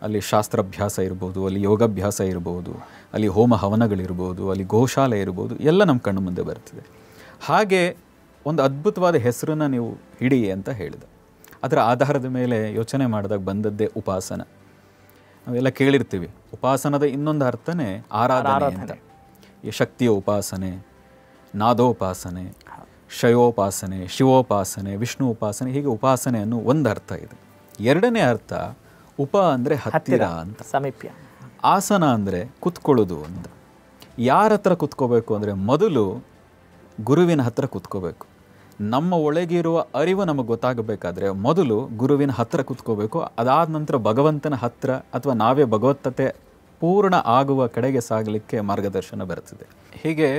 ಅಲ್ಲಿ ಶಾಸ್ತ್ರಾಭ್ಯಾಸ ಇರ್ಬೋದು, ಅಲ್ಲಿ ಯೋಗಾಭ್ಯಾಸ ಇರ್ಬೋದು, ಅಲ್ಲಿ ಹೋಮ ಹವನಗಳಿರ್ಬೋದು, ಅಲ್ಲಿ ಗೋಶಾಲೆ ಇರ್ಬೋದು, ಎಲ್ಲ ನಮ್ಮ ಕಣ್ಣು ಮುಂದೆ ಬರ್ತಿದೆ. ಹಾಗೆ ಒಂದು ಅದ್ಭುತವಾದ ಹೆಸರನ್ನು ನೀವು ಹಿಡಿ ಅಂತ ಹೇಳಿದೆ. ಅದರ ಆಧಾರದ ಮೇಲೆ ಯೋಚನೆ ಮಾಡಿದಾಗ ಬಂದದ್ದೇ ಉಪಾಸನ. ನಾವೆಲ್ಲ ಕೇಳಿರ್ತೀವಿ, ಉಪಾಸನದ ಇನ್ನೊಂದು ಅರ್ಥನೇ ಆರಾಧನೆ ಅಂತ. ಈ ಶಕ್ತಿಯ ಉಪಾಸನೆ, ನಾದೋಪಾಸನೆ, ಶಯೋಪಾಸನೆ, ಶಿವೋಪಾಸನೆ, ವಿಷ್ಣು ಉಪಾಸನೆ, ಹೀಗೆ ಉಪಾಸನೆ ಅನ್ನೋ ಒಂದು ಅರ್ಥ ಇದೆ. ಎರಡನೇ ಅರ್ಥ ಉಪ ಅಂದರೆ ಹತ್ತಿರ ಅಂತ, ಸಮೀಪ್ಯ. ಆಸನ ಅಂದರೆ ಕುತ್ಕೊಳ್ಳೋದು ಅಂತ. ಯಾರ ಹತ್ರ ಕುತ್ಕೋಬೇಕು ಅಂದರೆ ಮೊದಲು ಗುರುವಿನ ಹತ್ರ ಕುತ್ಕೋಬೇಕು. ನಮ್ಮ ಒಳಗಿರುವ ಅರಿವು ನಮಗೆ ಗೊತ್ತಾಗಬೇಕಾದ್ರೆ ಮೊದಲು ಗುರುವಿನ ಹತ್ರ ಕುತ್ಕೋಬೇಕು. ಅದಾದ ನಂತರ ಭಗವಂತನ ಹತ್ರ ಅಥವಾ ನಾವೇ ಭಗವತ್ತತೆ ಪೂರ್ಣ ಆಗುವ ಕಡೆಗೆ ಸಾಗಲಿಕ್ಕೆ ಮಾರ್ಗದರ್ಶನ ಬರ್ತದೆ. ಹೀಗೆ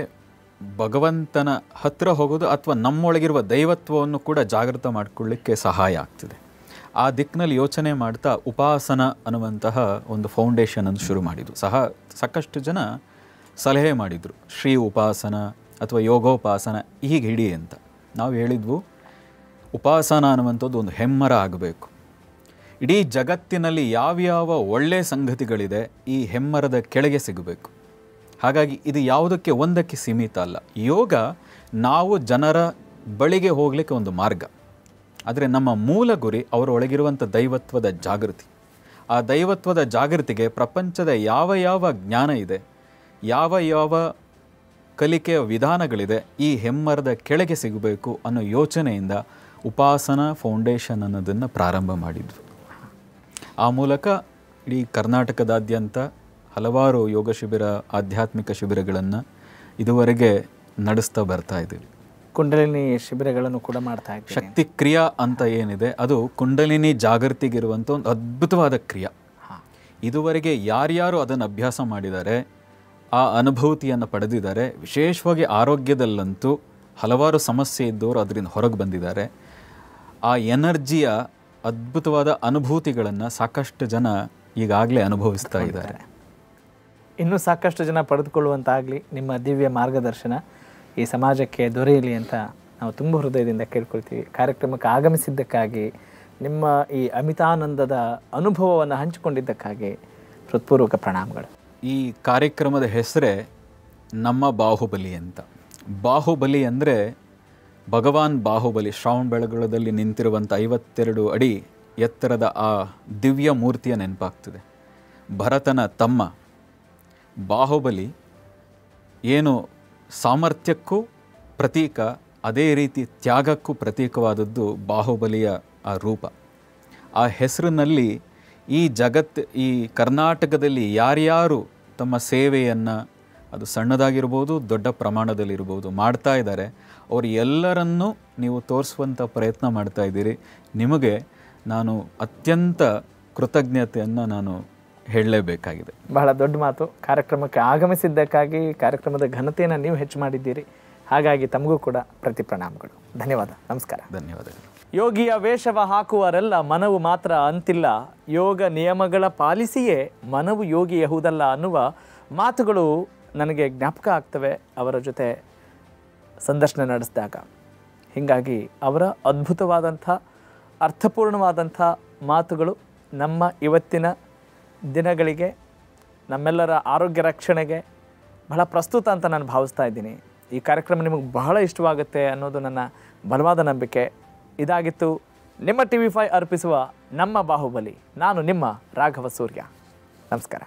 ಭಗವಂತನ ಹತ್ರ ಹೋಗೋದು ಅಥವಾ ನಮ್ಮೊಳಗಿರುವ ದೈವತ್ವವನ್ನು ಕೂಡ ಜಾಗೃತ ಮಾಡಿಕೊಳ್ಳಿಕ್ಕೆ ಸಹಾಯ ಆಗ್ತದೆ. ಆ ದಿಕ್ಕಿನಲ್ಲಿ ಯೋಚನೆ ಮಾಡ್ತಾ ಉಪಾಸನ ಅನ್ನುವಂತಹ ಒಂದು ಫೌಂಡೇಶನನ್ನು ಶುರು ಮಾಡಿದರು. ಸಾಕಷ್ಟು ಜನ ಸಲಹೆ ಮಾಡಿದರು, ಶ್ರೀ ಉಪಾಸನ ಅಥವಾ ಯೋಗೋಪಾಸನ ಹೀಗೆ ಹಿಡಿ ಅಂತ. ನಾವು ಹೇಳಿದ್ವು, ಉಪಾಸನ ಅನ್ನುವಂಥದ್ದು ಒಂದು ಹೆಮ್ಮರ ಆಗಬೇಕು. ಇಡೀ ಜಗತ್ತಿನಲ್ಲಿ ಯಾವ್ಯಾವ ಒಳ್ಳೆಯ ಸಂಗತಿಗಳಿದೆ ಈ ಹೆಮ್ಮರದ ಕೆಳಗೆ ಸಿಗಬೇಕು. ಹಾಗಾಗಿ ಇದು ಯಾವುದಕ್ಕೆ ಒಂದಕ್ಕೆ ಸೀಮಿತ ಅಲ್ಲ. ಯೋಗ ನಾವು ಜನರ ಬಳಿಗೆ ಹೋಗಲಿಕ್ಕೆ ಒಂದು ಮಾರ್ಗ. ಆದರೆ ನಮ್ಮ ಮೂಲ ಗುರಿ ಅವರ ಒಳಗಿರುವಂಥ ದೈವತ್ವದ ಜಾಗೃತಿ. ಆ ದೈವತ್ವದ ಜಾಗೃತಿಗೆ ಪ್ರಪಂಚದ ಯಾವ ಯಾವ ಜ್ಞಾನ ಇದೆ, ಯಾವ ಯಾವ ಕಲಿಕೆಯ ವಿಧಾನಗಳಿದೆ, ಈ ಹೆಮ್ಮರದ ಕೆಳಗೆ ಸಿಗಬೇಕು ಅನ್ನೋ ಯೋಚನೆಯಿಂದ ಉಪಾಸನಾ ಫೌಂಡೇಶನ್ ಅನ್ನೋದನ್ನು ಪ್ರಾರಂಭ ಮಾಡಿದ್ವು. ಆ ಮೂಲಕ ಇಡೀ ಕರ್ನಾಟಕದಾದ್ಯಂತ ಹಲವಾರು ಯೋಗ ಶಿಬಿರ, ಆಧ್ಯಾತ್ಮಿಕ ಶಿಬಿರಗಳನ್ನು ಇದುವರೆಗೆ ನಡೆಸ್ತಾ ಬರ್ತಾ ಇದ್ದೀವಿ. ಕುಂಡಲಿನಿ ಶಿಬಿರಗಳನ್ನು ಕೂಡ ಮಾಡ್ತಾ ಇದ್ದೀವಿ. ಶಕ್ತಿ ಕ್ರಿಯಾ ಅಂತ ಏನಿದೆ ಅದು ಕುಂಡಲಿನಿ ಜಾಗೃತಿಗಿರುವಂಥ ಒಂದು ಅದ್ಭುತವಾದ ಕ್ರಿಯೆ. ಇದುವರೆಗೆ ಯಾರ್ಯಾರು ಅದನ್ನು ಅಭ್ಯಾಸ ಮಾಡಿದ್ದಾರೆ, ಆ ಅನುಭೂತಿಯನ್ನು ಪಡೆದಿದ್ದಾರೆ, ವಿಶೇಷವಾಗಿ ಆರೋಗ್ಯದಲ್ಲಂತೂ ಹಲವಾರು ಸಮಸ್ಯೆ ಇದ್ದವರು ಅದರಿಂದ ಹೊರಗೆ ಬಂದಿದ್ದಾರೆ. ಆ ಎನರ್ಜಿಯ ಅದ್ಭುತವಾದ ಅನುಭೂತಿಗಳನ್ನು ಸಾಕಷ್ಟು ಜನ ಈಗಾಗಲೇ ಅನುಭವಿಸ್ತಾ ಇದ್ದಾರೆ. ಇನ್ನೂ ಸಾಕಷ್ಟು ಜನ ಪಡೆದುಕೊಳ್ಳುವಂತಾಗಲಿ ನಿಮ್ಮ ದಿವ್ಯ ಮಾರ್ಗದರ್ಶನ ಈ ಸಮಾಜಕ್ಕೆ ದೊರೆಯಲಿ ಅಂತ ನಾವು ತುಂಬ ಹೃದಯದಿಂದ ಕೇಳ್ಕೊಳ್ತೀವಿ. ಕಾರ್ಯಕ್ರಮಕ್ಕೆ ಆಗಮಿಸಿದ್ದಕ್ಕಾಗಿ, ನಿಮ್ಮ ಈ ಅಮಿತಾನಂದದ ಅನುಭವವನ್ನು ಹಂಚಿಕೊಂಡಿದ್ದಕ್ಕಾಗಿ ಹೃತ್ಪೂರ್ವಕ ಪ್ರಣಾಮಗಳು. ಈ ಕಾರ್ಯಕ್ರಮದ ಹೆಸರೇ ನಮ್ಮ ಬಾಹುಬಲಿ ಅಂತ. ಬಾಹುಬಲಿ ಅಂದರೆ ಭಗವಾನ್ ಬಾಹುಬಲಿ ಶ್ರಾವಣಬೆಳಗೊಳದಲ್ಲಿ ನಿಂತಿರುವಂಥ 52 ಅಡಿ ಎತ್ತರದ ಆ ದಿವ್ಯ ಮೂರ್ತಿಯ ನೆನಪಾಗ್ತದೆ. ಭರತನ ತಮ್ಮ ಬಾಹುಬಲಿ ಏನು ಸಾಮರ್ಥ್ಯಕ್ಕೂ ಪ್ರತೀಕ, ಅದೇ ರೀತಿ ತ್ಯಾಗಕ್ಕೂ ಪ್ರತೀಕವಾದದ್ದು ಬಾಹುಬಲಿಯ ಆ ರೂಪ. ಆ ಹೆಸರಿನಲ್ಲಿ ಈ ಕರ್ನಾಟಕದಲ್ಲಿ ಯಾರ್ಯಾರು ತಮ್ಮ ಸೇವೆಯನ್ನು, ಅದು ಸಣ್ಣದಾಗಿರ್ಬೋದು ದೊಡ್ಡ ಪ್ರಮಾಣದಲ್ಲಿರ್ಬೋದು, ಮಾಡ್ತಾ ಇದ್ದಾರೆ, ಅವರು ಎಲ್ಲರನ್ನೂ ನೀವು ತೋರಿಸುವಂಥ ಪ್ರಯತ್ನ ಮಾಡ್ತಾ ಇದ್ದೀರಿ. ನಿಮಗೆ ನಾನು ಅತ್ಯಂತ ಕೃತಜ್ಞತೆಯನ್ನು ನಾನು ಹೇಳಲೇಬೇಕಾಗಿದೆ. ಬಹಳ ದೊಡ್ಡ ಮಾತು. ಕಾರ್ಯಕ್ರಮಕ್ಕೆ ಆಗಮಿಸಿದ್ದಕ್ಕಾಗಿ, ಕಾರ್ಯಕ್ರಮದ ಘನತೆಯನ್ನು ನೀವು ಹೆಚ್ಚು ಮಾಡಿದ್ದೀರಿ. ಹಾಗಾಗಿ ತಮಗೂ ಕೂಡ ಪ್ರತಿ ಪ್ರಣಾಮಗಳು. ಧನ್ಯವಾದ. ನಮಸ್ಕಾರ. ಧನ್ಯವಾದಗಳು. ಯೋಗಿಯ ವೇಷವ ಹಾಕುವರೆಲ್ಲ ಮನವು ಮಾತ್ರ ಅಂತಿಲ್ಲ, ಯೋಗ ನಿಯಮಗಳ ಪಾಲಿಸಿಯೇ ಮನವು ಯೋಗಿಯಹುದಲ್ಲ ಅನ್ನುವ ಮಾತುಗಳು ನನಗೆ ಜ್ಞಾಪಕ ಆಗ್ತವೆ ಅವರ ಜೊತೆ ಸಂದರ್ಶನ ನಡೆಸಿದಾಗ. ಹೀಗಾಗಿ ಅವರ ಅದ್ಭುತವಾದಂಥ ಅರ್ಥಪೂರ್ಣವಾದಂಥ ಮಾತುಗಳು ನಮ್ಮ ಇವತ್ತಿನ ದಿನಗಳಿಗೆ, ನಮ್ಮೆಲ್ಲರ ಆರೋಗ್ಯ ರಕ್ಷಣೆಗೆ ಬಹಳ ಪ್ರಸ್ತುತ ಅಂತ ನಾನು ಭಾವಿಸ್ತಾ ಇದ್ದೀನಿ. ಈ ಕಾರ್ಯಕ್ರಮ ನಿಮಗೆ ಬಹಳ ಇಷ್ಟವಾಗುತ್ತೆ ಅನ್ನೋದು ನನ್ನ ಬಲವಾದ ನಂಬಿಕೆ. ಇದಾಗಿತ್ತು ನಿಮ್ಮ TV5 ಅರ್ಪಿಸುವ ನಮ್ಮ ಬಾಹುಬಲಿ. ನಾನು ನಿಮ್ಮ ರಾಘವ ಸೂರ್ಯ. ನಮಸ್ಕಾರ.